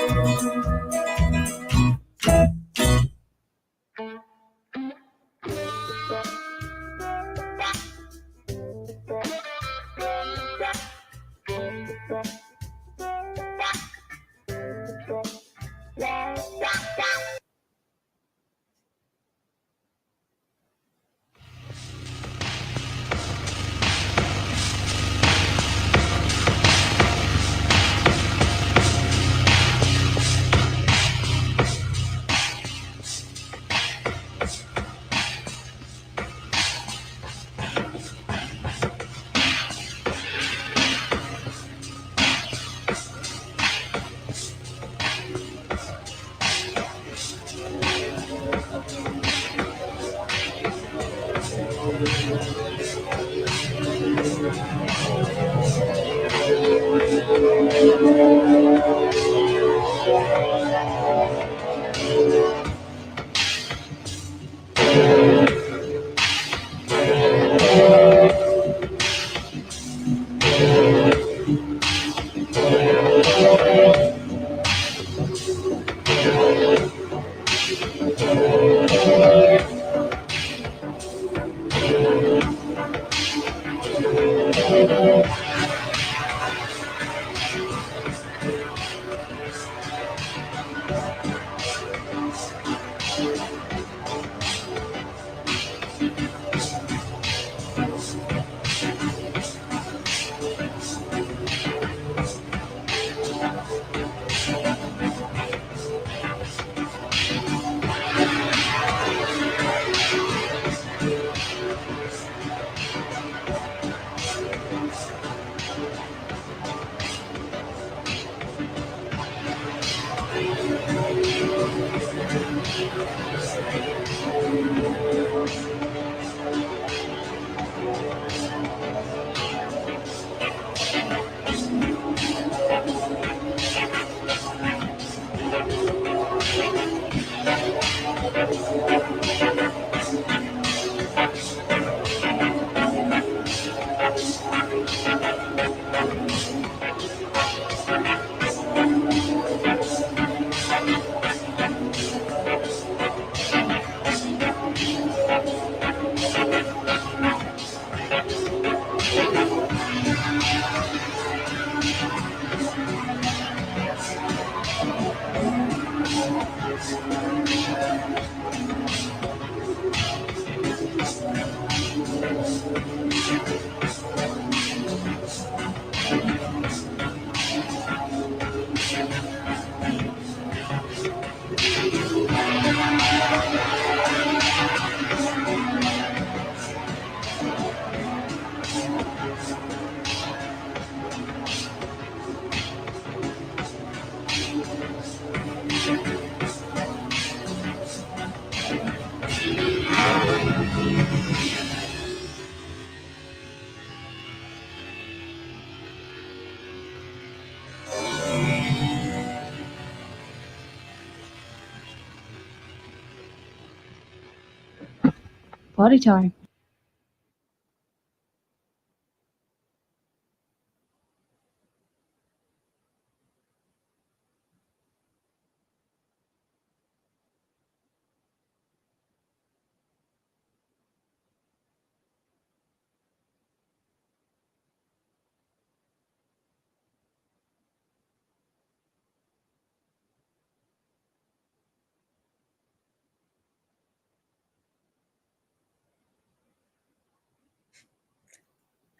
Party time.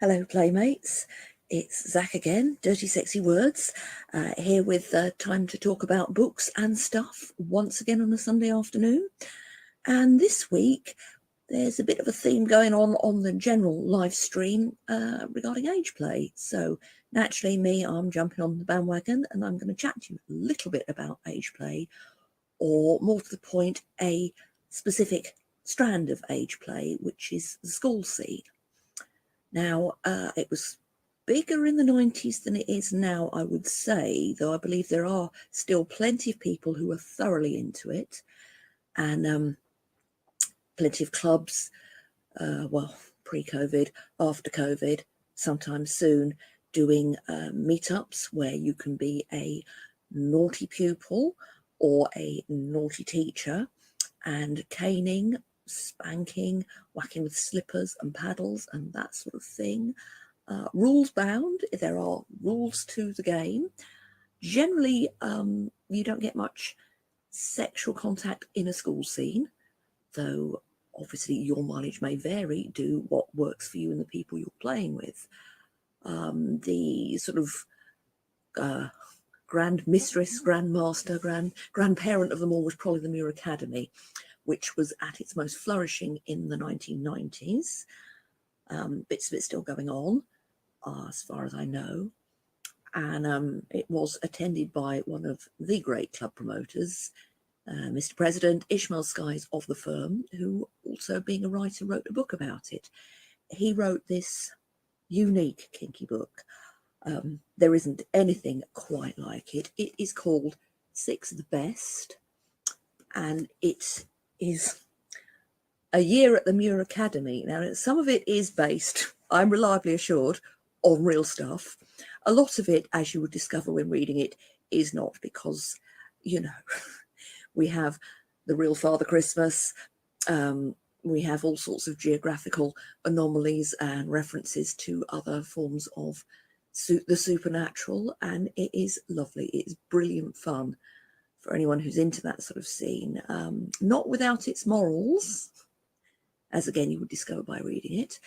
Hello, Playmates. It's Zach again, Dirty Sexy Words, here with time to talk about books and stuff once again on a Sunday afternoon. And this week, there's a bit of a theme going on the general live stream regarding age play. So naturally, I'm jumping on the bandwagon and I'm going to chat to you a little bit about age play, or more to the point, a specific strand of age play, which is the school scene. Now, it was bigger in the 90s than it is now, I would say, though I believe there are still plenty of people who are thoroughly into it, and plenty of clubs, well, pre-COVID, after COVID, sometime soon, doing meetups where you can be a naughty pupil or a naughty teacher, and caning, spanking, whacking with slippers and paddles and that sort of thing. Rules bound, there are rules to the game. Generally, you don't get much sexual contact in a school scene, though obviously your mileage may vary. Do what works for you and the people you're playing with. The sort of grand mistress, grandmaster, grandparent of them all was probably the Muir Academy, which was at its most flourishing in the 1990s. Bits of it still going on, as far as I know. And it was attended by one of the great club promoters, Mr. President Ishmael Skies of the firm, who also, being a writer, wrote a book about it. He wrote this unique kinky book. There isn't anything quite like it. It is called Six of the Best, and it is a year at the Muir Academy. Now, some of it is based, I'm reliably assured, on real stuff. A lot of it, as you would discover when reading it, is not, because, you know, we have the real Father Christmas, we have all sorts of geographical anomalies and references to other forms of the supernatural, and it is lovely. It is brilliant fun for anyone who's into that sort of scene. Not without its morals, as again you would discover by reading it.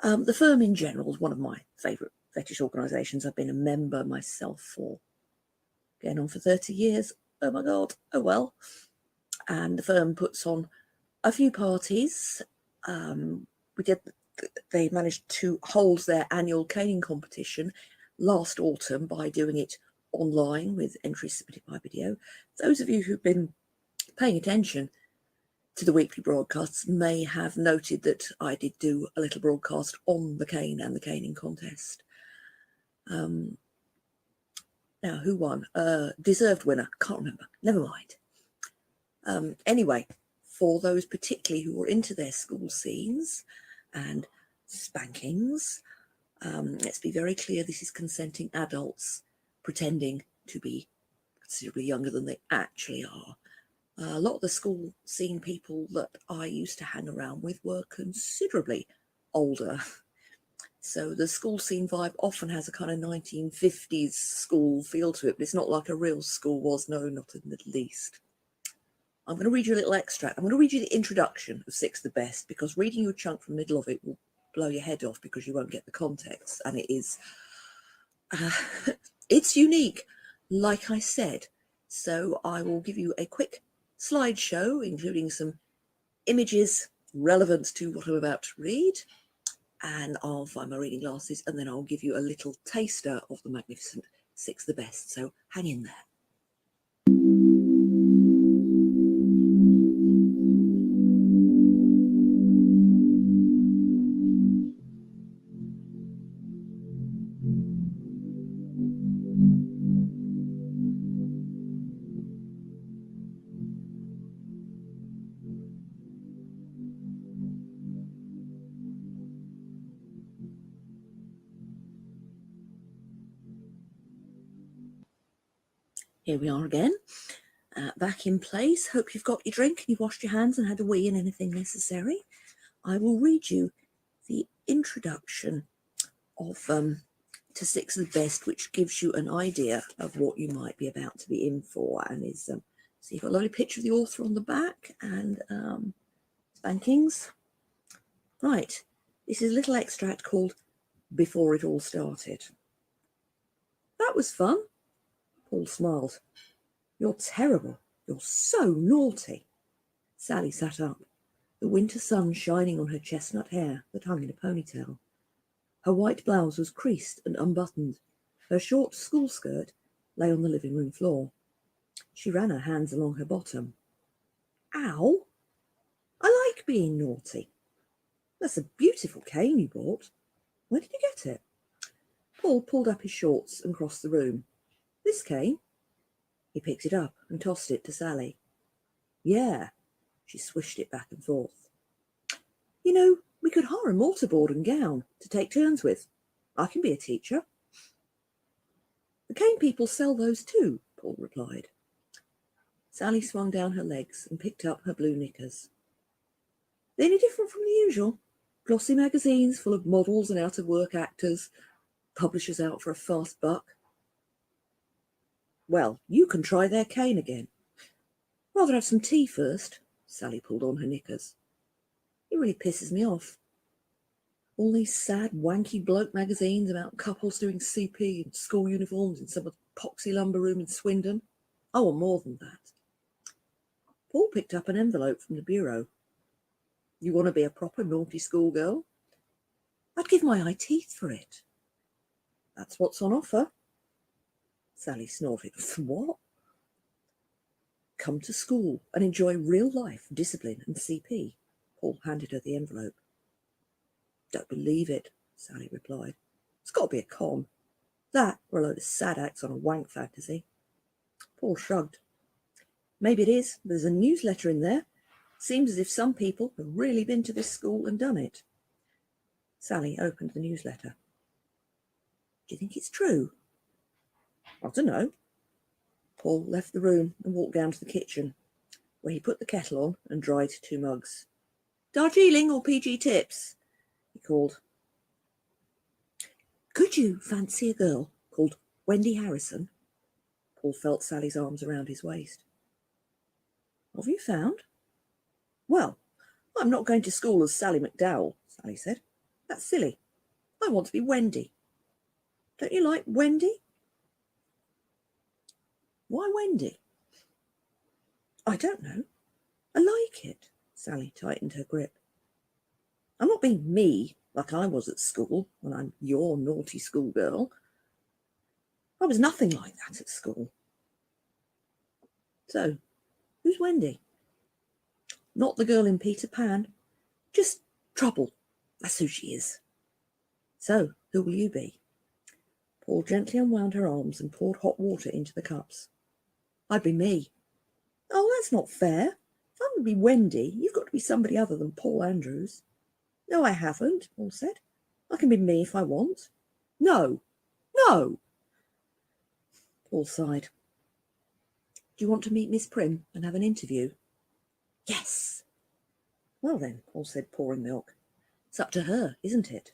The firm in general is one of my favourite fetish organisations. I've been a member myself for going on for 30 years. Oh my God, oh well. And the firm puts on a few parties. They managed to hold their annual caning competition last autumn by doing it online with entries submitted by video. Those of you who've been paying attention to the weekly broadcasts may have noted that I did do a little broadcast on the cane and the caning contest. Now, who won? Deserved winner, can't remember, never mind. Anyway, for those particularly who are into their school scenes and spankings, let's be very clear, this is consenting adults pretending to be considerably younger than they actually are. A lot of the school scene people that I used to hang around with were considerably older. So the school scene vibe often has a kind of 1950s school feel to it, but it's not like a real school was, no, not in the least. I'm going to read you a little extract. I'm going to read you the introduction of Six the Best, because reading you a chunk from the middle of it will blow your head off because you won't get the context, and it is, it's unique, like I said. So I will give you a quick slideshow, including some images relevant to what I'm about to read, and I'll find my reading glasses, and then I'll give you a little taster of the magnificent Six the Best. So hang in there. Here we are again, back in place. Hope you've got your drink and you've washed your hands and had a wee and anything necessary. I will read you the introduction of to Six of the Best, which gives you an idea of what you might be about to be in for, and is so you've got a lovely picture of the author on the back and spankings. Right, this is a little extract called Before It All Started. That was fun. Paul smiled. You're terrible. You're so naughty. Sally sat up, the winter sun shining on her chestnut hair that hung in a ponytail. Her white blouse was creased and unbuttoned. Her short school skirt lay on the living room floor. She ran her hands along her bottom. Ow! I like being naughty. That's a beautiful cane you bought. Where did you get it? Paul pulled up his shorts and crossed the room. This cane? He picked it up and tossed it to Sally. Yeah. She swished it back and forth. You know, we could hire a mortarboard and gown to take turns with. I can be a teacher. The cane people sell those too, Paul replied. Sally swung down her legs and picked up her blue knickers. They any different from the usual? Glossy magazines full of models and out-of-work actors, publishers out for a fast buck. Well, you can try their cane again. Rather have some tea first. Sally pulled on her knickers. It really pisses me off. All these sad, wanky bloke magazines about couples doing CP in school uniforms in some epoxy lumber room in Swindon. I want more than that. Paul picked up an envelope from the bureau. You want to be a proper naughty schoolgirl? I'd give my eye teeth for it. That's what's on offer. Sally snorted. What? Come to school and enjoy real life, discipline and CP. Paul handed her the envelope. Don't believe it, Sally replied. It's got to be a con. That or a load of sad acts on a wank fantasy. Paul shrugged. Maybe it is. There's a newsletter in there. Seems as if some people have really been to this school and done it. Sally opened the newsletter. Do you think it's true? I don't know. Paul left the room and walked down to the kitchen, where he put the kettle on and dried 2 mugs. Darjeeling or PG Tips? He called. Could you fancy a girl called Wendy Harrison? Paul felt Sally's arms around his waist. What have you found? Well, I'm not going to school as Sally McDowell, Sally said. That's silly. I want to be Wendy. Don't you like Wendy? Why Wendy? I don't know. I like it. Sally tightened her grip. I'm not being me like I was at school when I'm your naughty schoolgirl. I was nothing like that at school. So, who's Wendy? Not the girl in Peter Pan. Just trouble. That's who she is. So, who will you be? Paul gently unwound her arms and poured hot water into the cups. I'd be me. Oh, that's not fair. If I'm going to be Wendy, you've got to be somebody other than Paul Andrews. No, I haven't, Paul said. I can be me if I want. No. No. Paul sighed. Do you want to meet Miss Prim and have an interview? Yes. Well then, Paul said, pouring milk. It's up to her, isn't it?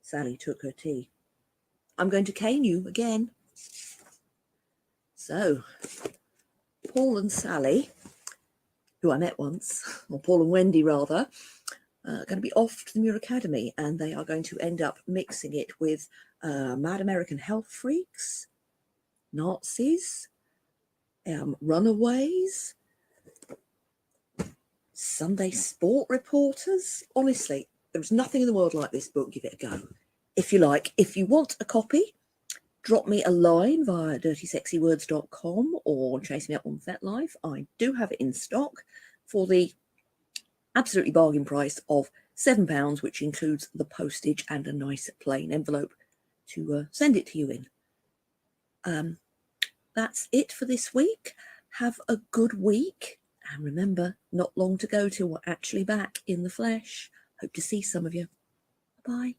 Sally took her tea. I'm going to cane you again. So, Paul and Sally, who I met once, or Paul and Wendy rather, are going to be off to the Muir Academy, and they are going to end up mixing it with Mad American Health Freaks, Nazis, runaways, Sunday sport reporters. Honestly, there's nothing in the world like this book. Give it a go. If you like, if you want a copy, drop me a line via dirtysexywords.com or chase me up on FetLife. I do have it in stock for the absolutely bargain price of £7, which includes the postage and a nice plain envelope to send it to you in. That's it for this week. Have a good week. And remember, not long to go till we're actually back in the flesh. Hope to see some of you. Bye.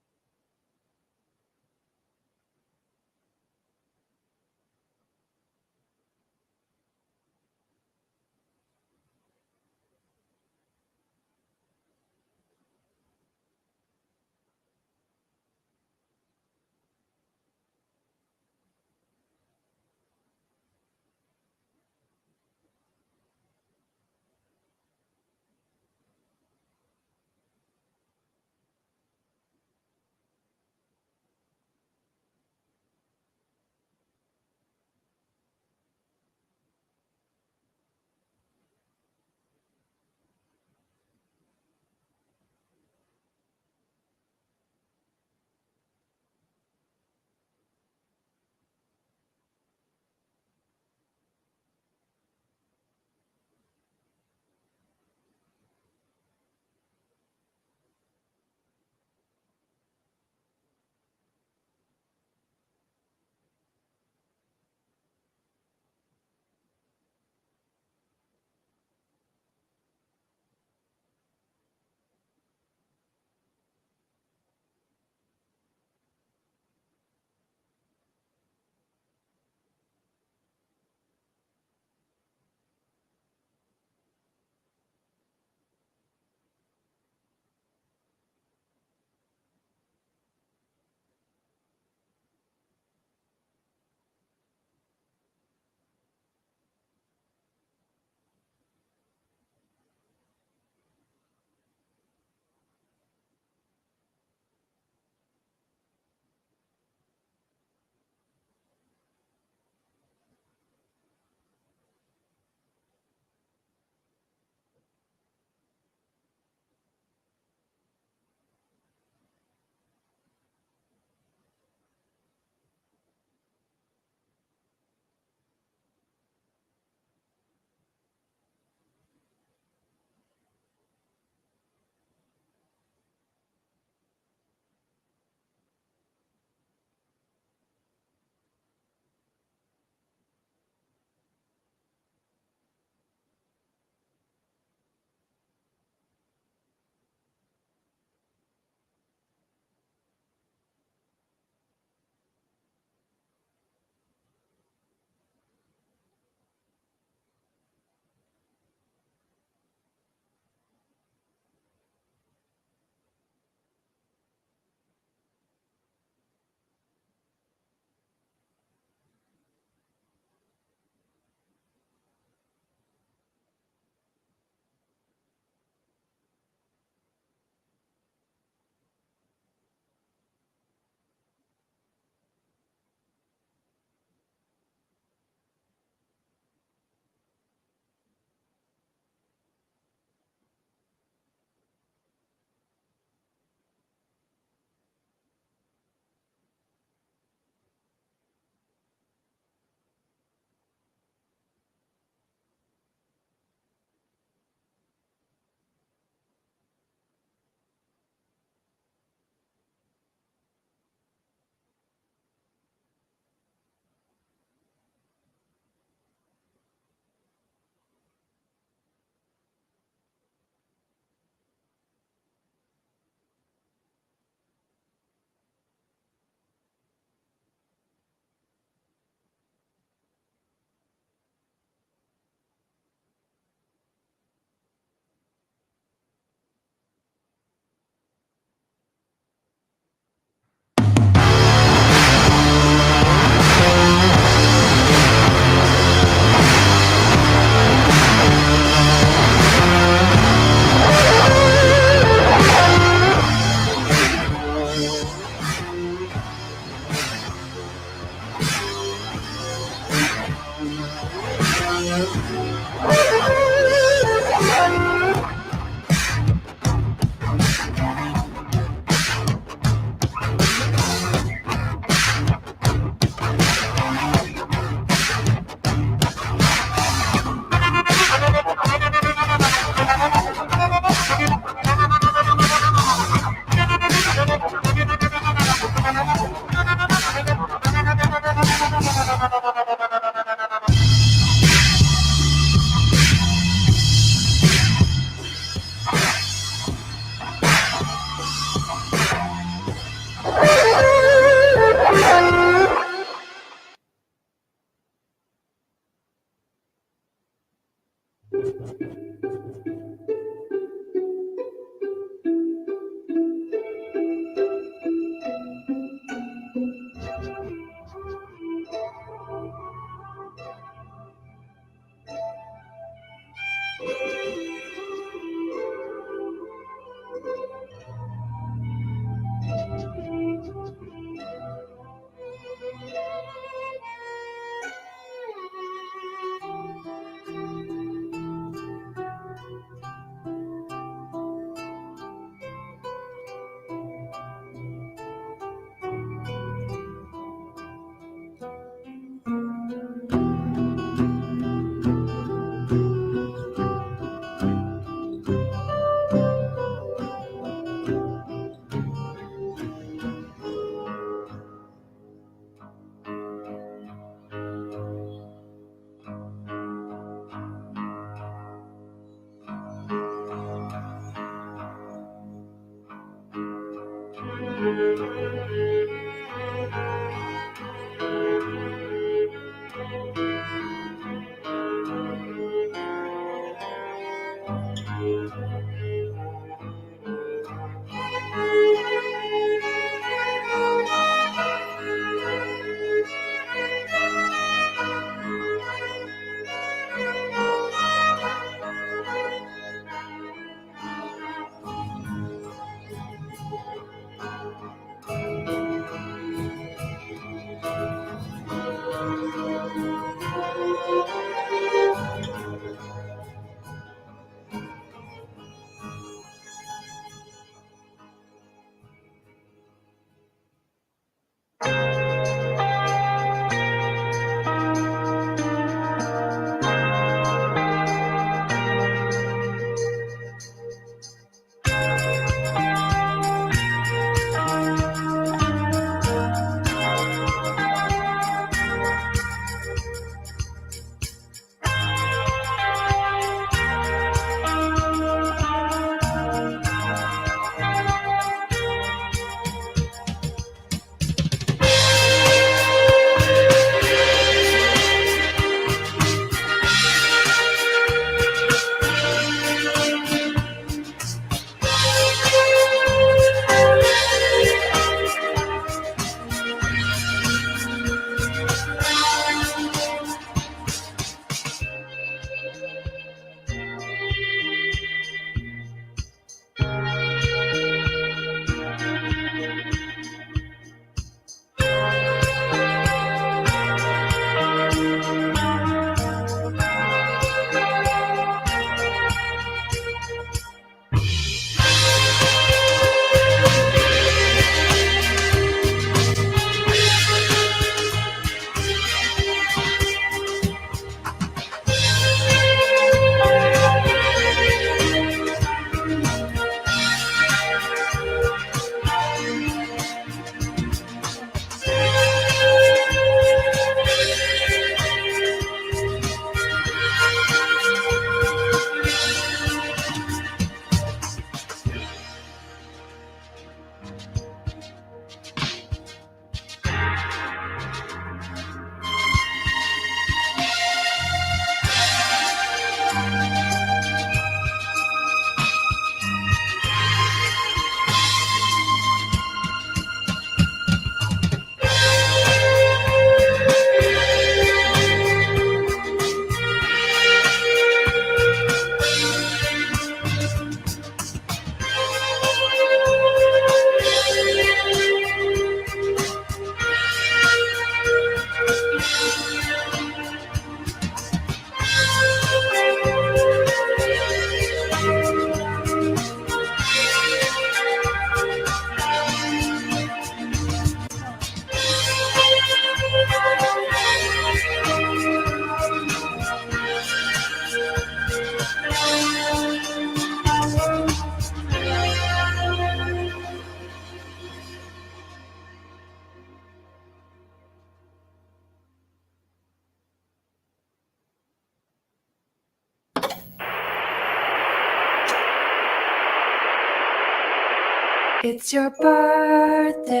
It's your birthday.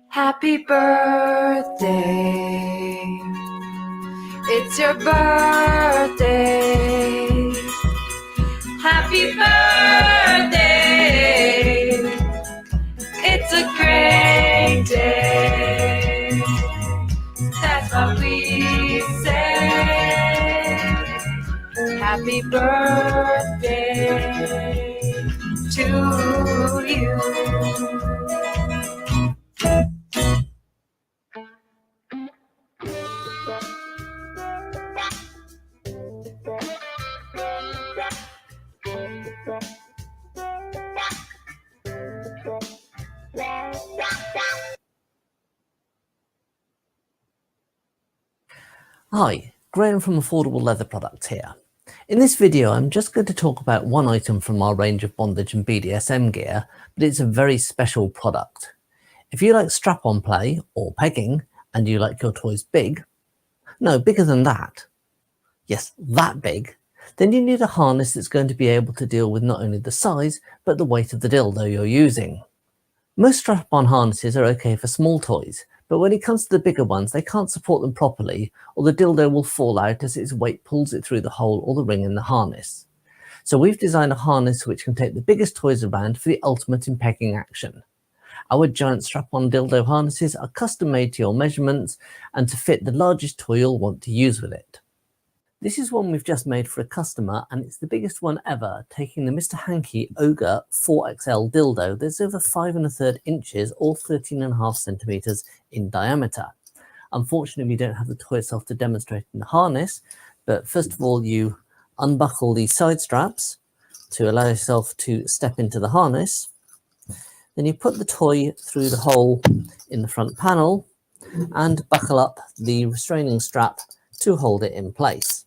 Happy birthday. It's your birthday. Happy birthday. It's a great day. That's what we say. Happy birthday to you. Hi, Graham from Affordable Leather Products here. In this video, I'm just going to talk about one item from our range of bondage and BDSM gear, but it's a very special product. If you like strap-on play or pegging and you like your toys big, no, bigger than that, yes, that big, then you need a harness that's going to be able to deal with not only the size, but the weight of the dildo you're using. Most strap-on harnesses are okay for small toys, but when it comes to the bigger ones, they can't support them properly, or the dildo will fall out as its weight pulls it through the hole or the ring in the harness. So we've designed a harness which can take the biggest toys around for the ultimate in pegging action. Our giant strap-on dildo harnesses are custom made to your measurements and to fit the largest toy you'll want to use with it. This is one we've just made for a customer, and it's the biggest one ever, taking the Mr. Hanky Ogre 4XL dildo that's over 5 1/3 inches or 13.5 centimeters in diameter. Unfortunately, we don't have the toy itself to demonstrate in the harness, but first of all, you unbuckle these side straps to allow yourself to step into the harness. Then you put the toy through the hole in the front panel and buckle up the restraining strap to hold it in place.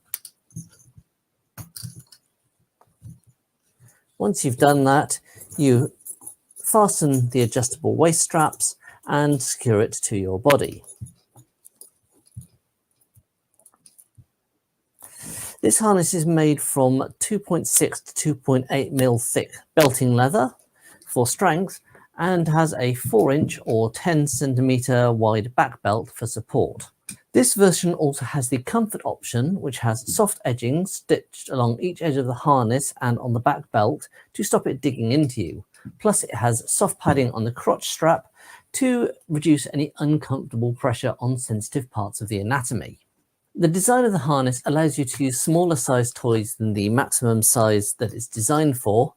Once you've done that, you fasten the adjustable waist straps and secure it to your body. This harness is made from 2.6 to 2.8 mil thick belting leather for strength and has a 4-inch or 10 centimeter wide back belt for support. This version also has the comfort option, which has soft edging stitched along each edge of the harness and on the back belt to stop it digging into you. Plus it has soft padding on the crotch strap to reduce any uncomfortable pressure on sensitive parts of the anatomy. The design of the harness allows you to use smaller sized toys than the maximum size that it's designed for,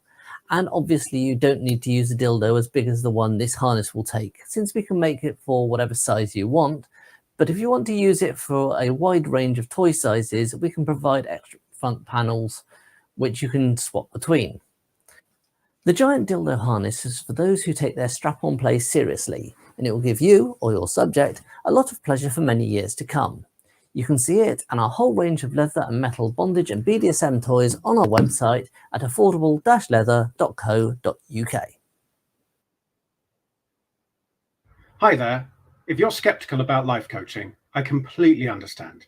and obviously you don't need to use a dildo as big as the one this harness will take, since we can make it for whatever size you want. But if you want to use it for a wide range of toy sizes, we can provide extra front panels which you can swap between. The giant dildo harness is for those who take their strap-on play seriously, and it will give you, or your subject, a lot of pleasure for many years to come. You can see it and our whole range of leather and metal bondage and BDSM toys on our website at affordable-leather.co.uk. Hi there. If you're skeptical about life coaching, I completely understand.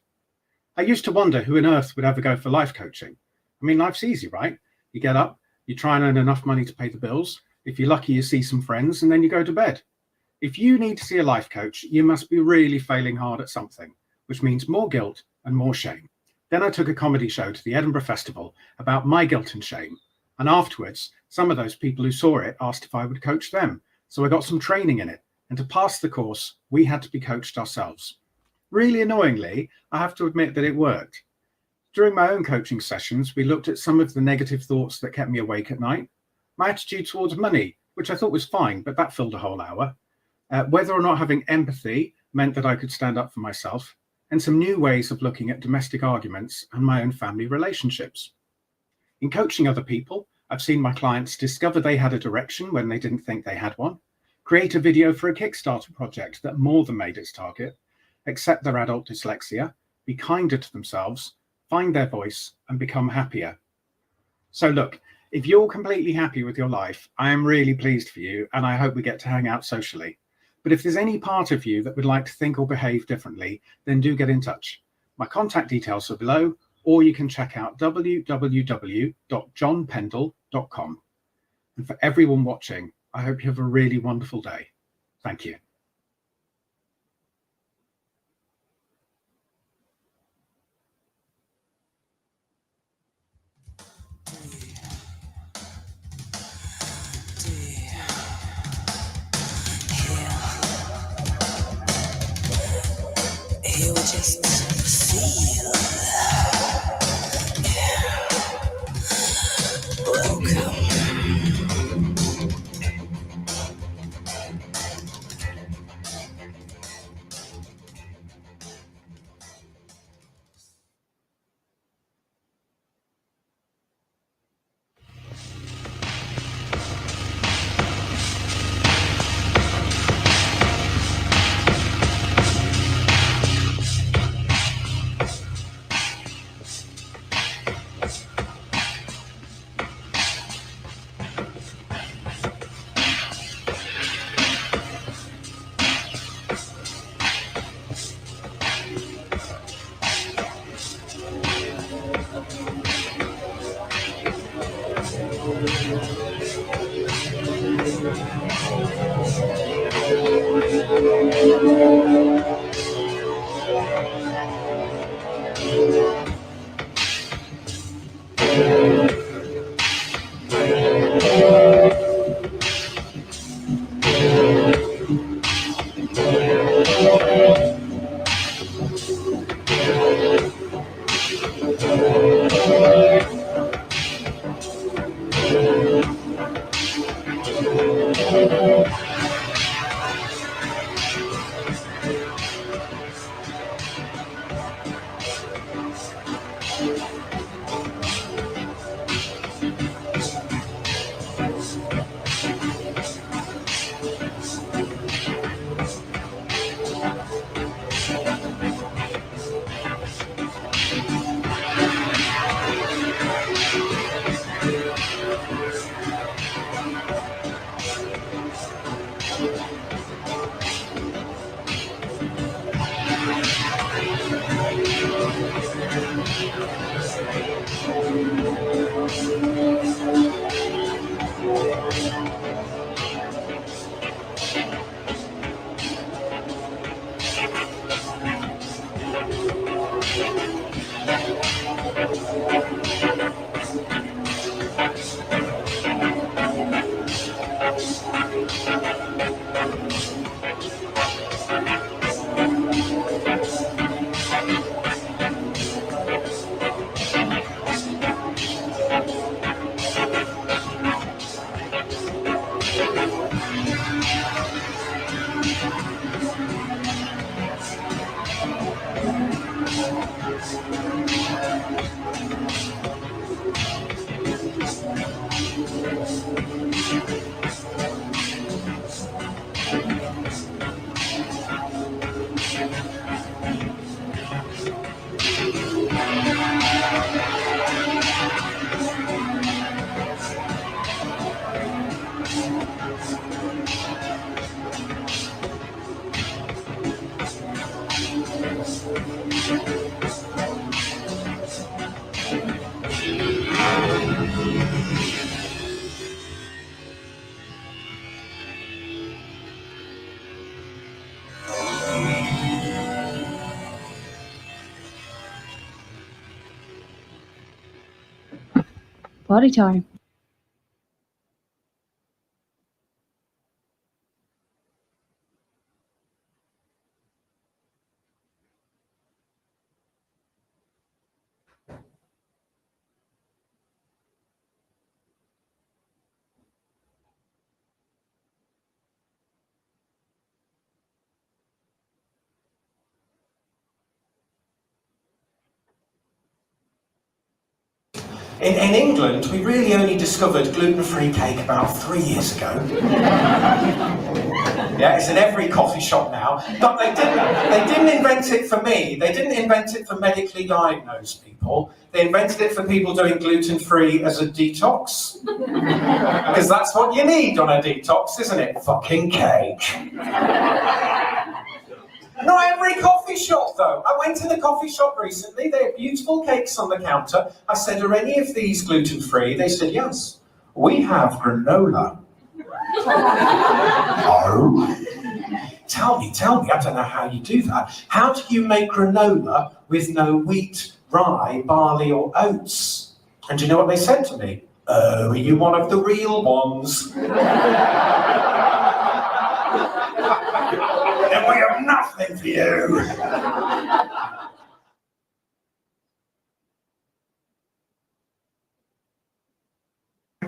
I used to wonder who on earth would ever go for life coaching. I mean, life's easy, right? You get up, you try and earn enough money to pay the bills. If you're lucky, you see some friends, and then you go to bed. If you need to see a life coach, you must be really failing hard at something, which means more guilt and more shame. Then I took a comedy show to the Edinburgh Festival about my guilt and shame. And afterwards, some of those people who saw it asked if I would coach them. So I got some training in it. And to pass the course, we had to be coached ourselves. Really annoyingly, I have to admit that it worked. During my own coaching sessions, we looked at some of the negative thoughts that kept me awake at night. My attitude towards money, which I thought was fine, but that filled a whole hour. Whether or not having empathy meant that I could stand up for myself, and some new ways of looking at domestic arguments and my own family relationships. In coaching other people, I've seen my clients discover they had a direction when they didn't think they had one, create a video for a Kickstarter project that more than made its target, accept their adult dyslexia, be kinder to themselves, find their voice, and become happier. So look, if you're completely happy with your life, I am really pleased for you, and I hope we get to hang out socially. But if there's any part of you that would like to think or behave differently, then do get in touch. My contact details are below, or you can check out www.johnpendle.com. And for everyone watching, I hope you have a really wonderful day. Thank you. Here we just feel. Welcome. Party time. In England, we really only discovered gluten-free cake about 3 years ago. Yeah, it's in every coffee shop now. But they didn't invent it for me. They didn't invent it for medically diagnosed people. They invented it for people doing gluten-free as a detox. Because that's what you need on a detox, isn't it? Fucking cake. Not every coffee shop, though. I went to the coffee shop recently. They had beautiful cakes on the counter. I said, are any of these gluten-free? They said, yes. We have granola. Oh. Tell me, I don't know how you do that. How do you make granola with no wheat, rye, barley or oats? And do you know what they said to me? Oh, are you one of the real ones? Then we have nothing for you.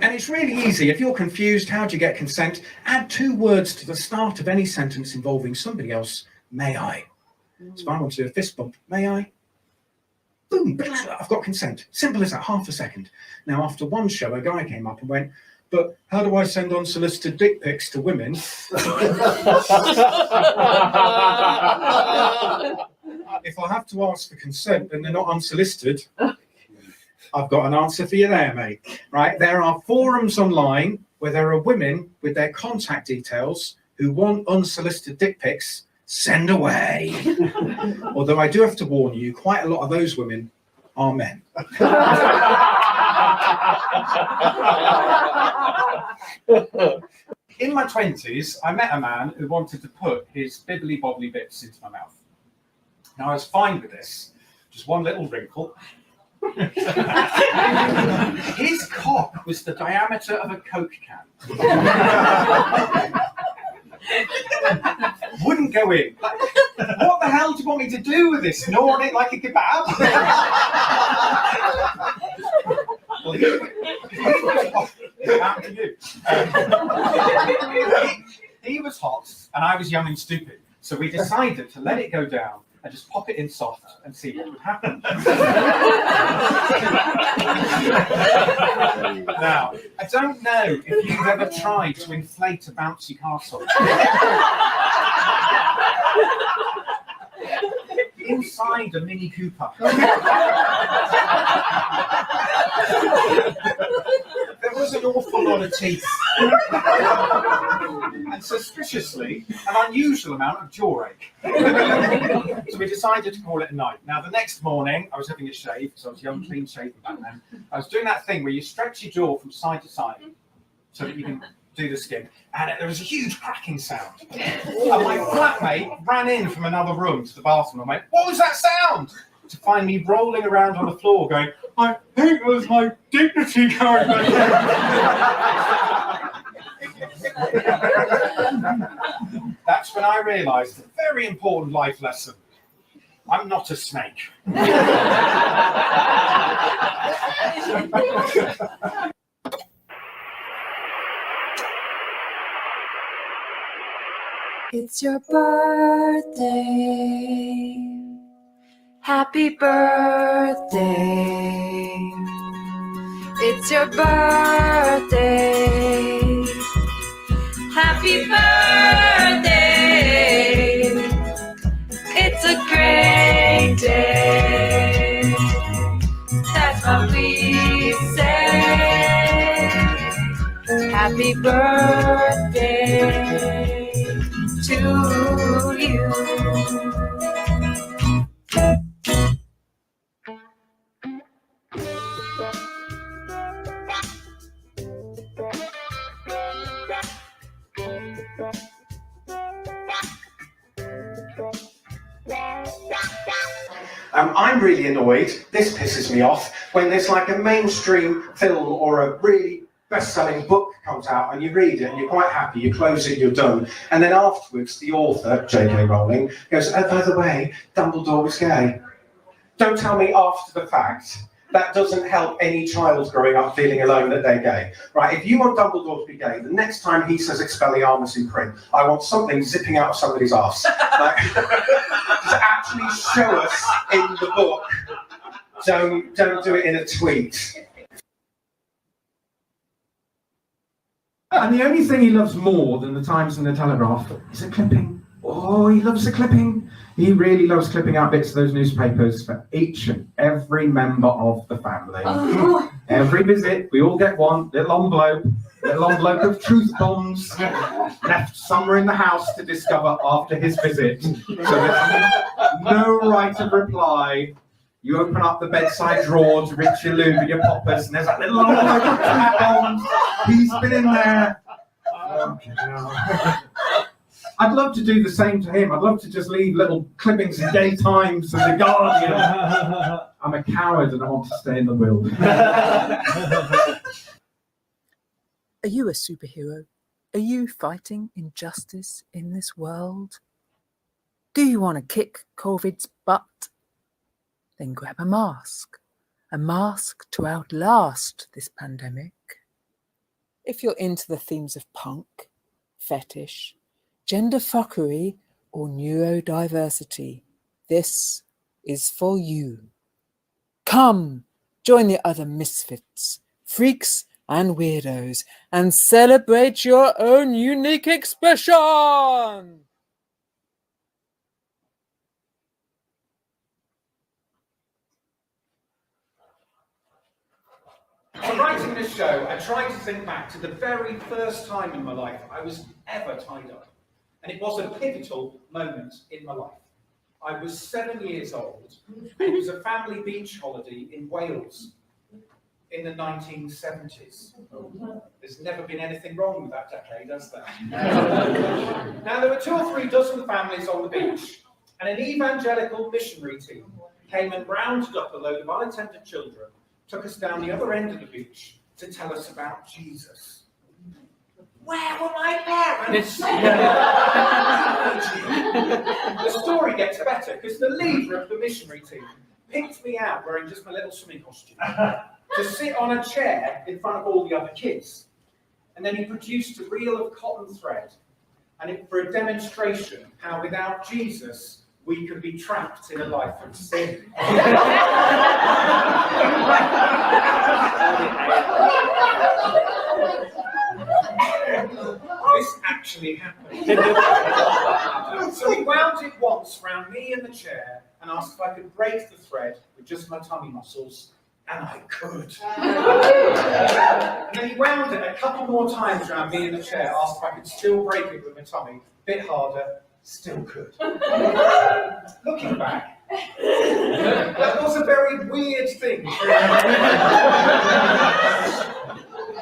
And it's really easy. If you're confused, how do you get consent? Add 2 words to the start of any sentence involving somebody else. May I? So if I want to do a fist bump, may I? Boom, I've got consent. Simple as that, half a second. Now, after one show, a guy came up and went, but how do I send unsolicited dick pics to women? If I have to ask for consent and they're not unsolicited, I've got an answer for you there, mate. Right, there are forums online where there are women with their contact details who want unsolicited dick pics. Send away. Although I do have to warn you, quite a lot of those women are men. In my 20s, I met a man who wanted to put his bibbly bobbly bits into my mouth. Now I was fine with this, just one little wrinkle. His cock was the diameter of a Coke can. Wouldn't go in. What the hell do you want me to do with this? Gnaw on it like a kebab? He was hot and I was young and stupid, so we decided to let it go down and just pop it in soft and see what would happen. Now, I don't know if you've ever tried to inflate a bouncy castle. Inside a Mini Cooper. There was an awful lot of teeth. And suspiciously, an unusual amount of jawache. So we decided to call it a night. Now, the next morning, I was having a shave, because I was young, clean shaven back then. I was doing that thing where you stretch your jaw from side to side so that you can do the skin. And there was a huge cracking sound. And my flatmate ran in from another room to the bathroom and went, "What was that sound?" To find me rolling around on the floor going, "I think it was my dignity going back." That's when I realised a very important life lesson. I'm not a snake. It's your birthday. Happy birthday. It's your birthday. Happy birthday. It's a great day. That's what we say. Happy birthday to you. I'm really annoyed, this pisses me off, when there's like a mainstream film or a really best-selling book comes out and you read it and you're quite happy, you close it, you're done. And then afterwards, the author, J.K. Rowling, goes, "Oh, by the way, Dumbledore was gay." Don't tell me after the fact. That doesn't help any child growing up feeling alone that they're gay. Right, if you want Dumbledore to be gay, the next time he says Expelliarmus in print, I want something zipping out of somebody's arse. Like, to actually show us in the book. Don't do it in a tweet. And the only thing he loves more than the Times and the Telegraph is a clipping. Oh, he loves the clipping. He really loves clipping out bits of those newspapers for each and every member of the family. Oh. Every visit, we all get one little envelope of truth bombs left somewhere in the house to discover after his visit. So there's no right of reply. You open up the bedside drawer to reach your lube and your poppers, and there's that little old Matt Bond. He's been in there. I'd love to do the same to him. I'd love to just leave little clippings in Gay Times and The Guardian. I'm a coward and I want to stay in the wilderness. Are you a superhero? Are you fighting injustice in this world? Do you want to kick COVID's butt? Then grab a mask to outlast this pandemic. If you're into the themes of punk, fetish, gender fuckery, or neurodiversity, this is for you. Come, join the other misfits, freaks, and weirdos, and celebrate your own unique expression! For writing this show, I tried to think back to the very first time in my life I was ever tied up. And it was a pivotal moment in my life. I was 7 years old. It was a family beach holiday in Wales in the 1970s. There's never been anything wrong with that decade, has there? Now, there were 2 or 3 dozen families on the beach, and an evangelical missionary team came and rounded up a load of unattended children, took us down the other end of the beach to tell us about Jesus. Where were my parents? The story gets better because the leader of the missionary team picked me out wearing just my little swimming costume to sit on a chair in front of all the other kids. And then he produced a reel of cotton thread for a demonstration how without Jesus we could be trapped in a life of sin. This actually happened. So he wound it once round me in the chair and asked if I could break the thread with just my tummy muscles, and I could. And then he wound it a couple more times round me in the chair, asked if I could still break it with my tummy, a bit harder, still could. Looking back, that was a very weird thing.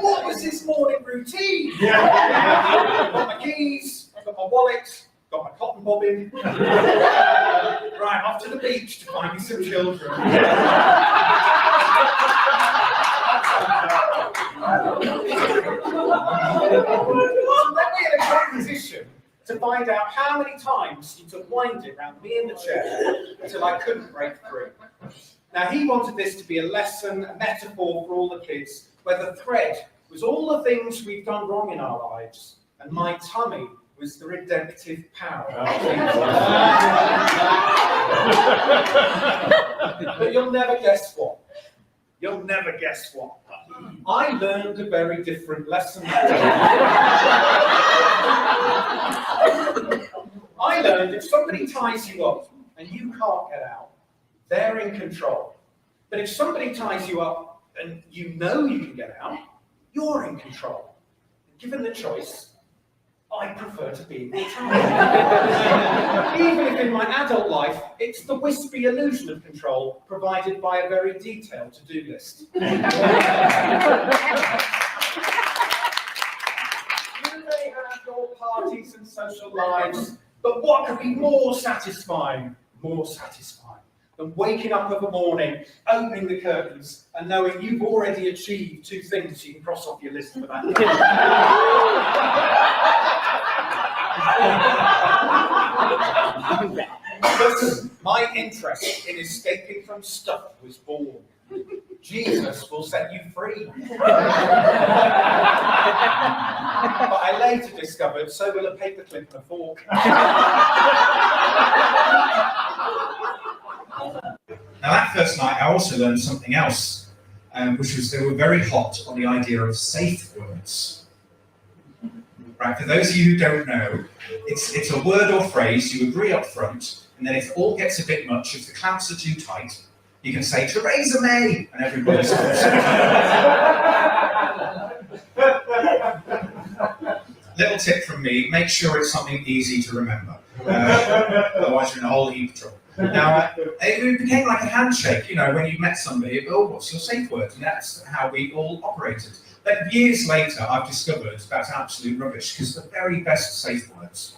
What was his morning routine? I've got my keys, I've got my wallet, got my cotton bobbin. Right, off to the beach to find me some children. So then we had a competition to find out how many times he took winding around me in the chair until I couldn't break through. Now he wanted this to be a lesson, a metaphor for all the kids, where the thread was all the things we've done wrong in our lives, and my tummy was the redemptive power of Jesus. But you'll never guess what. You'll never guess what. I learned a very different lesson. I learned if somebody ties you up and you can't get out, they're in control. But if somebody ties you up and you know you can get out, you're in control. Given the choice, I prefer to be in control. Even if in my adult life, it's the wispy illusion of control provided by a very detailed to-do list. You may have your parties and social lives, but what could be more satisfying than waking up of a morning, opening the curtains, and knowing you've already achieved 2 things you can cross off your list for that day. But my interest in escaping from stuff was born. Jesus will set you free. But I later discovered so will a paperclip and a fork. Now that first night I also learned something else, which was they were very hot on the idea of safe words. Right, for those of you who don't know, it's a word or phrase you agree up front, and then if all gets a bit much, if the clamps are too tight, you can say, Theresa May, and everybody stops. Little tip from me, make sure it's something easy to remember. Otherwise you're in a whole heap of trouble. Now, it became like a handshake, you know, when you met somebody, oh, what's your safe word? And that's how we all operated. But years later, I've discovered that's absolute rubbish, because the very best safe words,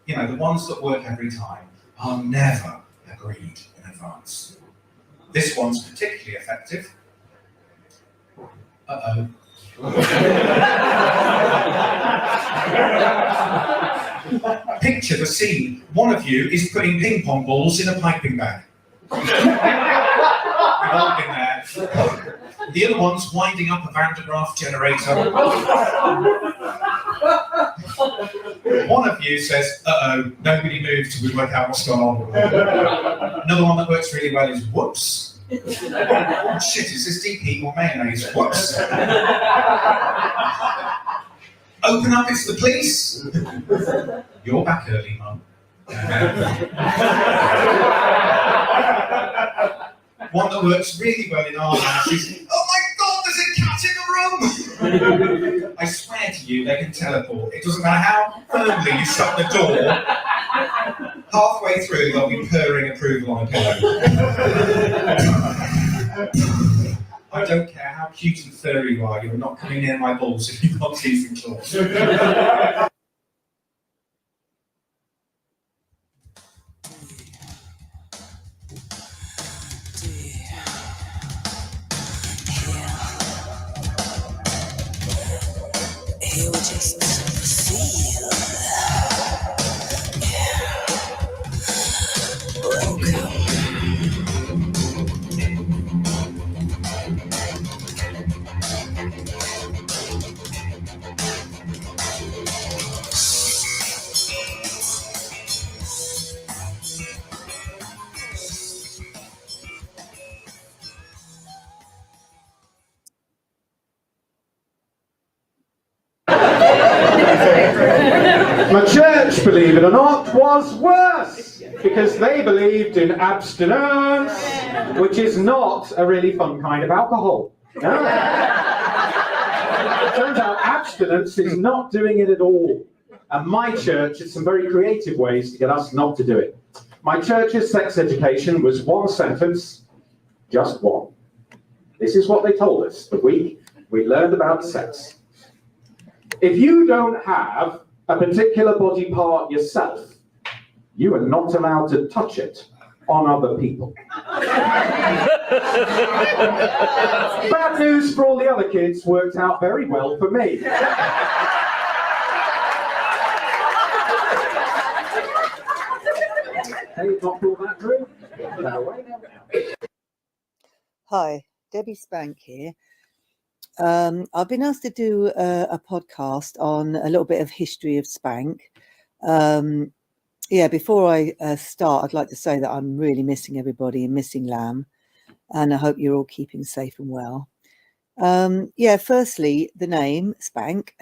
you know, the ones that work every time, are never agreed in advance. This one's particularly effective. Uh-oh. Picture the scene. One of you is putting ping pong balls in a piping bag. We've all been there. The other one's winding up a Van de Graaff generator. One of you says, uh-oh, nobody moved till we work out what's going on. Another one that works really well is whoops. Shit, is this deep heat or mayonnaise? Whoops. Open up, it's the police. You're back early, Mum. One that works really well in our house is, oh my God, there's a cat in the room! I swear to you, they can teleport. It doesn't matter how firmly you shut the door. Halfway through, they'll be purring approval on a pillow. I don't care how cute and furry you are, you're not coming near my balls if you've got teeth and claws. Here we just feel. Welcome. My church, believe it or not, was worse because they believed in abstinence, which is not a really fun kind of alcohol. No. It turns out abstinence is not doing it at all. And my church had some very creative ways to get us not to do it. My church's sex education was one sentence, just one. This is what they told us the week we learned about sex. If you don't have a particular body part yourself, you are not allowed to touch it on other people. Bad news for all the other kids, worked out very well for me. Hey, not all that through? No way, no. Hi, Debbie Spank here. I've been asked to do a podcast on a little bit of history of Spank. Before I start, I'd like to say that I'm really missing everybody and missing LAM, and I hope you're all keeping safe and well. Firstly, the name Spank.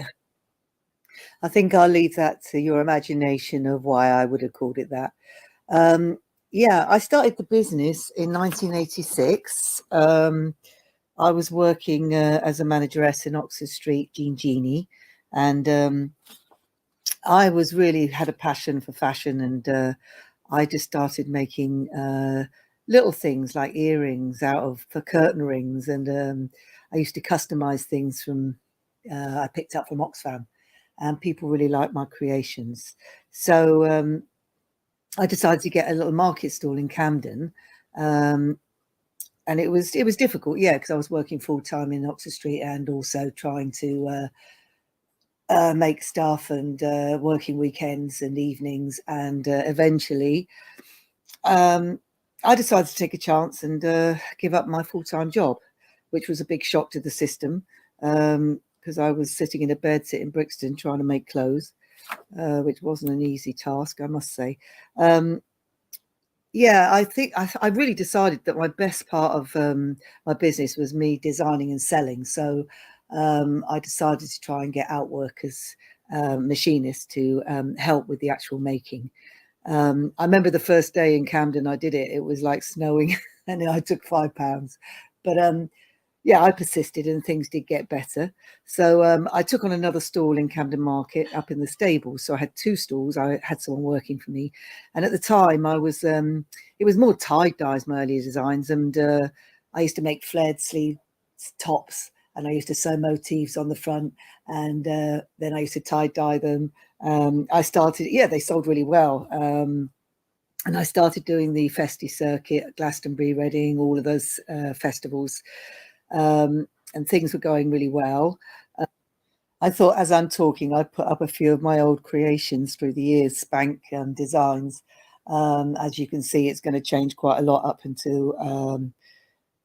I think I'll leave that to your imagination of why I would have called it that. I started the business in 1986. I was working as a manageress in Oxford Street, Jean Genie, and I was really had a passion for fashion, and I just started making little things like earrings for curtain rings, and I used to customize things from I picked up from Oxfam, and people really liked my creations. So I decided to get a little market stall in Camden. And it was difficult, because I was working full time in Oxford Street and also trying to make stuff and working weekends and evenings. And eventually, I decided to take a chance and give up my full time job, which was a big shock to the system because I was sitting in a bed in Brixton trying to make clothes, which wasn't an easy task, I must say. I think I really decided that my best part of my business was me designing and selling. So I decided to try and get out workers, machinists to help with the actual making. I remember the first day in Camden I did it. It was like snowing and I took £5. But yeah, I persisted and things did get better. So I took on another stall in Camden Market up in the stable. So I had 2 stalls. I had someone working for me. And at the time I was, it was more tie-dyes, my earlier designs. And I used to make flared sleeve tops, and I used to sew motifs on the front. And then I used to tie-dye them. I started, yeah, they sold really well. And I started doing the Festi circuit, Glastonbury, Reading, all of those festivals. And things were going really well. I thought as I'm talking, I'd put up a few of my old creations through the years, Spank designs. As you can see, it's going to change quite a lot up until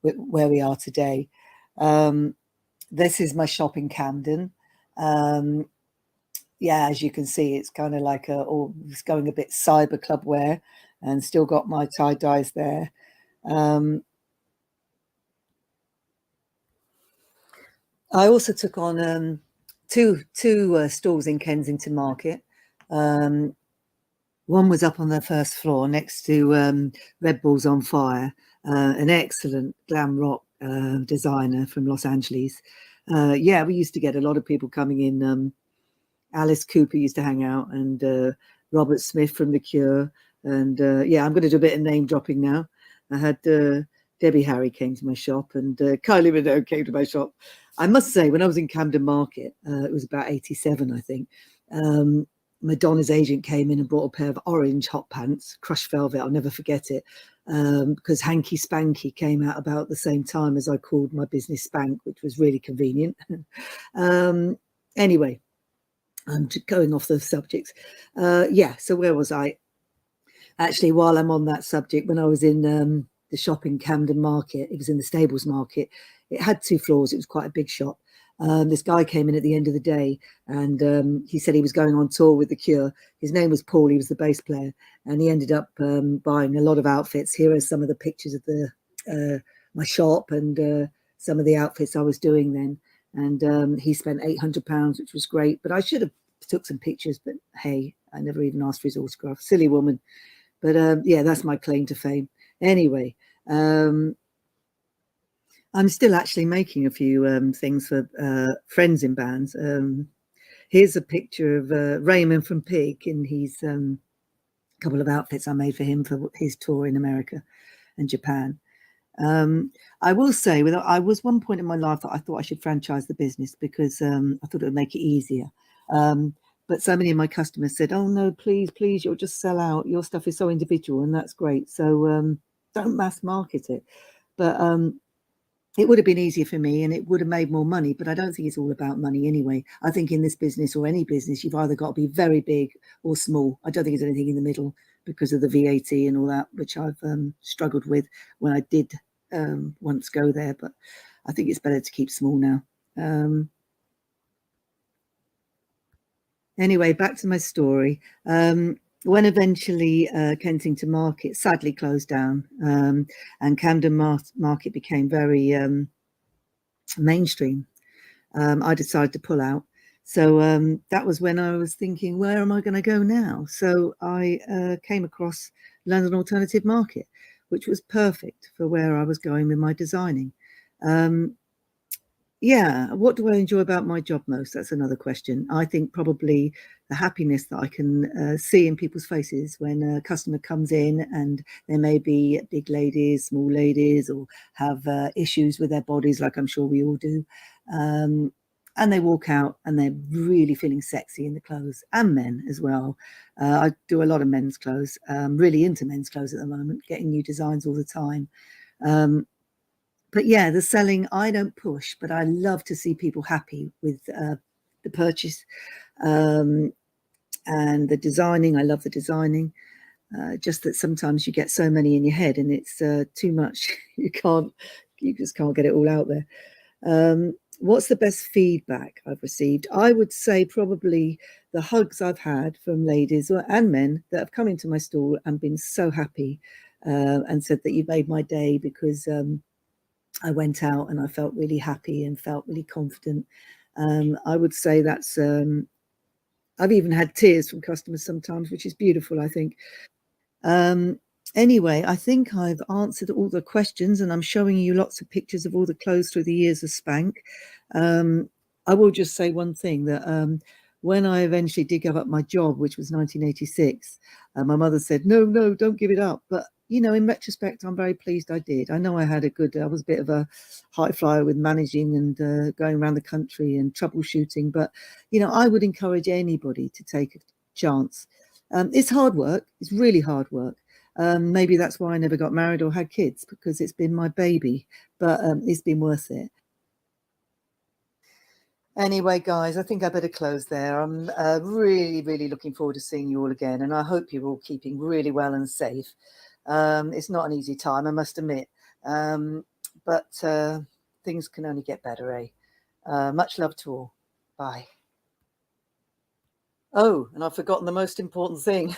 where we are today. This is my shop in Camden. Yeah, as you can see, it's kind of like it's going a bit cyber club wear, and still got my tie-dyes there. I also took on two stalls in Kensington Market. One was up on the first floor next to Red Bulls on Fire, an excellent glam rock designer from Los Angeles. Yeah, we used to get a lot of people coming in. Alice Cooper used to hang out, and Robert Smith from The Cure. And yeah, I'm going to do a bit of name dropping now. I had Debbie Harry came to my shop, and Kylie Minogue came to my shop. I must say, when I was in Camden Market, it was about 87, I think. Madonna's agent came in and brought a pair of orange hot pants, crushed velvet. I'll never forget it, because Hanky Spanky came out about the same time as I called my business Spank, which was really convenient. Anyway, I'm going off the subjects. Yeah, so where was I? Actually, while I'm on that subject, when I was in the shop in Camden Market, it was in the Stables Market. It had 2 floors. It was quite a big shop. This guy came in at the end of the day, and he said he was going on tour with The Cure. His name was Paul. He was the bass player, and he ended up buying a lot of outfits. Here are some of the pictures of my shop and some of the outfits I was doing then. And he spent £800, which was great. But I should have took some pictures. But hey, I never even asked for his autograph. Silly woman. But yeah, that's my claim to fame. Anyway, I'm still actually making a few things for friends in bands. Here's a picture of Raymond from Pig in his couple of outfits I made for him for his tour in America and Japan. I will say, I was one point in my life that I thought I should franchise the business because I thought it would make it easier. But so many of my customers said, "Oh no, please, you'll just sell out. Your stuff is so individual, and that's great. So don't mass market it." But it would have been easier for me, and it would have made more money. But I don't think it's all about money anyway. I think in this business or any business, you've either got to be very big or small. I don't think there's anything in the middle because of the VAT and all that, which I've struggled with when I did once go there. But I think it's better to keep small now. Anyway, back to my story. When eventually Kensington Market sadly closed down, and Camden Market became very mainstream, I decided to pull out. So that was when I was thinking, where am I going to go now? So I came across London Alternative Market, which was perfect for where I was going with my designing. Yeah, what do I enjoy about my job most? That's another question. I think probably the happiness that I can see in people's faces when a customer comes in, and there may be big ladies, small ladies, or have issues with their bodies, like I'm sure we all do. And they walk out and they're really feeling sexy in the clothes, and men as well. I do a lot of men's clothes, really into men's clothes at the moment, getting new designs all the time. But yeah, the selling, I don't push, but I love to see people happy with the purchase and the designing. I love the designing. Just that sometimes you get so many in your head and it's too much. You just can't get it all out there. What's the best feedback I've received? I would say probably the hugs I've had from ladies and men that have come into my stall and been so happy and said that you made my day because I went out and I felt really happy and felt really confident. I would say that's, I've even had tears from customers sometimes, which is beautiful, I think. Anyway, I think I've answered all the questions, and I'm showing you lots of pictures of all the clothes through the years of Spank. I will just say one thing, that when I eventually did give up my job, which was 1986, my mother said, no, don't give it up. But, you know, in retrospect, I'm very pleased I did. I know I was a bit of a high flyer with managing and going around the country and troubleshooting. But, you know, I would encourage anybody to take a chance. It's hard work. It's really hard work. Maybe that's why I never got married or had kids, because it's been my baby, but it's been worth it. Anyway, guys, I think I better close there. I'm really, really looking forward to seeing you all again, and I hope you're all keeping really well and safe. It's not an easy time, I must admit, but things can only get better, eh? Much love to all. Bye. Oh, and I've forgotten the most important thing.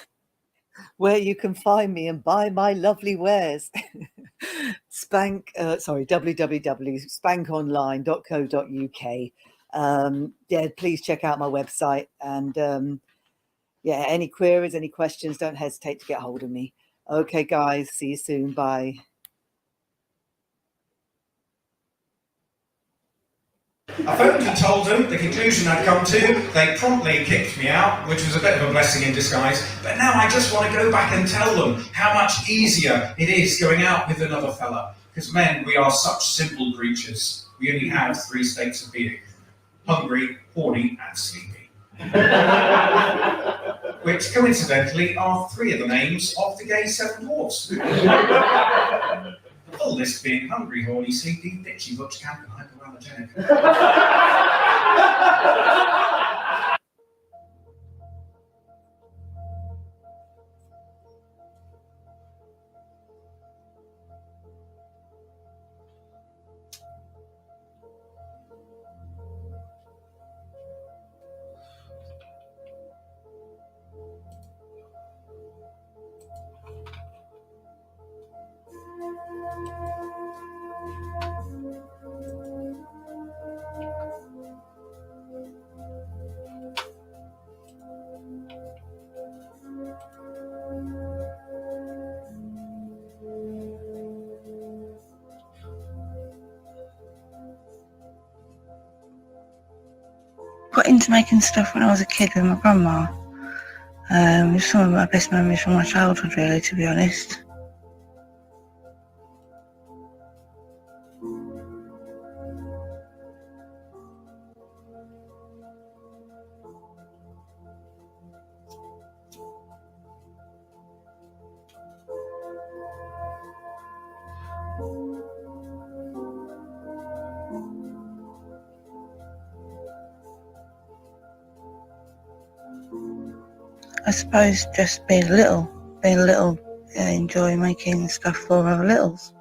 Where you can find me and buy my lovely wares. www.spankonline.co.uk. Yeah, please check out my website, and yeah, any queries, any questions, don't hesitate to get hold of me. Okay, guys, see you soon. Bye. I phoned and told them the conclusion I'd come to. They promptly kicked me out, which was a bit of a blessing in disguise. But now I just want to go back and tell them how much easier it is going out with another fella. Because men, we are such simple creatures. We only have 3 states of being: hungry, horny, and sleepy. Which coincidentally are 3 of the names of the gay 7 dwarfs. The full list being hungry, horny, sleepy, bitchy, butch, camp, and hyperallergenic. Got into making stuff when I was a kid with my grandma. It's some of my best memories from my childhood, really, to be honest. I suppose just being little, enjoy making stuff for other littles.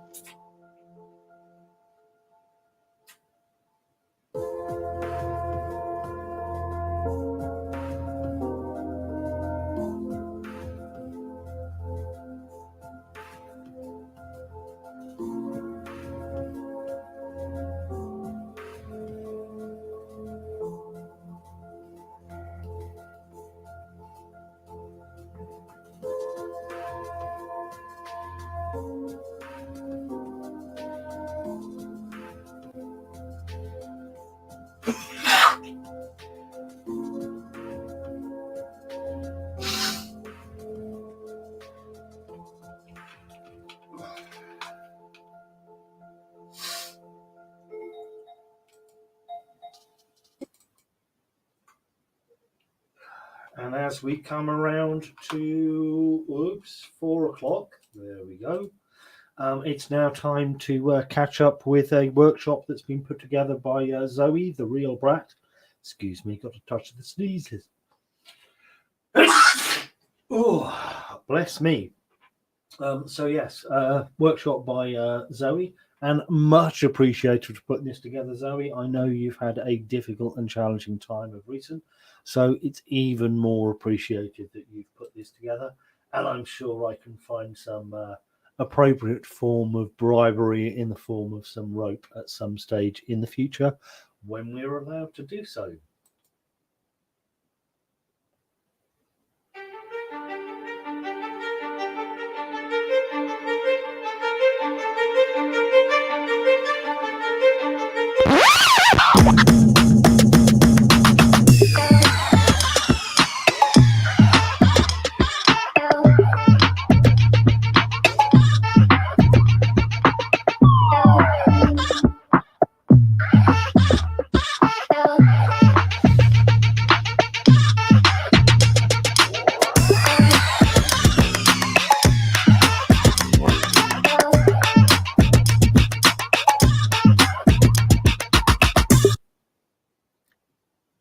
And as we come around to 4 o'clock, there we go. It's now time to catch up with a workshop that's been put together by Zoe, the real brat. Excuse me, got a touch of the sneezes. Oh, bless me. So yes, workshop by Zoe, and much appreciated for putting this together, Zoe. I know you've had a difficult and challenging time of recent, so it's even more appreciated that you've put this together, and I'm sure I can find some appropriate form of bribery in the form of some rope at some stage in the future when we're allowed to do so.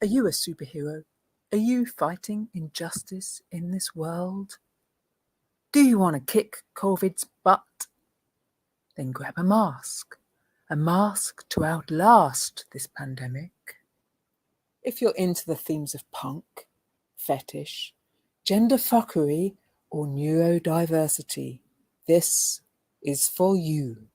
Are you a superhero? Are you fighting injustice in this world? Do you want to kick COVID's butt? Then grab a mask to outlast this pandemic. If you're into the themes of punk, fetish, gender fuckery, or neurodiversity, this is for you.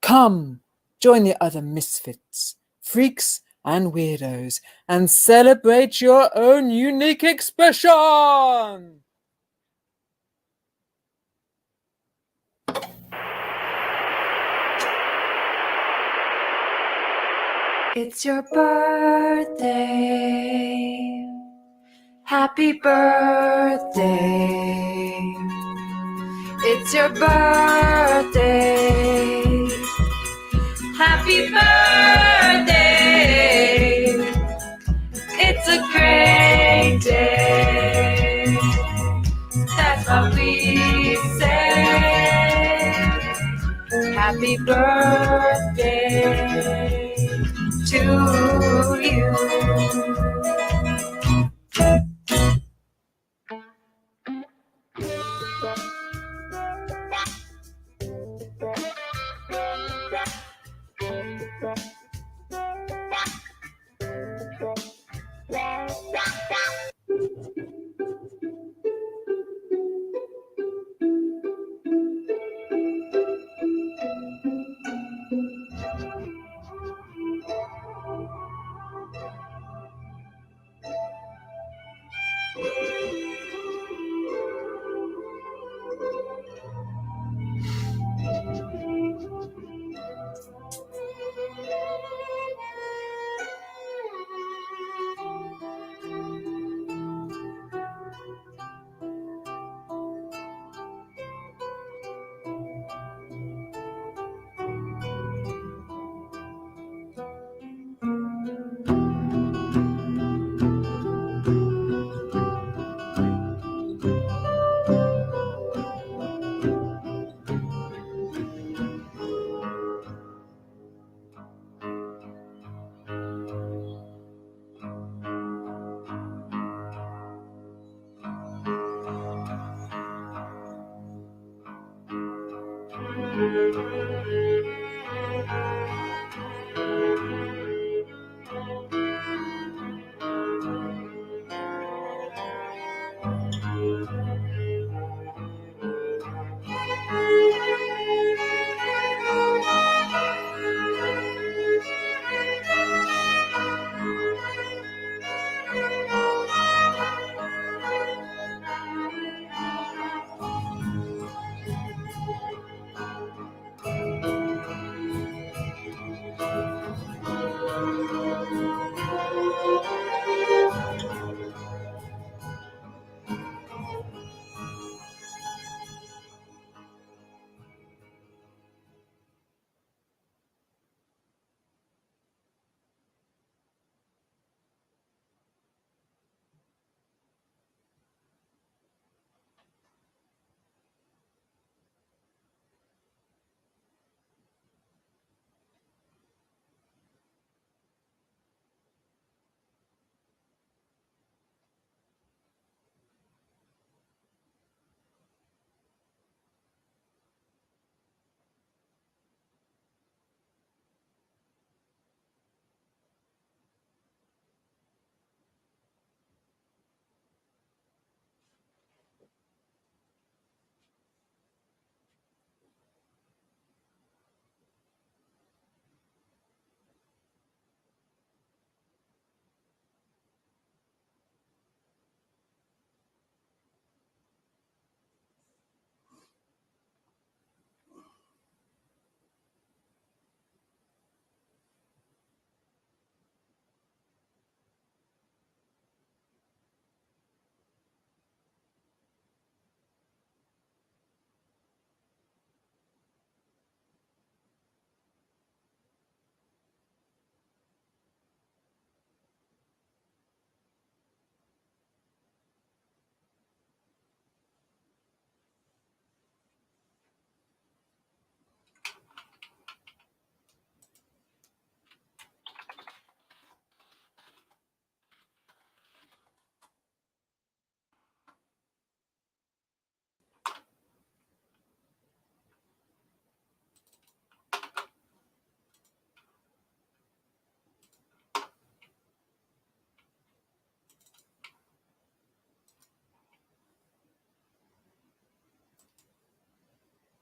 Come, join the other misfits, freaks, and weirdos, and celebrate your own unique expression! It's your birthday. Happy birthday. It's your birthday. Happy birthday. It's a great day. That's what we say. Happy birthday to you.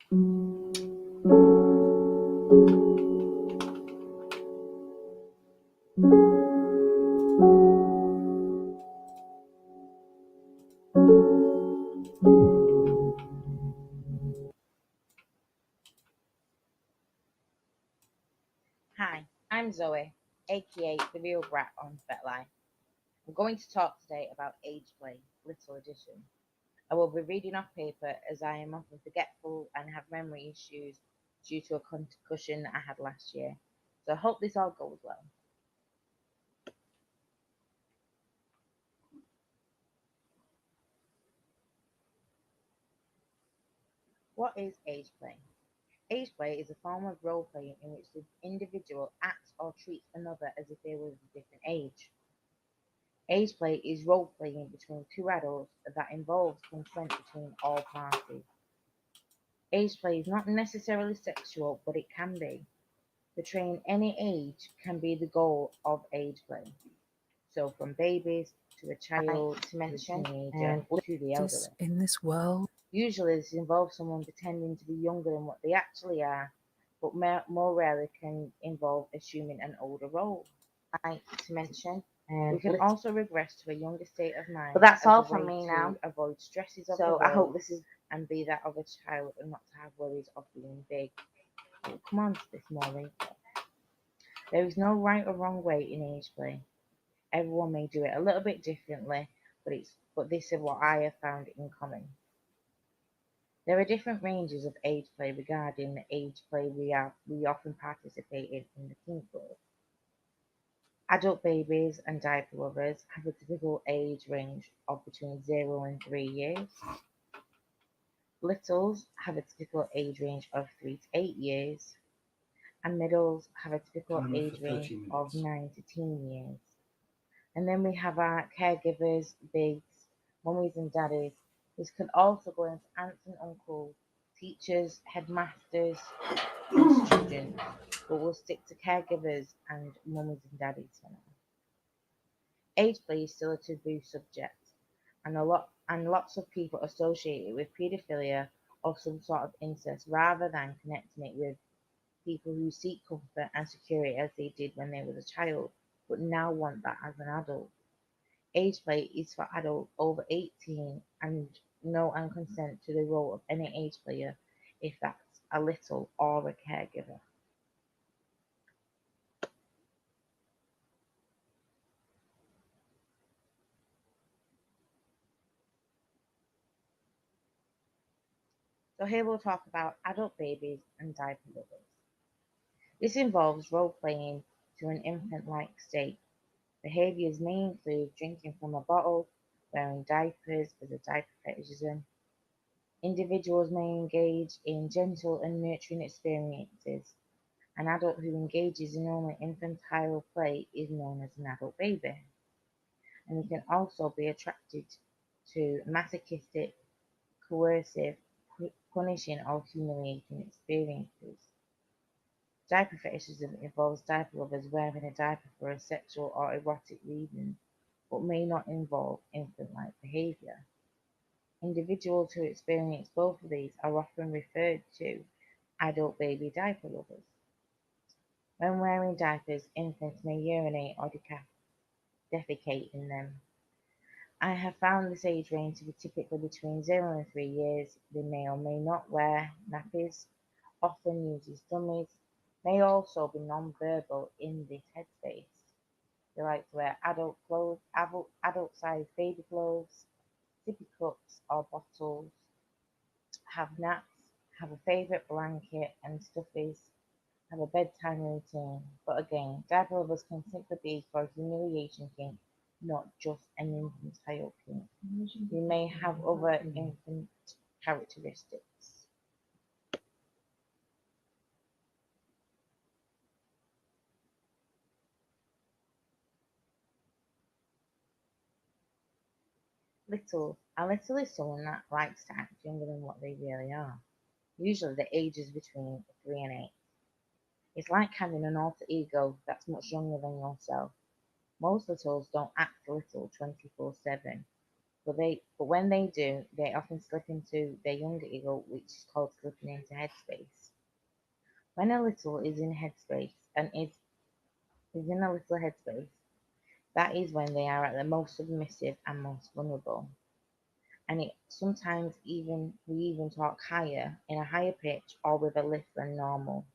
Hi, I'm Zoe, aka the Real Brat on FetLife. I'm going to talk today about age play, little edition. I will be reading off paper as I am often forgetful and have memory issues due to a concussion I had last year. So I hope this all goes well. What is age play? Age play is a form of role playing in which the individual acts or treats another as if they were of a different age. Age play is role playing between two adults that involves consent between all parties. Age play is not necessarily sexual, but it can be. Portraying any age can be the goal of age play. So from babies to a child to a teenager to the elderly. In this world, Usually this involves someone pretending to be younger than what they actually are, but more rarely can involve assuming an older role. Like to mention, we can also regress to a younger state of mind. But that's as a all from way me to now. avoid stresses of So the I hope world this is and be that of a child and not to have worries of being big. We'll come on to this more later. There is no right or wrong way in age play. Everyone may do it a little bit differently, but this is what I have found in common. There are different ranges of age play regarding the age play we often participate in the teen world. Adult babies and diaper lovers have a typical age range of between 0 and 3 years. Littles have a typical age range of 3 to 8 years. And middles have a typical Timer age for 30 range of minutes. 9 to 10 years. And then we have our caregivers, bigs, mummies and daddies. This can also go into aunts and uncles, teachers, headmasters, and students, but we'll stick to caregivers and mummies and daddies for now. Age play is still a taboo subject, and lots of people associate it with paedophilia or some sort of incest rather than connecting it with people who seek comfort and security as they did when they were a child, but now want that as an adult. Age play is for adults over 18 and know and consent to the role of any age player if that's a little or a caregiver. So here we'll talk about adult babies and diaper lovers. This involves role-playing to an infant-like state. Behaviours may include drinking from a bottle, wearing diapers as a diaper fetishism. Individuals may engage in gentle and nurturing experiences. An adult who engages in only infantile play is known as an adult baby. And they can also be attracted to masochistic, coercive, punishing or humiliating experiences. Diaper fetishism involves diaper lovers wearing a diaper for a sexual or erotic reason, but may not involve infant-like behaviour. Individuals who experience both of these are often referred to adult baby diaper lovers. When wearing diapers, infants may urinate or defecate in them. I have found this age range to be typically between 0 and 3 years. They may or may not wear nappies, often uses dummies, may also be non-verbal in this headspace. They like to wear adult clothes, adult-sized baby clothes, sippy cups or bottles, have naps, have a favourite blanket and stuffies, have a bedtime routine. But again, diaper lovers can simply be for a humiliation kink, not just an infantile kink. You may have other infant characteristics. Little. A little is someone that likes to act younger than what they really are. Usually the age is between 3 and 8. It's like having an alter ego that's much younger than yourself. Most littles don't act little 24/7, But when they do, they often slip into their younger ego, which is called slipping into headspace. When a little is in headspace and is in a little headspace, that is when they are at the most submissive and most vulnerable. And it sometimes we even talk higher, in a higher pitch, or with a lift than normal.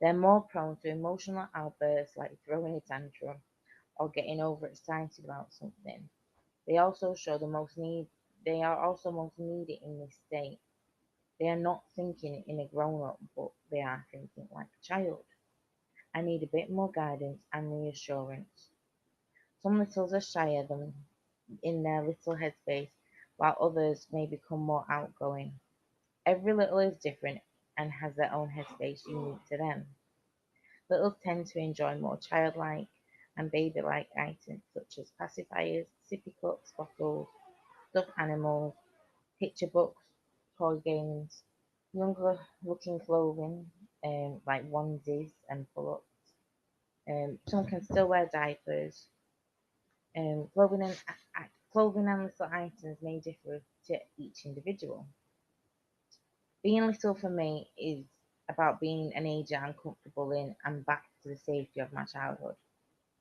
They're more prone to emotional outbursts like throwing a tantrum or getting overexcited about something. They are also most needed in this state. They are not thinking in a grown-up, but they are thinking like a child. I need a bit more guidance and reassurance. Some littles are shyer than in their little headspace, while others may become more outgoing. Every little is different and has their own headspace unique to them. Littles tend to enjoy more childlike and baby-like items such as pacifiers, sippy cups, bottles, stuffed animals, picture books, toy games, younger looking clothing like onesies and pull-ups. Some can still wear diapers. Clothing and little items may differ to each individual. Being little for me is about being an age I'm comfortable in and back to the safety of my childhood.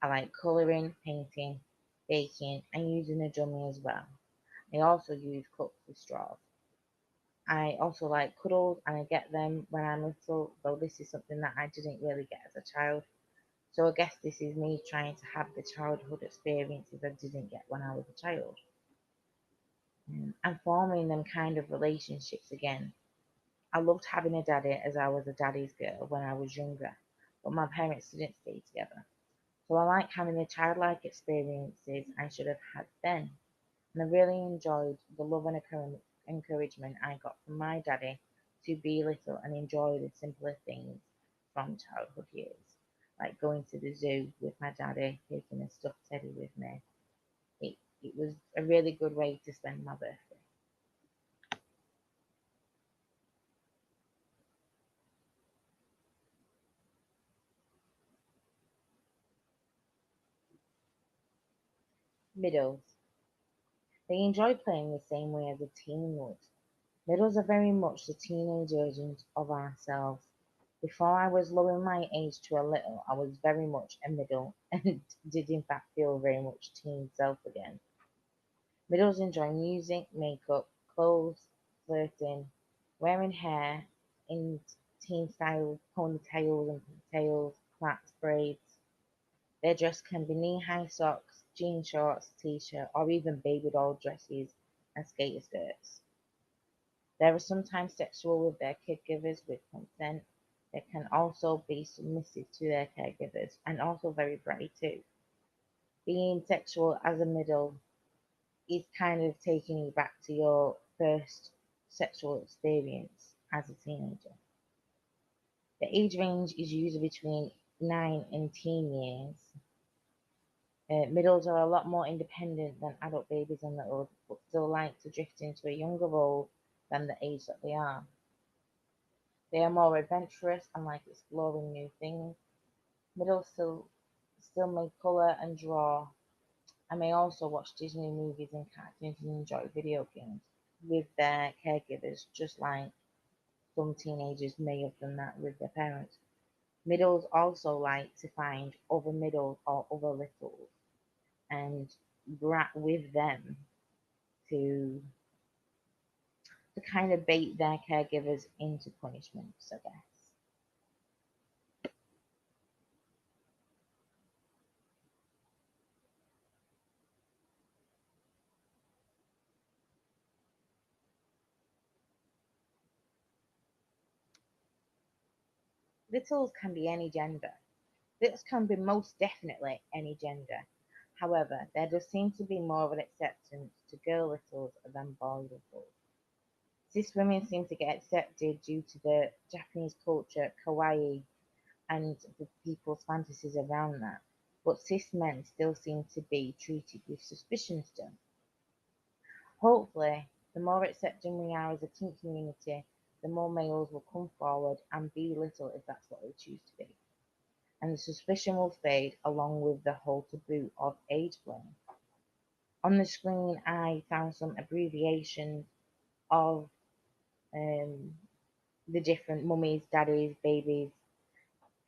I like colouring, painting, baking, and using a dummy as well. I also use cups with straws. I also like cuddles and I get them when I'm little, though this is something that I didn't really get as a child. So I guess this is me trying to have the childhood experiences I didn't get when I was a child. And forming them kind of relationships again. I loved having a daddy as I was a daddy's girl when I was younger, but my parents didn't stay together. So I like having the childlike experiences I should have had then. And I really enjoyed the love and encouragement I got from my daddy to be little and enjoy the simpler things from childhood years, like going to the zoo with my daddy, taking a stuffed teddy with me. It was a really good way to spend my birthday. Middles. They enjoy playing the same way as a teen would. Middles are very much the teenage versions of ourselves. Before I was lowering my age to a little, I was very much a middle and did in fact feel very much teen self again. Middles enjoy music, makeup, clothes, flirting, wearing hair in teen style ponytails and pigtails, plaits, braids. Their dress can be knee-high socks, jean shorts, t-shirt, or even baby doll dresses and skater skirts. They are sometimes sexual with their caregivers with consent. They can also be submissive to their caregivers and also very brave too. Being sexual as a middle is kind of taking you back to your first sexual experience as a teenager. The age range is usually between 9 and teen years. Middles are a lot more independent than adult babies and littles, but still like to drift into a younger role than the age that they are. They are more adventurous and like exploring new things. Middles still may colour and draw, and may also watch Disney movies and cartoons and enjoy video games with their caregivers, just like some teenagers may have done that with their parents. Middles also like to find other middles or other littles and brat with them to kind of bait their caregivers into punishments, I guess. Littles can be any gender. Littles can be most definitely any gender. However, there does seem to be more of an acceptance to girl littles than boy littles. Cis women seem to get accepted due to the Japanese culture, kawaii, and the people's fantasies around that, but cis men still seem to be treated with suspicion still. Hopefully, the more accepting we are as a teen community, the more males will come forward and be little if that's what they choose to be. And the suspicion will fade along with the whole taboo of age blame. On the screen, I found some abbreviations of the different mummies, daddies, babies,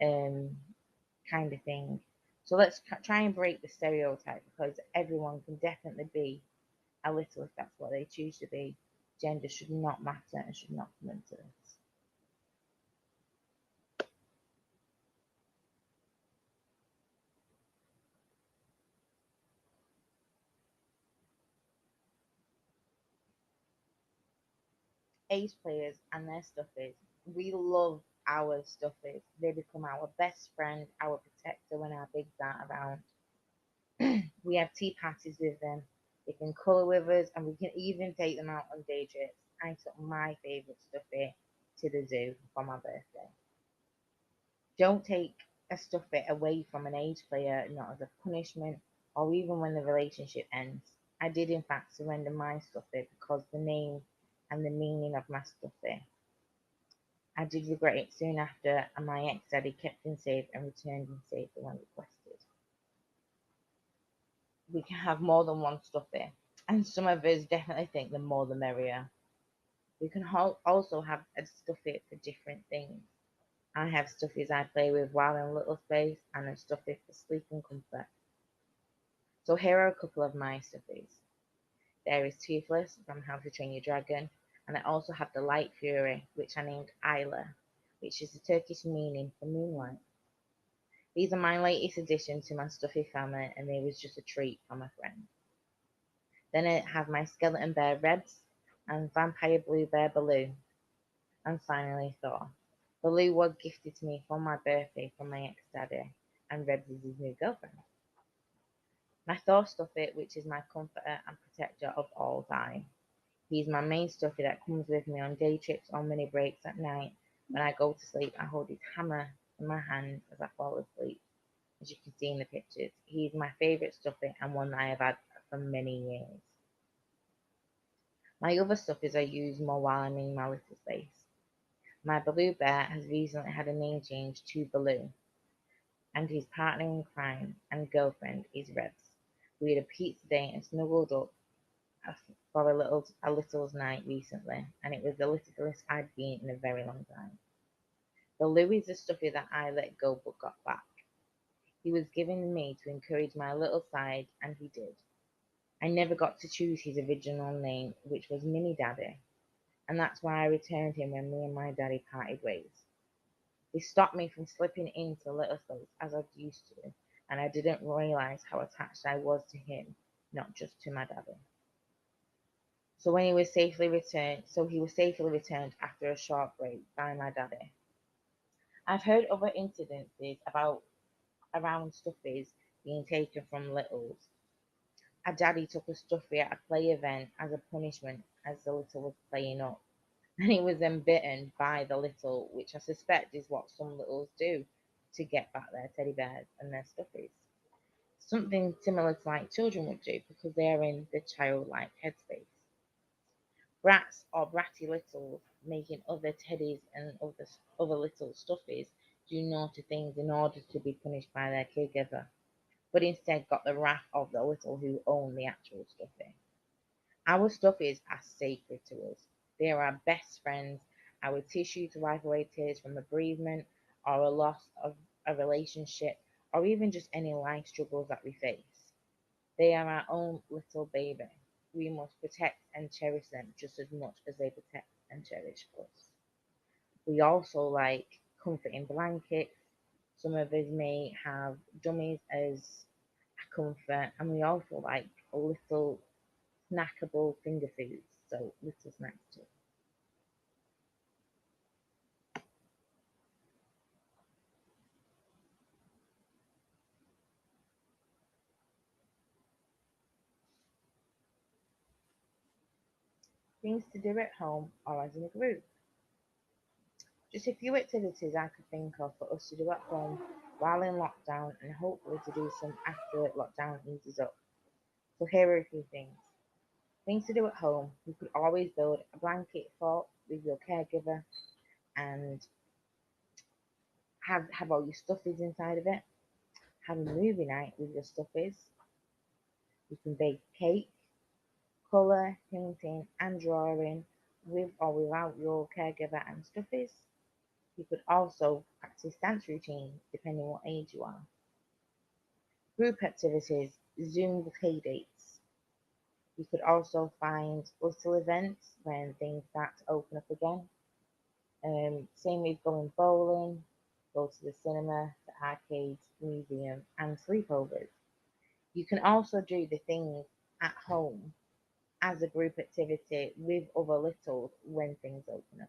kind of thing. So let's try and break the stereotype, because everyone can definitely be a little if that's what they choose to be. Gender should not matter and should not come into this. Ace players and their stuffies. We love our stuffies. They become our best friend, our protector when our bigs aren't around. We have tea parties with them. They can colour with us, and we can even take them out on day trips. I took my favourite stuffy to the zoo for my birthday. Don't take a stuffy away from an age player, not as a punishment or even when the relationship ends. I did in fact surrender my stuffy because the name and the meaning of my stuffy. I did regret it soon after, and my ex-daddy kept him safe and returned him safely when requested. We can have more than one stuffy, and some of us definitely think the more the merrier. We can also have a stuffy for different things. I have stuffies I play with while in little space, and a stuffy for sleep and comfort. So here are a couple of my stuffies. There is Toothless from How to Train Your Dragon, and I also have the Light Fury, which I named Isla, which is the Turkish meaning for moonlight. These are my latest addition to my stuffy family, and they was just a treat from a friend. Then I have my Skeleton Bear Rebs and Vampire Blue Bear Baloo. And finally Thor. Baloo was gifted to me for my birthday from my ex-daddy, and Rebs is his new girlfriend. My Thor stuffy, which is my comforter and protector of all time. He's my main stuffy that comes with me on day trips or mini breaks at night. When I go to sleep, I hold his hammer in my hand as I fall asleep. As you can see in the pictures, he's my favourite stuffy and one that I have had for many years. My other stuffies I use more while I'm in my little space. My Baloo Bear has recently had a name change to Baloo, and his partner in crime and girlfriend is Rebs. We had a pizza date and snuggled up for a little's night recently, and it was the littlest I'd been in a very long time. Baloo is the stuffy that I let go but got back. He was given me to encourage my little side, and he did. I never got to choose his original name, which was Mini Daddy, and that's why I returned him when me and my daddy parted ways. He stopped me from slipping into little space as I used to, and I didn't realise how attached I was to him, not just to my daddy. So he was safely returned after a short break by my daddy. I've heard other incidences around stuffies being taken from littles. A daddy took a stuffy at a play event as a punishment as the little was playing up, and he was then bitten by the little, which I suspect is what some littles do to get back their teddy bears and their stuffies. Something similar to like children would do because they are in the childlike headspace. Brats or bratty littles making other teddies and other little stuffies do naughty things in order to be punished by their caregiver, but instead got the wrath of the little who own the actual stuffy. Our stuffies are sacred to us. They are our best friends, our tissue to wipe away tears from a bereavement or a loss of a relationship, or even just any life struggles that we face. They are our own little baby. We must protect and cherish them just as much as they protect and cherish us. We also like comforting blankets. Some of us may have dummies as a comfort, and we also like little snackable finger foods, so little snacks too. Things to do at home or as in a group. Just a few activities I could think of for us to do at home while in lockdown, and hopefully to do some after lockdown eases up. So here are a few things. Things to do at home. You could always build a blanket fort with your caregiver and have all your stuffies inside of it. Have a movie night with your stuffies. You can bake cake, colour, painting and drawing with or without your caregiver and stuffies. You could also practice dance routines depending what age you are. Group activities, Zoom play dates. You could also find little events when things start to open up again. Same with going bowling, go to the cinema, the arcades, museum, and sleepovers. You can also do the things at home as a group activity with other littles when things open up.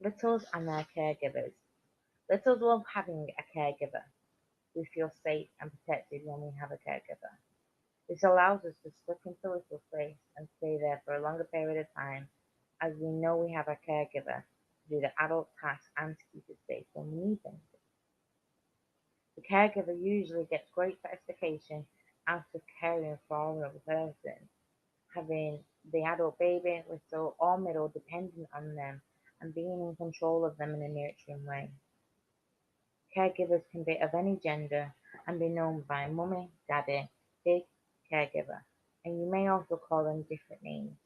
Littles and their caregivers. Littles love having a caregiver. We feel safe and protected when we have a caregiver. This allows us to slip into little space and stay there for a longer period of time, as we know we have a caregiver to do the adult tasks and to keep us safe when we need them. The caregiver usually gets great satisfaction out of caring for another person, having the adult baby, little or middle dependent on them and being in control of them in a nurturing way. Caregivers can be of any gender and be known by mummy, daddy, big, caregiver, and you may also call them different names.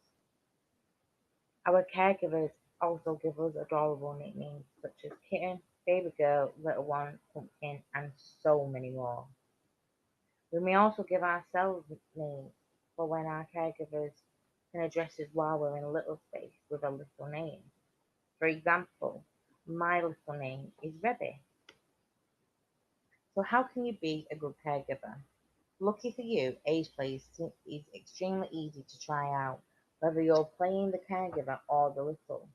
Our caregivers also give us adorable nicknames such as kitten, baby girl, little one, pumpkin, and so many more. We may also give ourselves names for when our caregivers can address us while we're in a little space with a little name. For example, my little name is Rebby. So how can you be a good caregiver? Lucky for you, age play is extremely easy to try out, whether you're playing the caregiver or the little.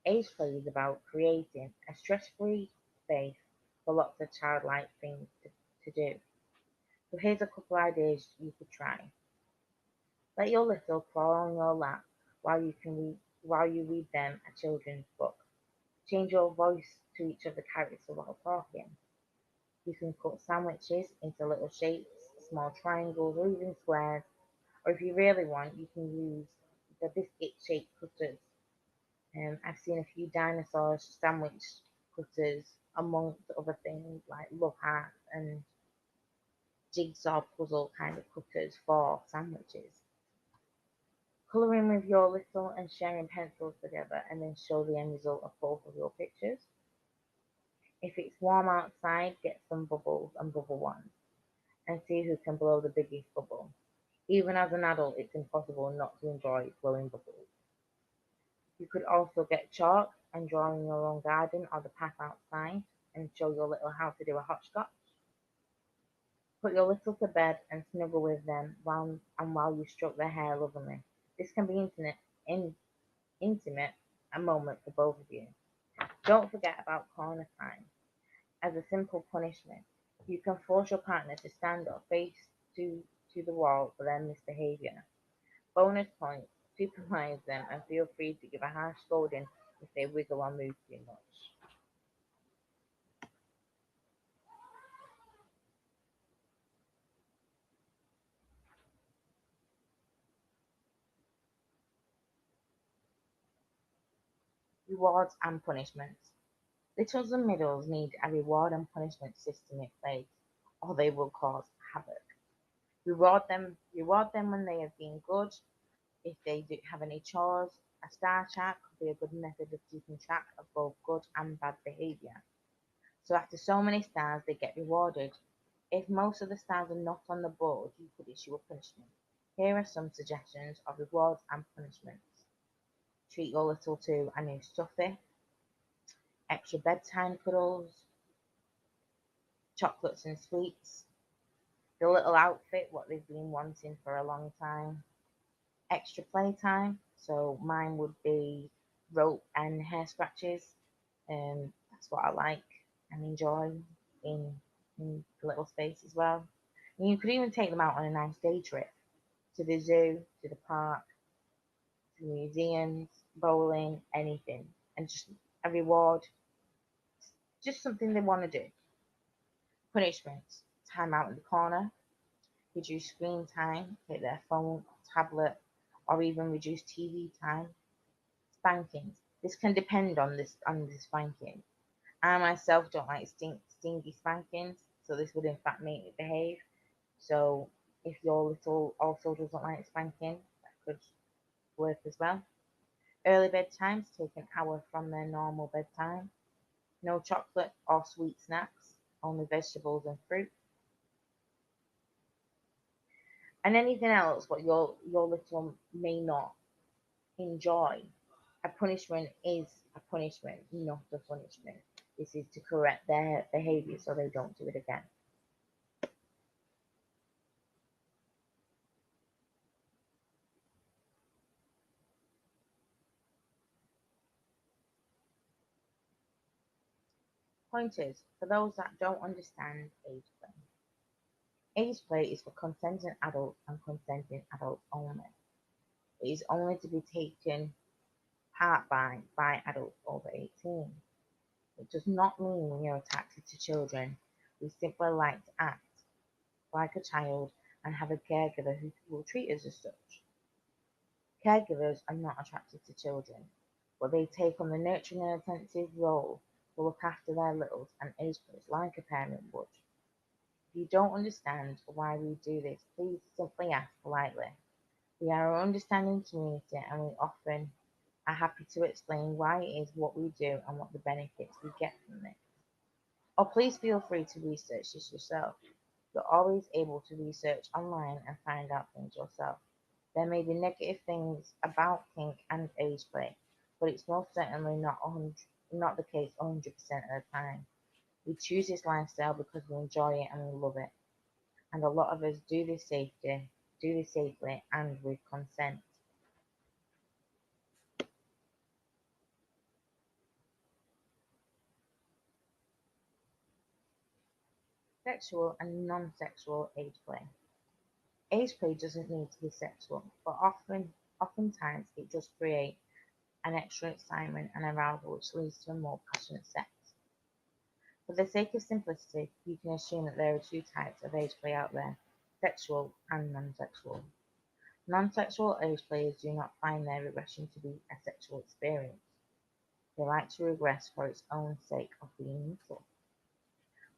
Age play is about creating a stress-free space for lots of childlike things to do. So here's a couple ideas you could try. Let your little crawl on your lap while you read them a children's book. Change your voice to each of the characters while talking. You can cut sandwiches into little shapes, small triangles or even squares, or if you really want, you can use the biscuit-shaped cutters. I've seen a few dinosaur sandwich cutters amongst other things like love hearts and jigsaw puzzle kind of cutters for sandwiches. Colouring with your little and sharing pencils together and then show the end result of both of your pictures. If it's warm outside, get some bubbles and bubble ones and see who can blow the biggest bubble. Even as an adult, it's impossible not to enjoy blowing bubbles. You could also get chalk and draw in your own garden or the path outside and show your little how to do a hopscotch. Put your little to bed and snuggle with them while you stroke their hair lovingly. This can be intimate, a moment for both of you. Don't forget about corner time. As a simple punishment, you can force your partner to stand or face to the wall for their misbehaviour. Bonus points, supervise them and feel free to give a harsh scolding if they wiggle or move too much. Rewards and punishments. Littles and middles need a reward and punishment system in place, or they will cause havoc. Reward them when they have been good. If they do have any chores, a star chart could be a good method of keeping track of both good and bad behaviour. So after so many stars, they get rewarded. If most of the stars are not on the board, you could issue a punishment. Here are some suggestions of rewards and punishments. Treat your little to a new stuffy, extra bedtime cuddles, chocolates and sweets, the little outfit, what they've been wanting for a long time, extra playtime, so mine would be rope and hair scratches, that's what I like and enjoy in the little space as well. And you could even take them out on a nice day trip to the zoo, to the park, to museums, bowling, anything, and just a reward, just something they want to do. Punishments, time out in the corner, reduce screen time, take their phone, tablet, or even reduce TV time. Spankings. This can depend on the spanking. I myself don't like stingy spankings, so this would in fact make me behave. So if your little also doesn't like spanking, that could work as well. Early bedtimes take an hour from their normal bedtime. No chocolate or sweet snacks, only vegetables and fruit. And anything else what your little may not enjoy. A punishment is a punishment, not a punishment. This is to correct their behaviour so they don't do it again. Pointers for those that don't understand age play. Age play is for consenting adults and consenting adults only. It is only to be taken part by adults over 18. It does not mean we are attracted to children. We simply like to act like a child and have a caregiver who will treat us as such. Caregivers are not attracted to children, but they take on the nurturing and attentive role to look after their littles and age players like a parent would. If you don't understand why we do this, please simply ask politely. We are an understanding community and we often are happy to explain why it is what we do and what the benefits we get from this. Or please feel free to research this yourself. You're always able to research online and find out things yourself. There may be negative things about kink and age play, but it's most certainly not the case 100% of the time. We choose this lifestyle because we enjoy it and we love it. And a lot of us do this safely and with consent. Sexual and non-sexual age play. Age play doesn't need to be sexual, but oftentimes it does create an extra excitement and arousal which leads to a more passionate sex. For the sake of simplicity, you can assume that there are two types of age play out there, sexual and non-sexual. Non-sexual age players do not find their regression to be a sexual experience. They like to regress for its own sake of being useful.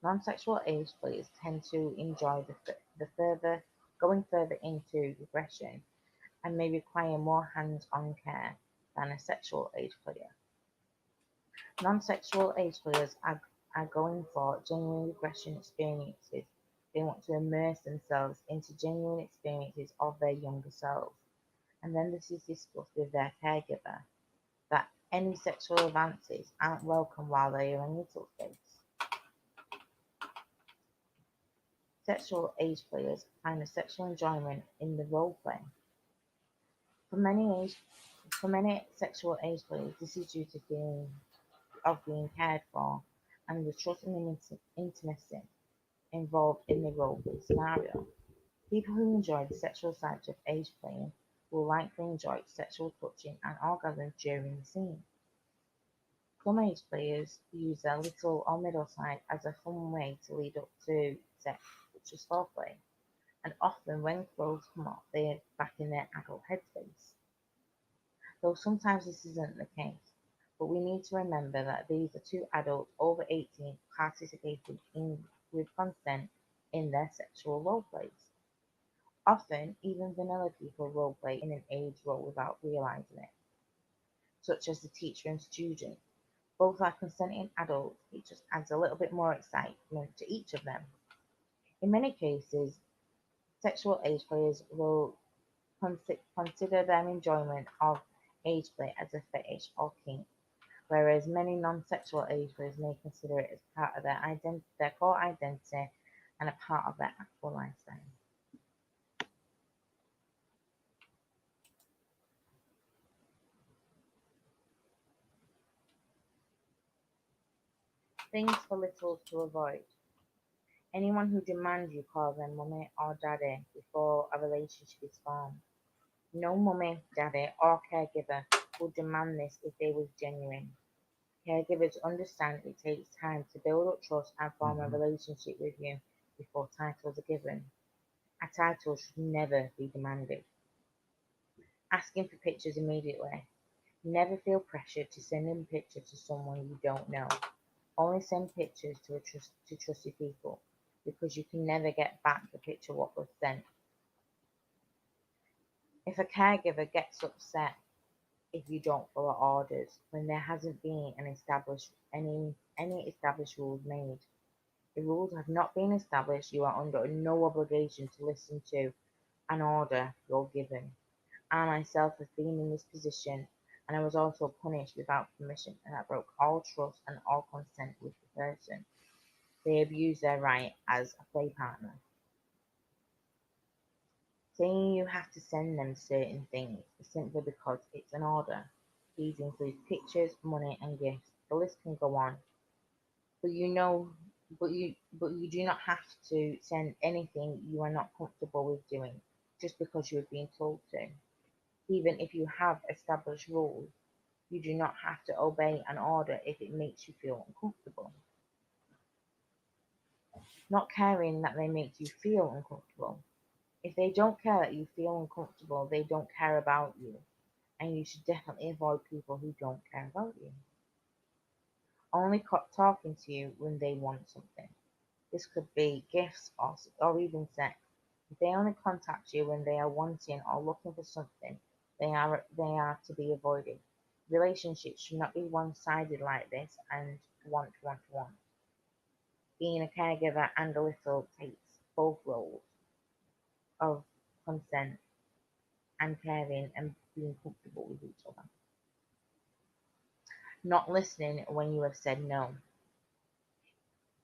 Non-sexual age players tend to enjoy going further into regression and may require more hands-on care than a sexual age player. Non-sexual age players are going for genuine regression experiences. They want to immerse themselves into genuine experiences of their younger selves. And then this is discussed with their caregiver, that any sexual advances aren't welcome while they are in little space. Sexual age players find a sexual enjoyment in the role play. For many sexual age players, this is due to feeling of being cared for and the trust and intimacy involved in the role play scenario. People who enjoy the sexual side of age playing will likely enjoy sexual touching and orgasm during the scene. Some age players use their little or middle side as a fun way to lead up to sex, such as foreplay, and often when clothes come off, they are back in their adult headspace. Though sometimes this isn't the case, but we need to remember that these are two adults over 18 participating with consent in their sexual role plays. Often, even vanilla people role play in an age role without realizing it, such as the teacher and student. Both are consenting adults, it just adds a little bit more excitement to each of them. In many cases, sexual age players will consider their enjoyment of age play as a fetish or kink, whereas many non-sexual age players may consider it as part of their core identity and a part of their actual lifestyle. Things for littles to avoid. Anyone who demands you call them mummy or daddy before a relationship is formed. No mummy, daddy, or caregiver would demand this if they was genuine. Caregivers understand it takes time to build up trust and form a relationship with you before titles are given. A title should never be demanded. Asking for pictures immediately. Never feel pressured to send a picture to someone you don't know. Only send pictures to trusted people, because you can never get back the picture what was sent. If a caregiver gets upset if you don't follow orders when there hasn't been any established rules made, the rules have not been established, you are under no obligation to listen to an order you're given. I myself have been in this position, and I was also punished without permission, and that broke all trust and all consent with the person. They abuse their right as a play partner. Saying you have to send them certain things is simply because it's an order. These include pictures, money, and gifts. The list can go on. But you do not have to send anything you are not comfortable with doing just because you are being told to. Even if you have established rules, you do not have to obey an order if it makes you feel uncomfortable. Not caring that they make you feel uncomfortable. If they don't care that you feel uncomfortable, they don't care about you, and you should definitely avoid people who don't care about you. Only talking to you when they want something. This could be gifts or even sex. If they only contact you when they are wanting or looking for something, they are to be avoided. Relationships should not be one-sided like this and want. Being a caregiver and a little takes both roles of consent and caring and being comfortable with each other. Not listening when you have said no.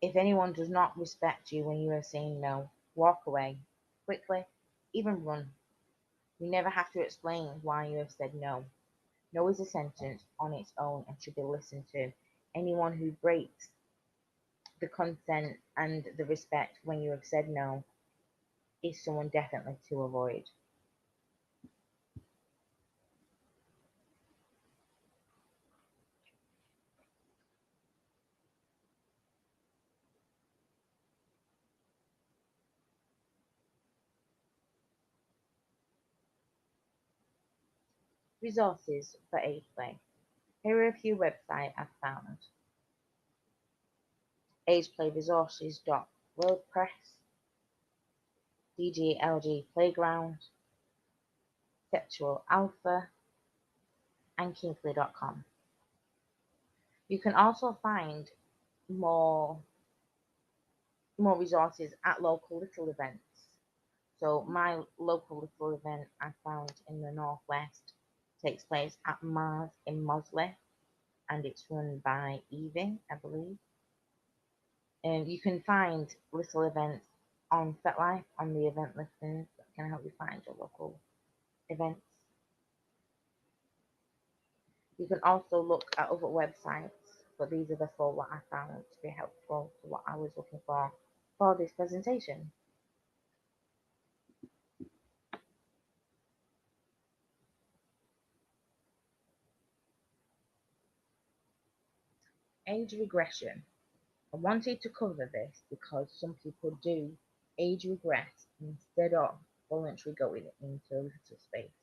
If anyone does not respect you when you are saying no, walk away quickly, even run. You never have to explain why you have said no. No is a sentence on its own and should be listened to. Anyone who breaks the consent and the respect when you have said no is someone definitely to avoid. Resources for age play. Here are a few websites I've found. ageplayresources.wordpress, DGLG Playground, Sexual Alpha, and Kinkly.com. You can also find more resources at local little events. So my local little event I found in the Northwest takes place at Mars in Mosley, and it's run by Evie, I believe. And you can find little events on FetLife on the event listings that can help you find your local events. You can also look at other websites, but these are the 4 that I found to be helpful to what I was looking for this presentation. Age regression. I wanted to cover this because some people do age regress instead of voluntarily going into a little space.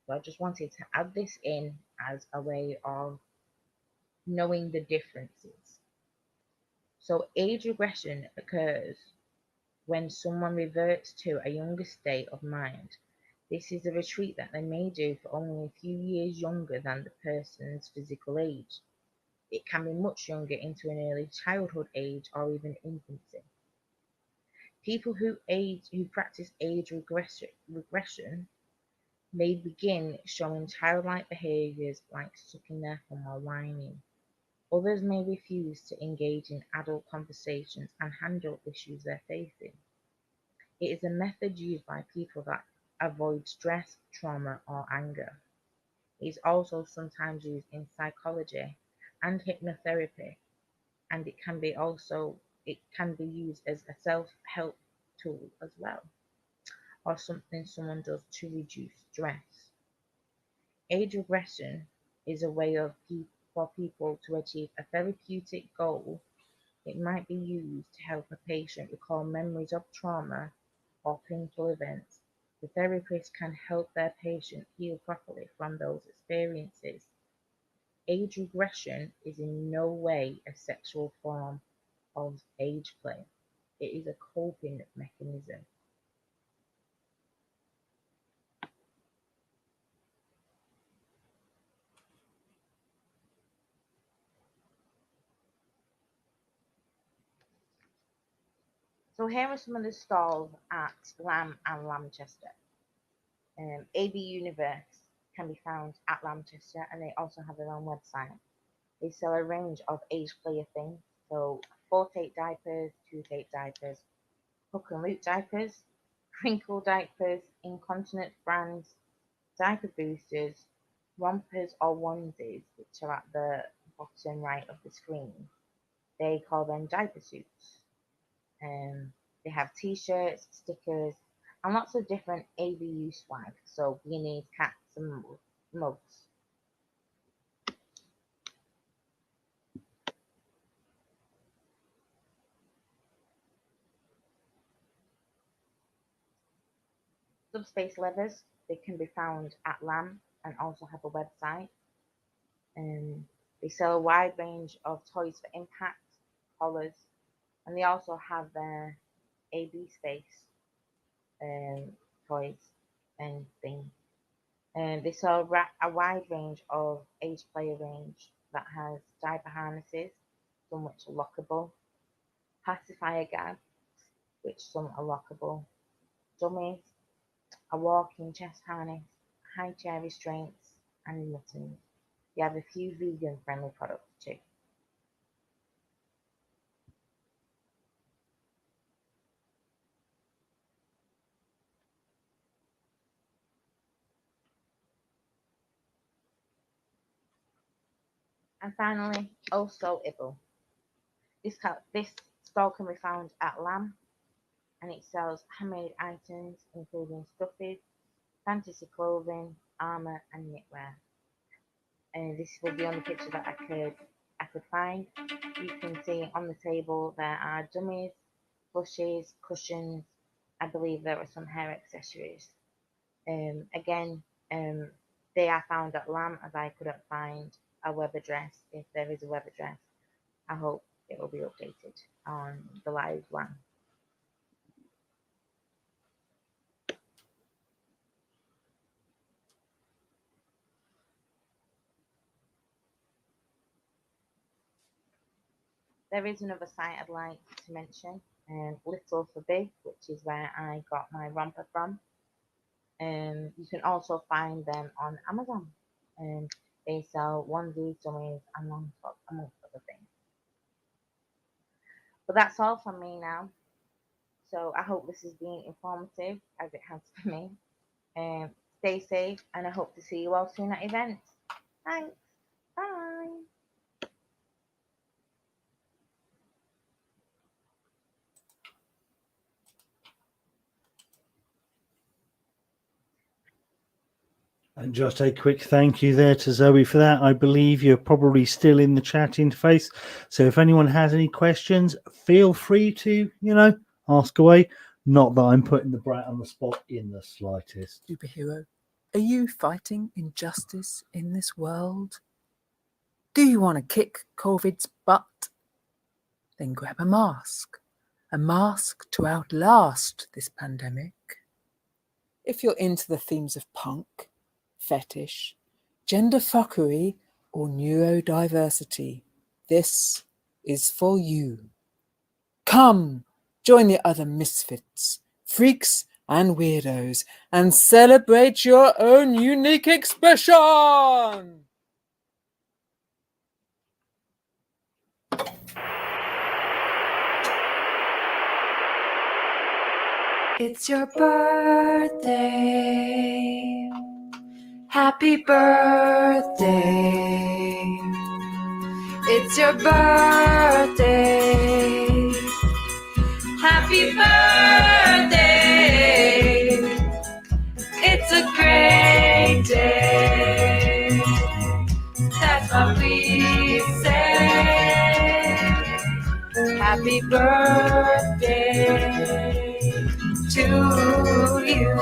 So I just wanted to add this in as a way of knowing the differences. So age regression occurs when someone reverts to a younger state of mind. This is a retreat that they may do for only a few years younger than the person's physical age. It can be much younger into an early childhood age or even infancy. People who practice age regression may begin showing childlike behaviours like sucking their thumb or whining. Others may refuse to engage in adult conversations and handle issues they're facing. It is a method used by people that avoid stress, trauma, or anger. It is also sometimes used in psychology and hypnotherapy, and it can be used as a self-help tool as well, or something someone does to reduce stress. Age regression is a way for people to achieve a therapeutic goal. It might be used to help a patient recall memories of trauma or painful events. The therapist can help their patient heal properly from those experiences Age regression is in no way a sexual form of age play. It is a coping mechanism. So here are some of the stalls at LAM and LAMchester. AB Universe can be found at LAMchester, and they also have their own website. They sell a range of age player things, so 4-tape diapers, 2-tape diapers, hook and loop diapers, crinkle diapers, incontinence brands, diaper boosters, rompers or onesies, which are at the bottom right of the screen. They call them diaper suits. They have t-shirts, stickers, and lots of different ABU swag, so beanies, caps, and mugs. Subspace leathers, they can be found at LAM and also have a website. They sell a wide range of toys for impact, collars, and they also have their AB space toys and things. They sell a wide range of age player range that has diaper harnesses, some which are lockable, pacifier gags, which some are lockable, dummies, a walking chest harness, high chair restraints, and mittens. They have a few vegan friendly products too. And finally, also Ibble. This store can be found at LAM, and it sells handmade items including stuffies, fantasy clothing, armour and knitwear. And this was the only picture that I could find. You can see on the table there are dummies, brushes, cushions. I believe there are some hair accessories. Again, they are found at LAM, as I couldn't find a web address. If there is a web address, I hope it will be updated on the live LAM. There is another site I'd like to mention, Little for Big, which is where I got my romper from. You can also find them on Amazon. They sell onesies, dummies, and long tops, amongst other things. But that's all from me now. So I hope this has been informative, as it has for me. Stay safe, and I hope to see you all soon at events. Thanks. Bye. And just a quick thank you there to Zoe for that. I believe you're probably still in the chat interface. So if anyone has any questions, feel free to, ask away. Not that I'm putting the brat on the spot in the slightest. Superhero, are you fighting injustice in this world? Do you want to kick COVID's butt? Then grab a mask to outlast this pandemic. If you're into the themes of punk, fetish, gender fuckery, or neurodiversity, this is for you. Come, join the other misfits, freaks, and weirdos, and celebrate your own unique expression! It's your birthday. Happy birthday. It's your birthday. Happy birthday. It's a great day. That's what we say. Happy birthday to you.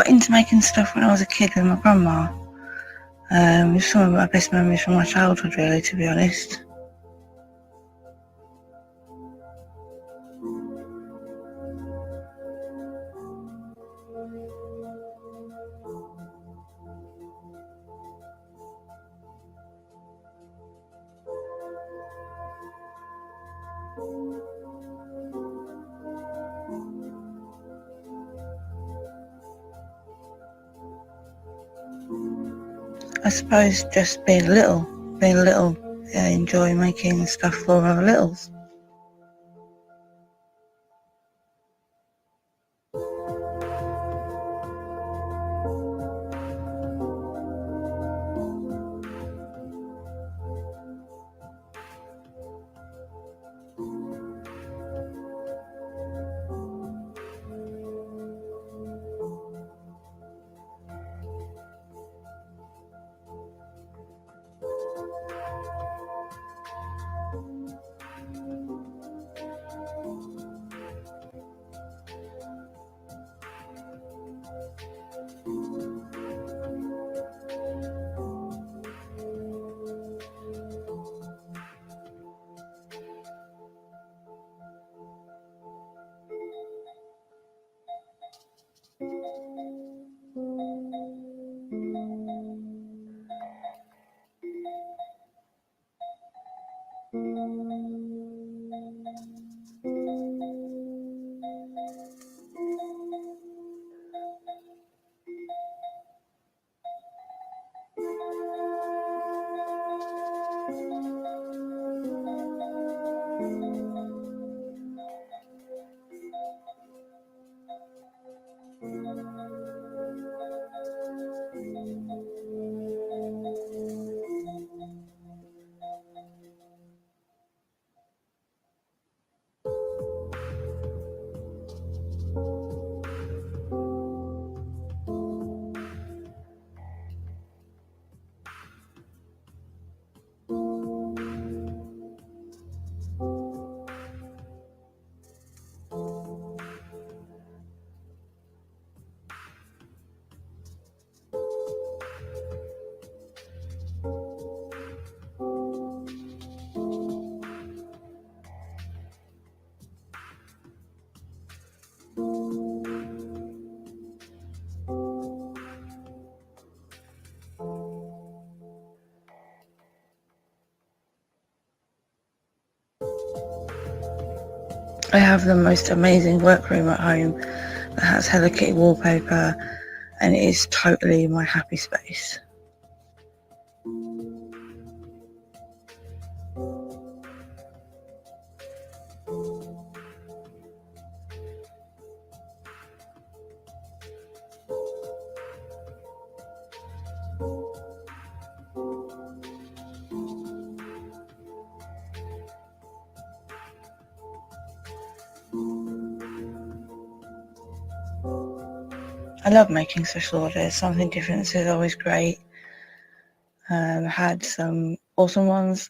quite into making stuff when I was a kid with my grandma. It's some of my best memories from my childhood, really, to be honest. I suppose just being little, enjoy making stuff for other littles. I have the most amazing workroom at home that has Hello Kitty wallpaper, and it is totally my happy space. I love making special orders. Something different is always great. Had some awesome ones,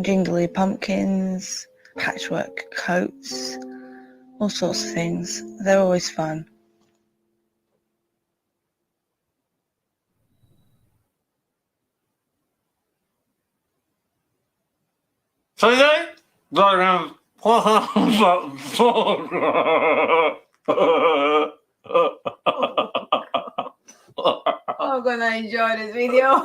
jingly pumpkins, patchwork coats, all sorts of things. They're always fun. Today, I have I'm gonna enjoy this video.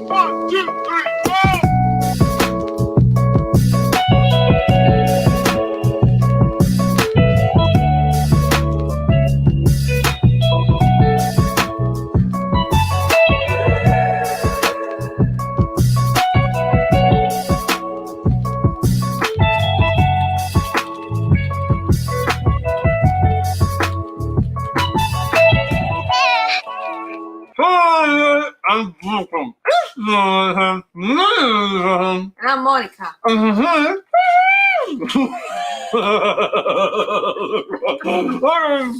1, 2, 3, 4. I'm welcome. And I'm Monica. I'm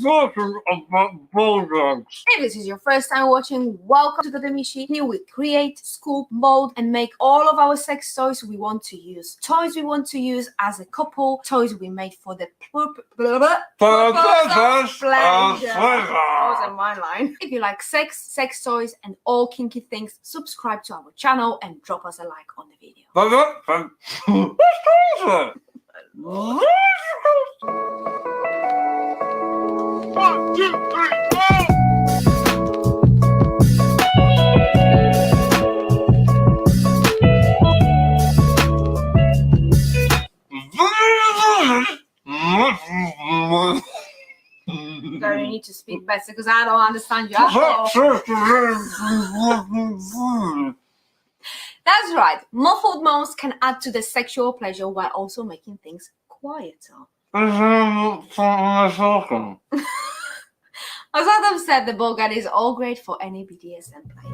talking about bulldogs. If this is your first time watching, welcome to Dasterdly. Here we create, sculpt, mold, and make all of our sex toys we want to use. Toys we want to use as a couple, toys we made for the purpose of pleasure. That was in my line. If you like sex toys, and all kinky things, subscribe to our channel and drop us a like on the video. One, two, three, Sorry, you need to speak better because I don't understand you at all. That's right. Muffled moans can add to the sexual pleasure while also making things quieter. As Adam said, the Bogart is all great for any BDSM play.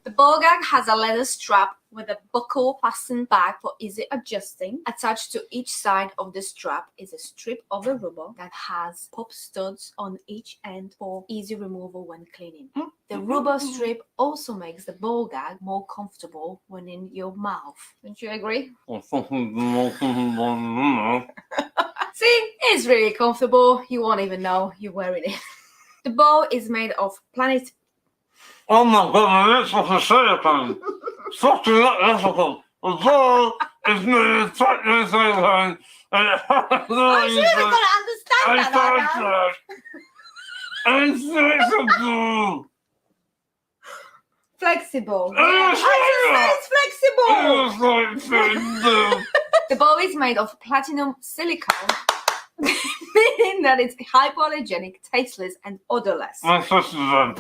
The ball gag has a leather strap with a buckle fastened back for easy adjusting. Attached to each side of the strap is a strip of the rubber that has pop studs on each end for easy removal when cleaning. The rubber strip also makes the ball gag more comfortable when in your mouth. Don't you agree? See, it's really comfortable. You won't even know you're wearing it. The ball is made of planet. Oh my god, my lips are silicone. Fucking electrical. The ball is made of silicone. I'm sure you're going to understand that. And flexible. Flexible. It's flexible. The ball is made of platinum silicone, meaning that it's hypoallergenic, tasteless, and odorless. My sister's on.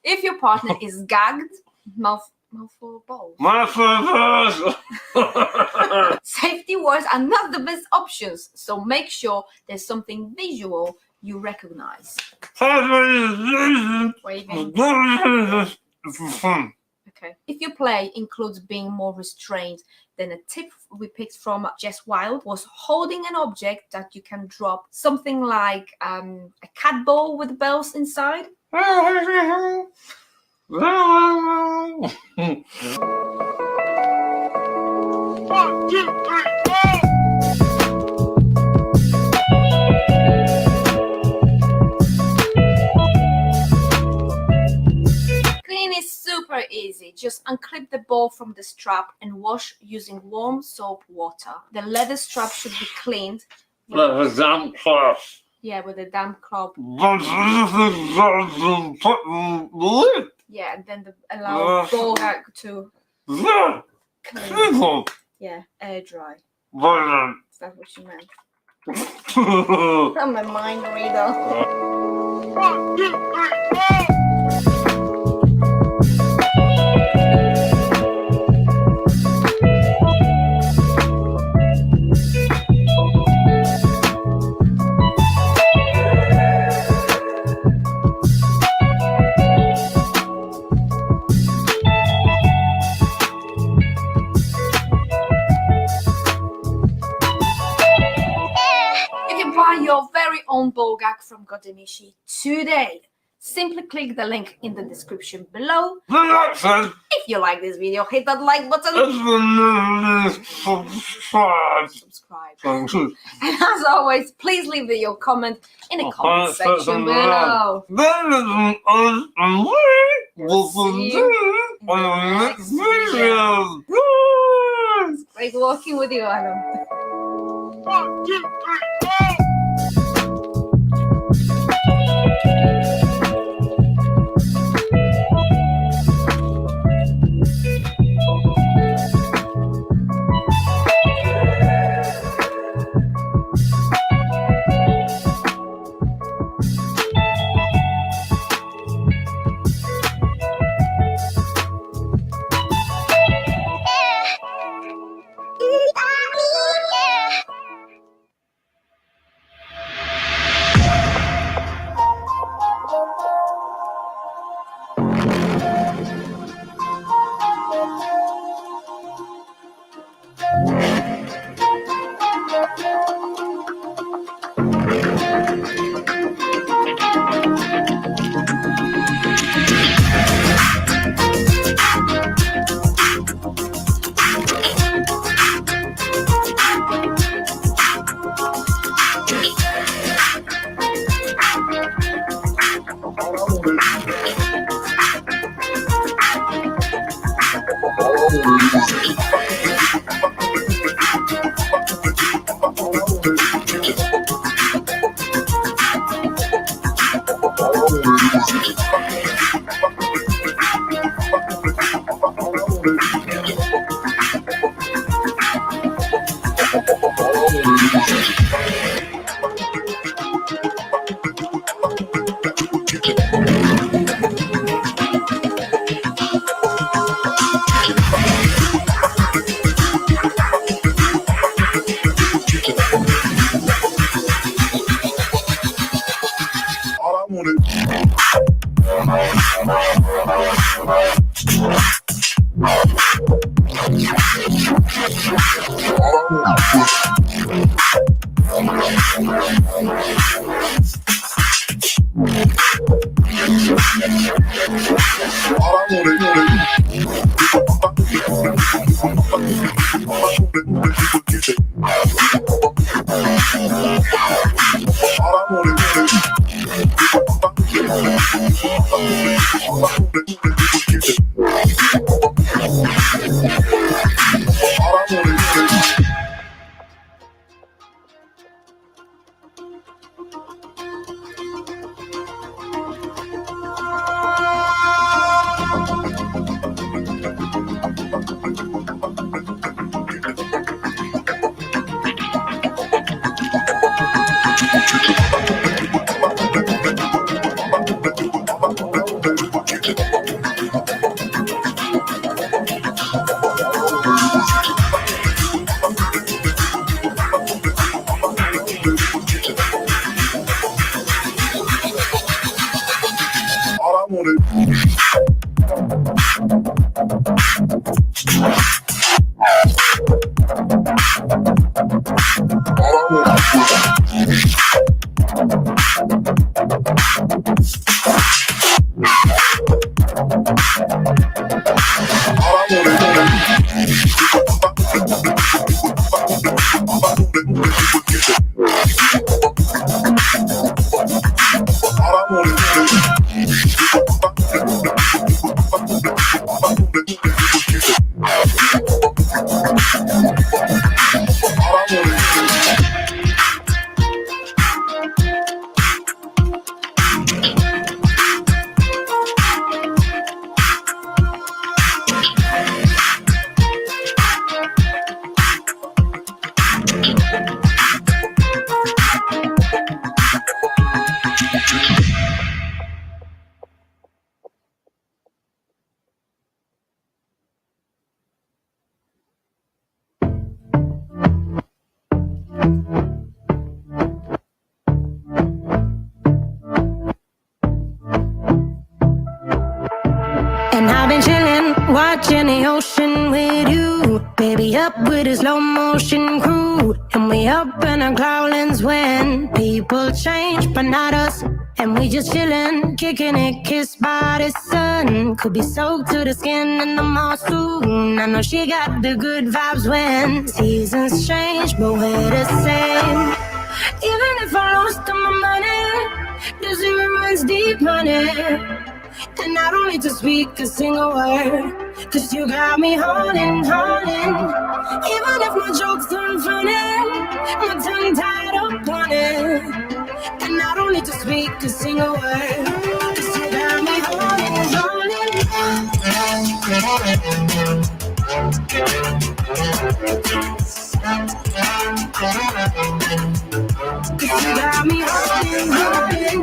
If your partner is gagged, mouthful of balls. Safety words are not the best options, so make sure there's something visual you recognize. Waving. Okay. If your play includes being more restrained, then a tip we picked from Jess Wild was holding an object that you can drop, something like a cat ball with bells inside. One, two, three, Cleaning is super easy. Just unclip the ball from the strap and wash using warm soap water. The leather strap should be cleaned. With a damp cloth. Yeah, with a damp cloth. Yeah, and then allow the ball gag to clean. Yeah, air dry. Is that what you meant? I'm a mind reader. 1, 2, 3, Your very own ball gag from Godemishi today. Simply click the link in the description below. If you like this video, hit that like button. Subscribe. And as always, please leave your comment in the comment section below. We'll see you in the next video. It's great working with you, Adam. 1, 2, 3. And I've been chillin', watching the ocean with you. Baby up with a slow motion crew. And we up in our growlings when people change, but not us. And we just chillin', kicking it, kissed by the sun. Could be soaked to the skin in the mall soon. I know she got the good vibes when seasons change, but we're the same. Even if I lost all my money, the zero runs deep, honey. And I don't need to speak a single word, 'cause you got me holding, holding. Even if my jokes turn funny, my tongue tied up on it. And I don't need to speak a single word, 'cause you got me holding, holding. 'Cause you got me holding, holding.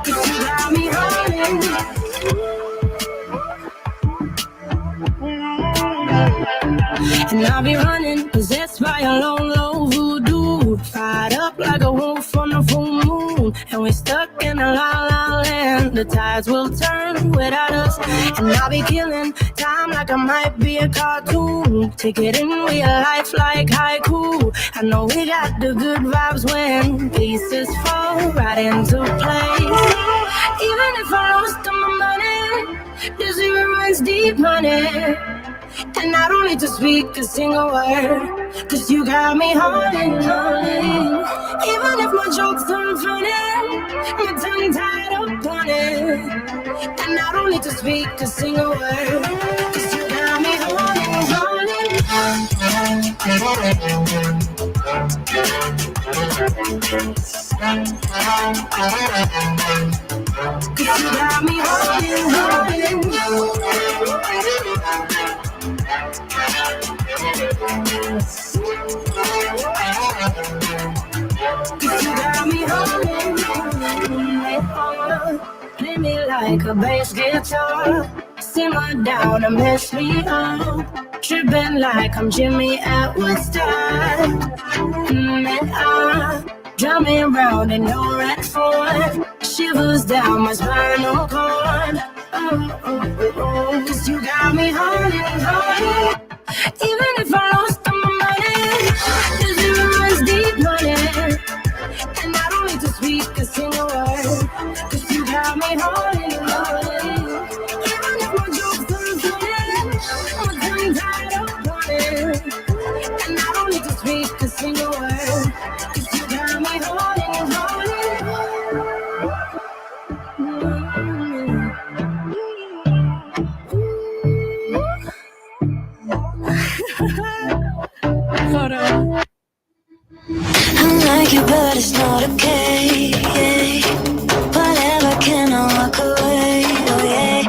You got me holding. And I'll be running, possessed by a low, low voodoo. Fired up like a wolf on a full moon. And we're stuck in a la la land. The tides will turn without us. And I'll be killing time like I might be a cartoon. Take it in real life like haiku. I know we got the good vibes when pieces fall right into place. Even if I lost all my money, the zero runs deep, honey. And I don't need to speak a single word, 'cause you got me holding, holding. Even if my jokes turn funny, my tongue tied up on it. And I don't need to speak a single word, 'cause you got me holding, holding. 'Cause you got me holding, holding. You got me holding, play me like a bass guitar, simmer down and mess me up, tripping like I'm Jimmy at Woodstock. Drum me around in no red Ford, shivers down my spinal cord. Cause you got me holding. Even if I lost all my money, the zero runs deep money. And I don't need to speak a single word, cause you got me holding. Even if my jokes aren't funny, my tongue tied up on it. And I don't need to speak a single word, cause you got me holding. I like you, but it's not okay. Whatever, can I walk away? Oh yeah.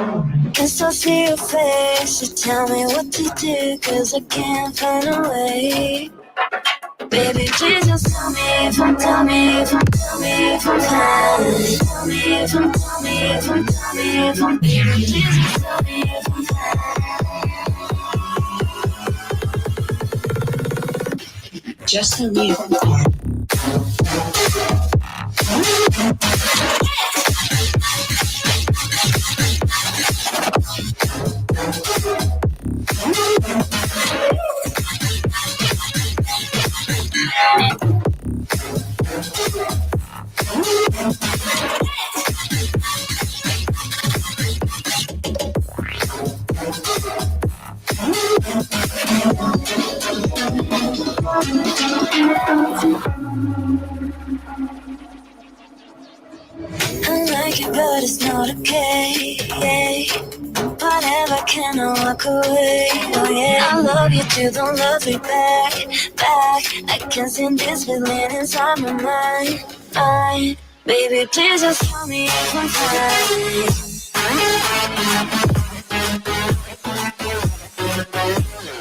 Can still see your face. So tell me what to do, cause I can't find a way. Baby, please just tell me if I'm, tell me if I'm, tell me if I'm fine. Tell me if I'm, tell me if I'm, tell me if I'm, baby, please just tell me if I'm fine. Just tell me if I'm fine. I like it, but it's not okay. Whatever, can I walk away? Oh yeah, I love you too, don't love me back. I can't send this feeling inside my mind. Baby, please just tell me if I'm fine.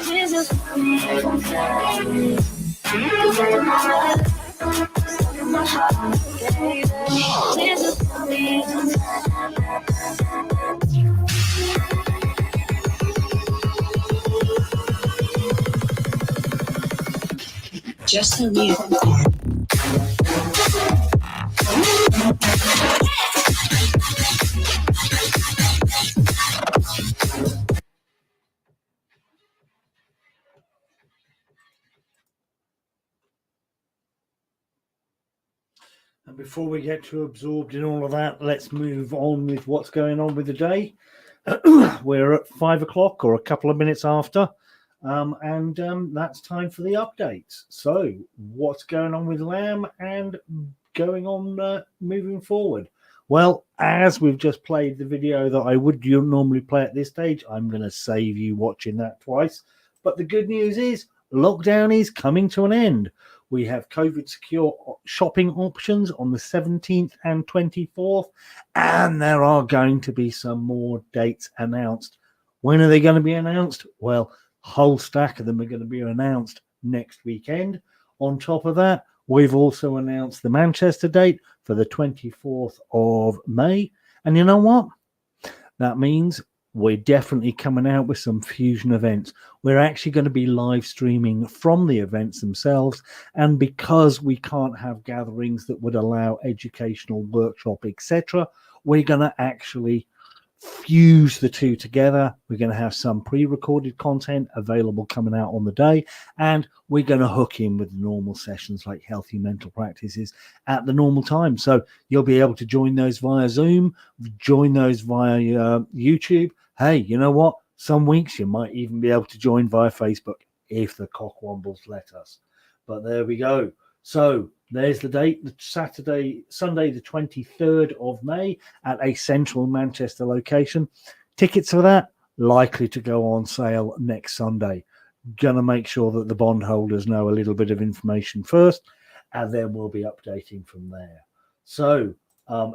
Please just tell me if I'm fine. Cause I'm not stuck in my heart, baby. Please just tell me if I'm fine. Just tell me if I'm fine. And before we get too absorbed in all of that, let's move on with what's going on with the day. We're at 5 o'clock or a couple of minutes after, and that's time for the updates. So what's going on with LAM and going on moving forward? Well, as we've just played the video that I would normally play at this stage, I'm going to save you watching that twice. But the good news is lockdown is coming to an end. We have COVID secure shopping options on the 17th and 24th, and there are going to be some more dates announced. When are they going to be announced? Well, a whole stack of them are going to be announced next weekend. On top of that, we've also announced the Manchester date for the 24th of May. And you know what? That means we're definitely coming out with some fusion events. We're actually going to be live streaming from the events themselves. And because we can't have gatherings that would allow educational workshop, etc., we're going to actually fuse the two together. We're going to have some pre-recorded content available coming out on the day, and we're going to hook in with the normal sessions like healthy mental practices at the normal time. So you'll be able to join those via Zoom, join those via YouTube. Hey, you know what? Some weeks you might even be able to join via Facebook if the cockwombles let us. But there we go. So there's the date, Sunday, the 23rd of May at a central Manchester location. Tickets for that likely to go on sale next Sunday. Gonna make sure that the bondholders know a little bit of information first, and then we'll be updating from there. So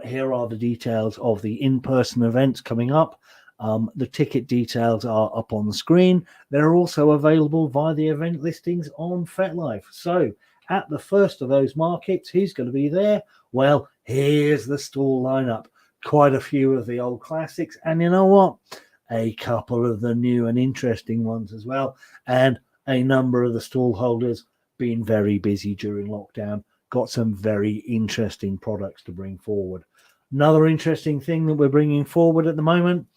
here are the details of the in-person events coming up. The ticket details are up on the screen. They're also available via the event listings on FetLife. So at the first of those markets, who's going to be there? Well, here's the stall lineup. Quite a few of the old classics. And you know what? A couple of the new and interesting ones as well. And a number of the stall holders been very busy during lockdown. Got some very interesting products to bring forward. Another interesting thing that we're bringing forward at the moment,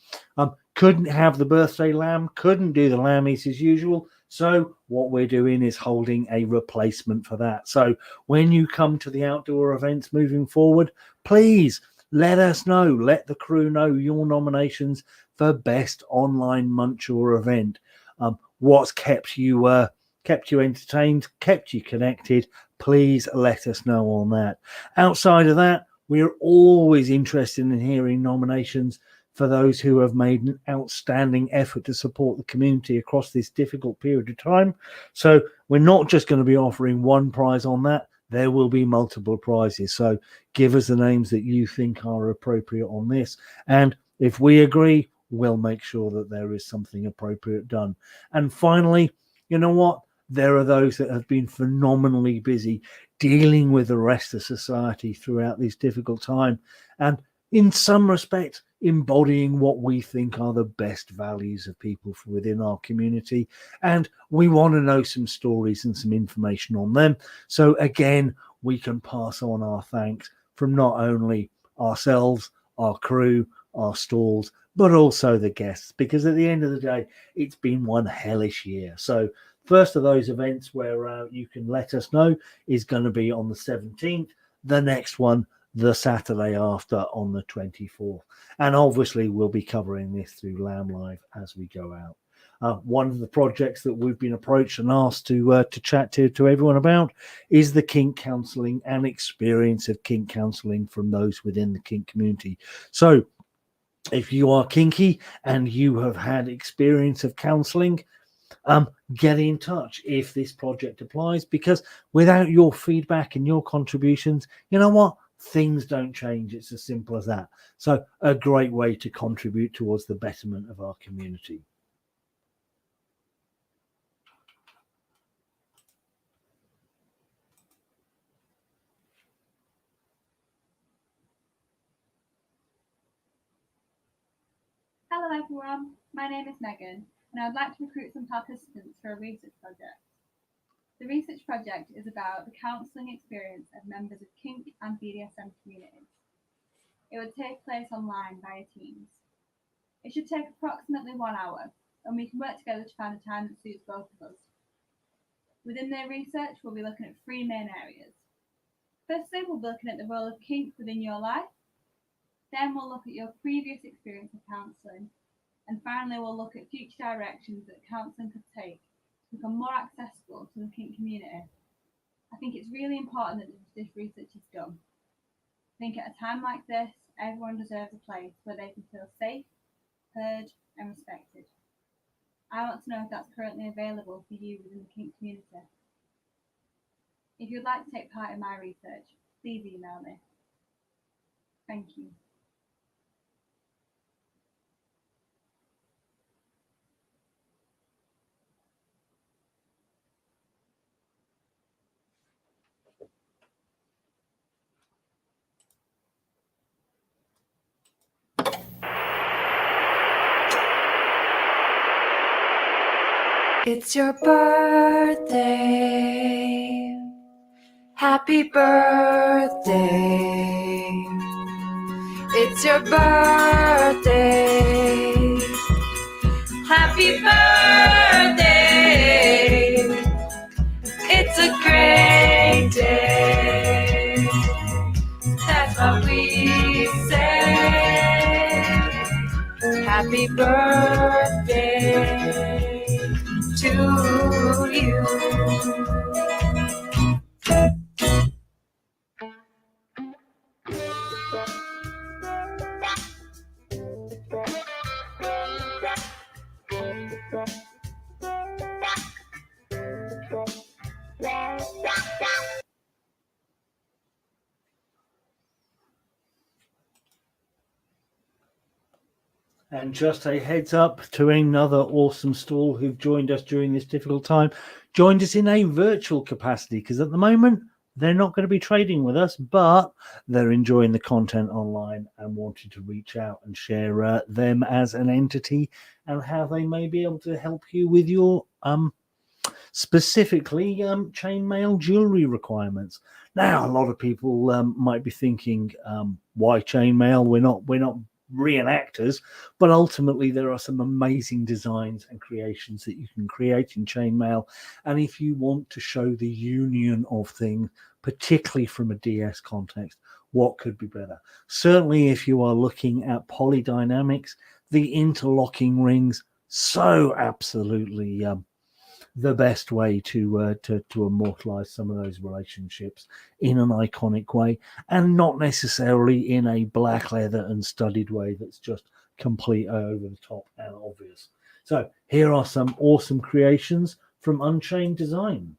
couldn't have the birthday lamb, couldn't do the lamb eat as usual. So what we're doing is holding a replacement for that. So when you come to the outdoor events moving forward, please let us know, let the crew know your nominations for best online munch or event. What's kept you entertained, kept you connected? Please let us know on that. Outside of that, we're always interested in hearing nominations for those who have made an outstanding effort to support the community across this difficult period of time. So we're not just going to be offering one prize on that. There will be multiple prizes. So give us the names that you think are appropriate on this. And if we agree, we'll make sure that there is something appropriate done. And finally, you know what? There are those that have been phenomenally busy dealing with the rest of society throughout this difficult time. And in some respect, embodying what we think are the best values of people from within our community. And we want to know some stories and some information on them. So again, we can pass on our thanks from not only ourselves, our crew, our stalls, but also the guests, because at the end of the day, it's been one hellish year. So first of those events where you can let us know is going to be on the 17th. The next one, the Saturday after, on the 24th. And obviously we'll be covering this through LAM Live as we go out. One of the projects that we've been approached and asked to chat to everyone about is the kink counselling and experience of kink counselling from those within the kink community. So if you are kinky and you have had experience of counselling, get in touch if this project applies, because without your feedback and your contributions, you know what? Things don't change. It's as simple as that. So a great way to contribute towards the betterment of our community. Hello everyone, my name is Megan and I would like to recruit some participants for a research project. The research project is about the counselling experience of members of kink and BDSM communities. It would take place online via Teams. It should take approximately 1 hour and we can work together to find a time that suits both of us. Within their research, we'll be looking at 3 main areas. Firstly, we'll be looking at the role of kink within your life. Then we'll look at your previous experience of counselling. And finally, we'll look at future directions that counselling could take to become more accessible to the kink community. I think it's really important that this research is done. I think at a time like this, everyone deserves a place where they can feel safe, heard and respected. I want to know if that's currently available for you within the kink community. If you'd like to take part in my research, please email me. Thank you. It's your birthday. Happy birthday. It's your birthday. Happy birthday. It's a great day. That's what we say. Happy birthday to you. And just a heads up to another awesome stall who've joined us during this difficult time, joined us in a virtual capacity, because at the moment they're not going to be trading with us, but they're enjoying the content online and wanted to reach out and share them as an entity and how they may be able to help you with your specifically chainmail jewelry requirements. Now, a lot of people might be thinking, why chainmail? We're not reenactors, but ultimately there are some amazing designs and creations that you can create in chainmail. And if you want to show the union of things, particularly from a DS context, what could be better? Certainly if you are looking at polydynamics, the interlocking rings, so absolutely the best way to immortalize some of those relationships in an iconic way, and not necessarily in a black leather and studded way that's just complete over the top and obvious. So here are some awesome creations from Unchained Design.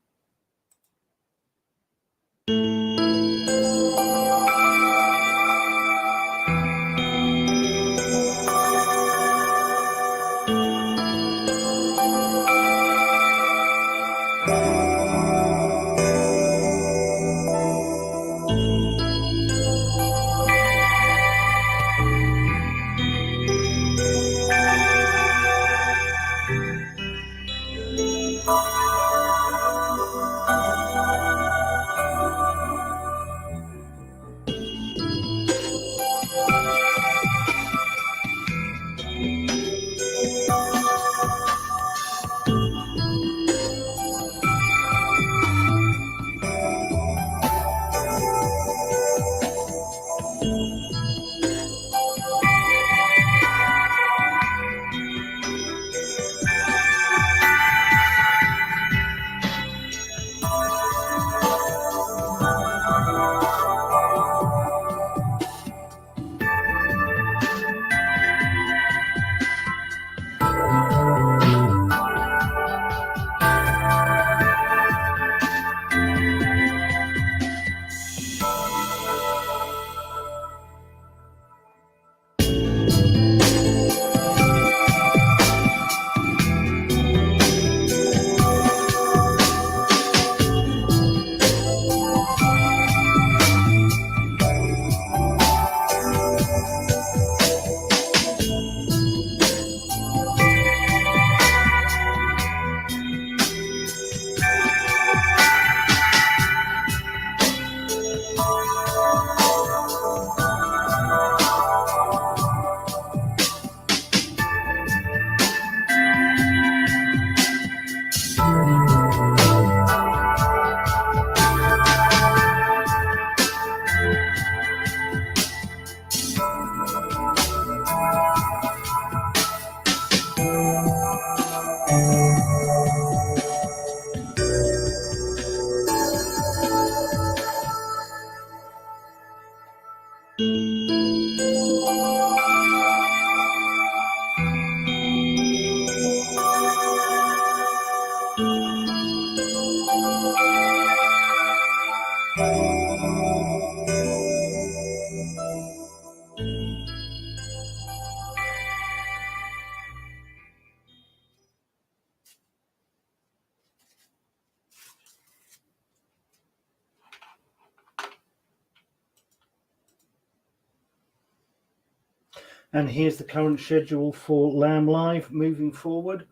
And here's the current schedule for LAM Live moving forward.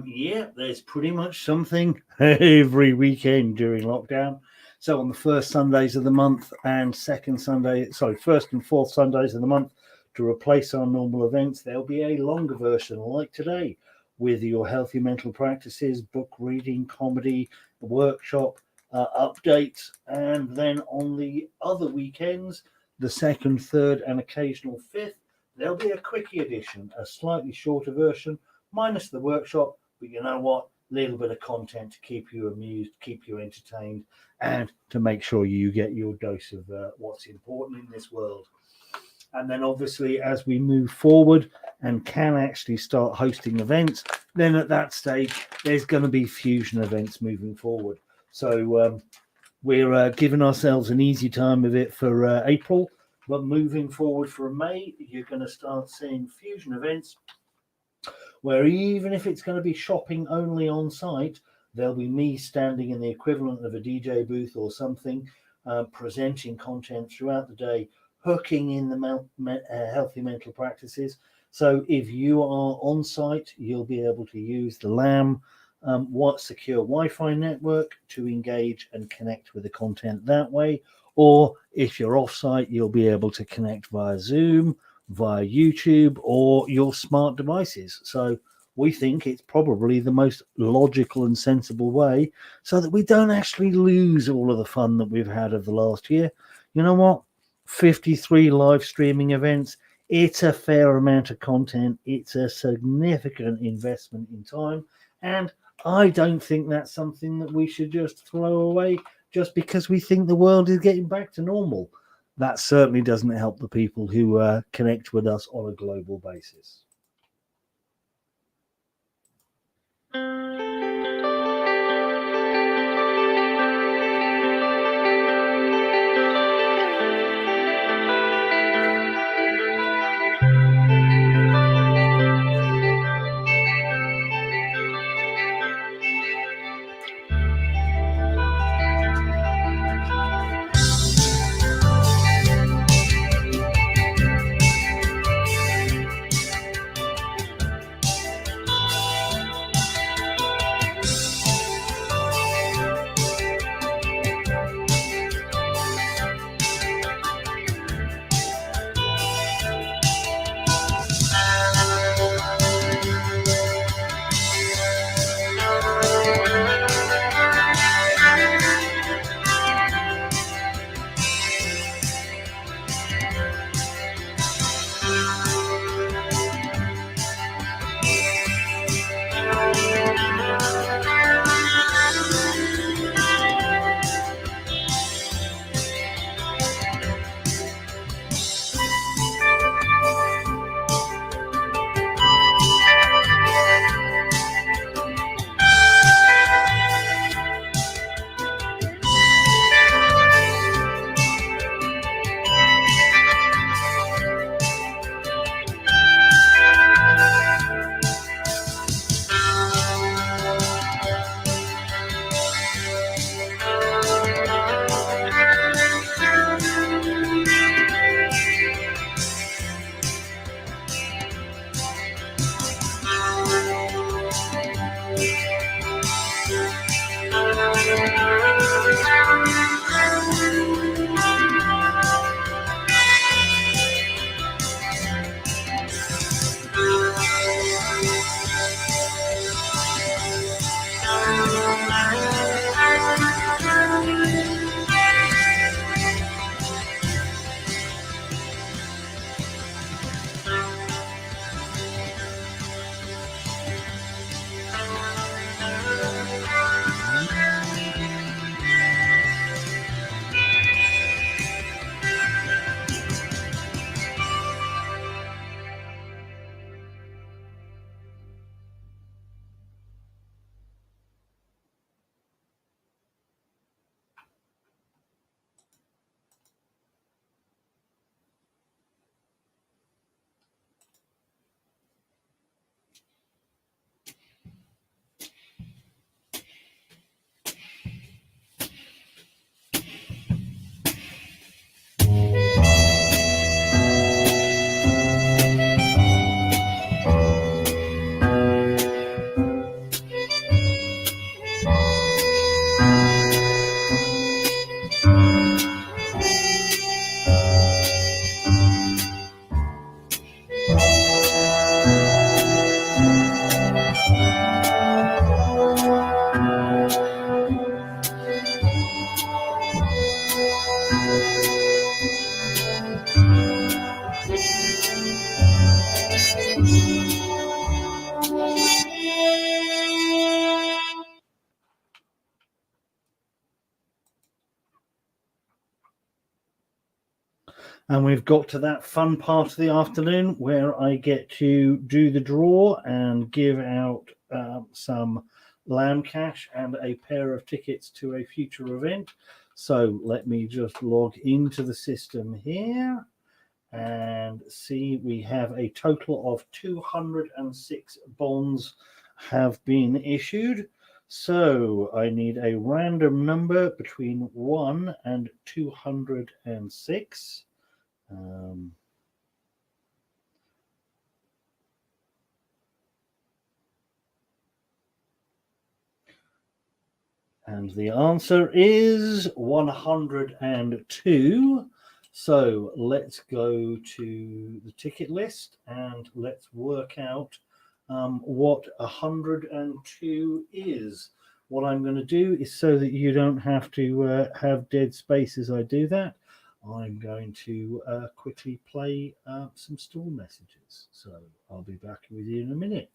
Yeah, there's pretty much something every weekend during lockdown. So on the first Sundays of the month and first and fourth Sundays of the month, to replace our normal events, there'll be a longer version like today with your healthy mental practices, book reading, comedy, workshop, updates. And then on the other weekends, the second, third, and occasional fifth, there'll be a quickie edition, a slightly shorter version, minus the workshop, but you know what? A little bit of content to keep you amused, keep you entertained, and to make sure you get your dose of what's important in this world. And then obviously, as we move forward and can actually start hosting events, then at that stage, there's going to be fusion events moving forward. So we're giving ourselves an easy time of it for April. But moving forward for May, you're going to start seeing fusion events where even if it's going to be shopping only on site, there'll be me standing in the equivalent of a DJ booth or something, presenting content throughout the day, hooking in the healthy mental practices. So if you are on site, you'll be able to use the LAM secure Wi-Fi network to engage and connect with the content that way. or if you're off-site, you'll be able to connect via Zoom, via YouTube, or your smart devices. So we think it's probably the most logical and sensible way so that we don't actually lose all of the fun that we've had of the last year. You know what? 53 live streaming events. It's a fair amount of content. It's a significant investment in time. And I don't think that's something that we should just throw away just because we think the world is getting back to normal. That certainly doesn't help the people who connect with us on a global basis. And we've got to that fun part of the afternoon where I get to do the draw and give out some LAM cash and a pair of tickets to a future event. So let me just log into the system here and see we have a total of 206 bonds have been issued. So I need a random number between 1 and 206. And the answer is 102. So let's go to the ticket list and let's work out what 102 is. What I'm going to do is, so that you don't have to have dead space as I do that, I'm going to quickly play some store messages. So I'll be back with you in a minute.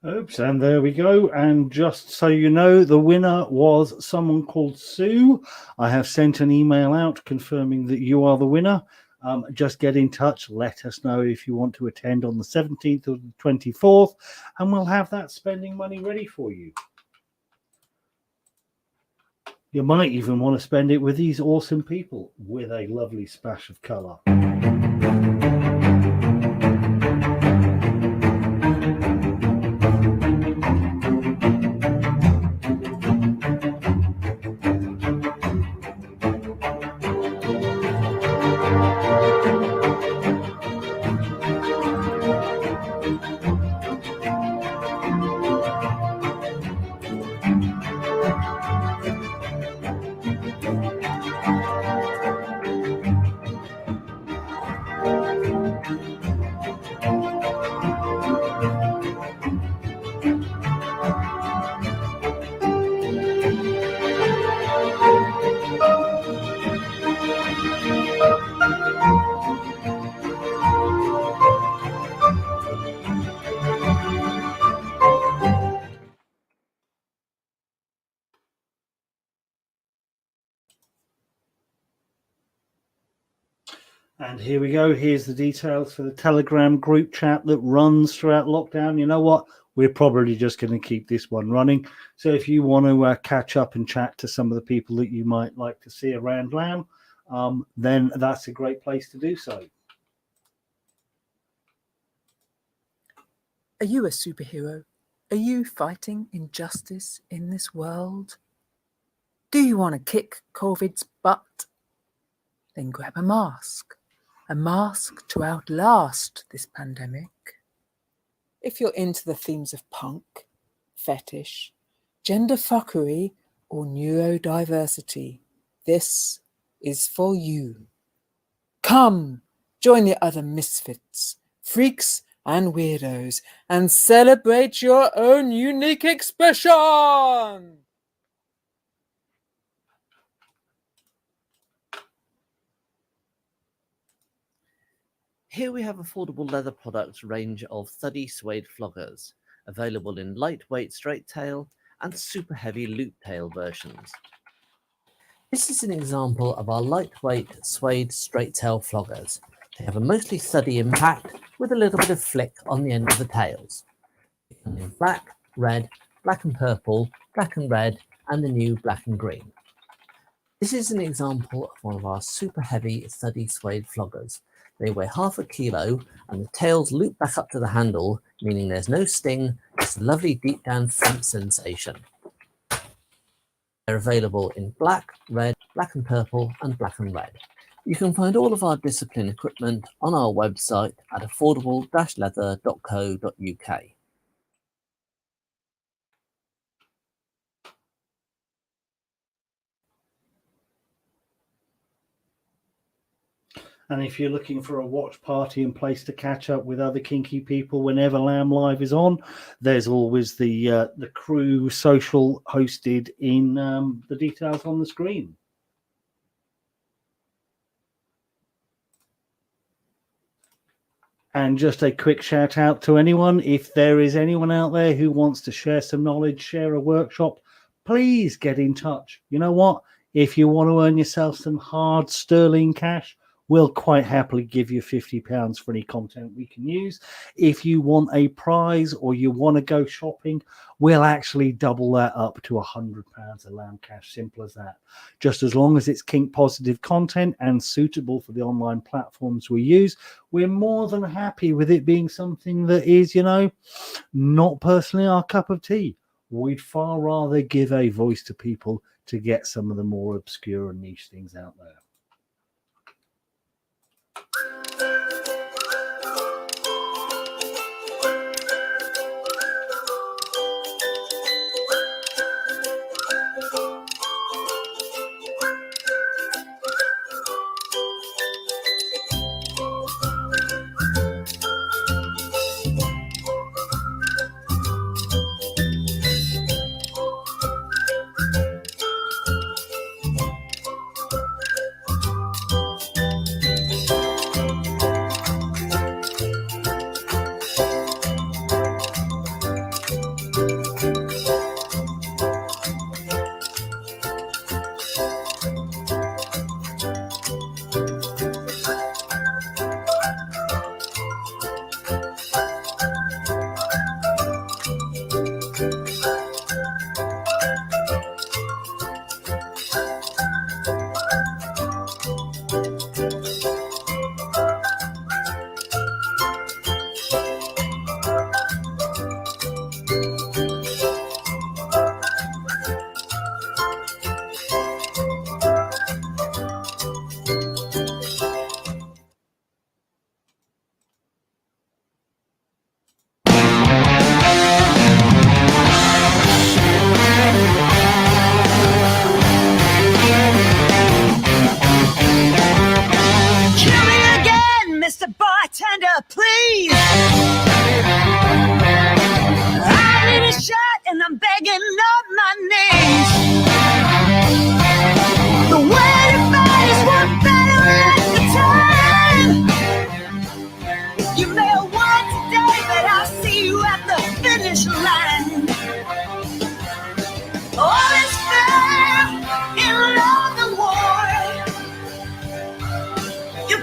Oops, and there we go. And just so you know, the winner was someone called Sue. I have sent an email out confirming that you are the winner. Just get in touch. Let us know if you want to attend on the 17th or the 24th, and we'll have that spending money ready for you. You might even want to spend it with these awesome people with a lovely splash of colour. And here we go. Here's the details for the Telegram group chat that runs throughout lockdown. You know what? We're probably just going to keep this one running. So if you want to catch up and chat to some of the people that you might like to see around LAM, then that's a great place to do so. Are you a superhero? Are you fighting injustice in this world? Do you want to kick COVID's butt? Then grab a mask to outlast this pandemic. If you're into the themes of punk, fetish, gender fuckery, or neurodiversity, this is for you. Come, join the other misfits, freaks, and weirdos, and celebrate your own unique expression! Here we have affordable leather products range of 30 suede floggers, available in lightweight straight tail and super heavy loop tail versions. This is an example of our lightweight suede straight tail floggers. They have a mostly thuddy impact with a little bit of flick on the end of the tails. They come in black, red, black and purple, black and red, and the new black and green. This is an example of one of our super heavy thuddy suede floggers. They weigh half a kilo and the tails loop back up to the handle, meaning there's no sting, just a lovely deep down front sensation. They're available in black, red, black and purple, and black and red. You can find all of our discipline equipment on our website at affordable-leather.co.uk. And if you're looking for a watch party and place to catch up with other kinky people whenever LAM Live is on, there's always the crew social hosted in the details on the screen. And just a quick shout out to anyone. If there is anyone out there who wants to share some knowledge, share a workshop, please get in touch. You know what? If you want to earn yourself some hard sterling cash, we'll quite happily give you £50 for any content we can use. If you want a prize or you want to go shopping, we'll actually double that up to £100 of LAM cash. Simple as that. Just as long as it's kink positive content and suitable for the online platforms we use, we're more than happy with it being something that is, you know, not personally our cup of tea. We'd far rather give a voice to people to get some of the more obscure and niche things out there. Please, I need a shot and I'm begging on my knees. The way to fight is one better at the time. You may have won today, but I'll see you at the finish line. All is fair in love and war. You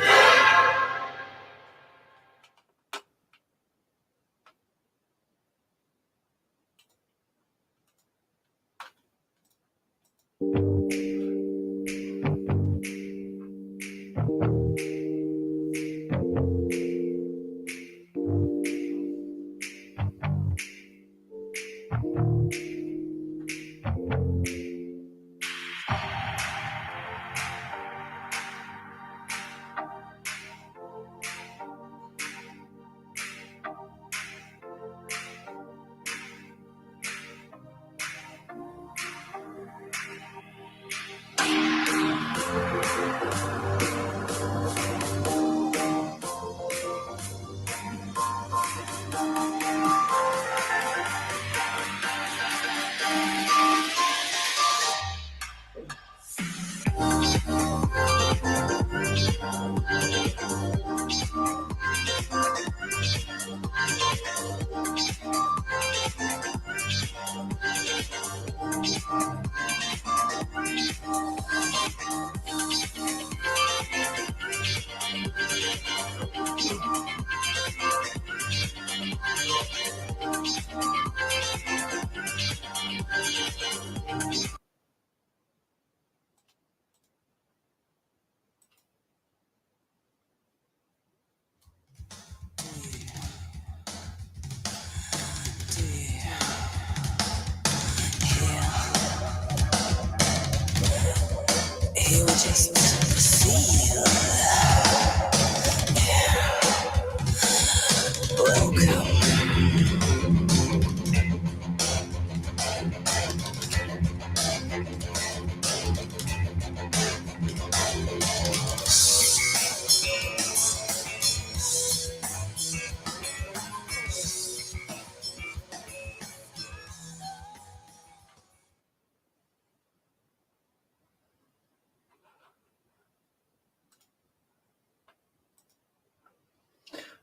You will just feel. Welcome.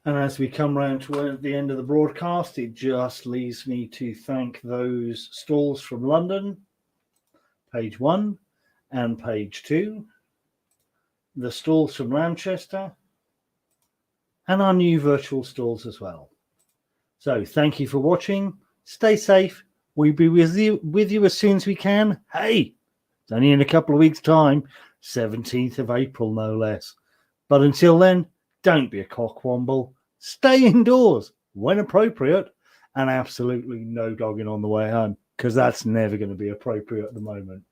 And as we come round to the end of the broadcast, it just leaves me to thank those stalls from London, page 1 and page 2, the stalls from LAMchester, and our new virtual stalls as well. So thank you for watching. Stay safe. We'll be with you as soon as we can. Hey, it's only in a couple of weeks' time, 17th of April, no less. But until then, don't be a cockwomble. Stay indoors when appropriate, and absolutely no dogging on the way home, because that's never going to be appropriate at the moment.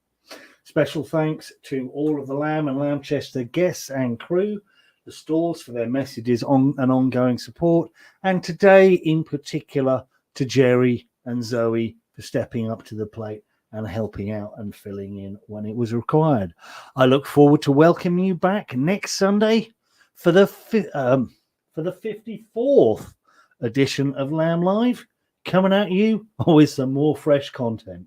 Special thanks to all of the LAM and LAMchester guests and crew, the stalls for their messages and ongoing support, and today in particular to Jerry and Zoe for stepping up to the plate and helping out and filling in when it was required. I look forward to welcoming you back next Sunday for the 54th edition of LAM Live, coming at you with some more fresh content.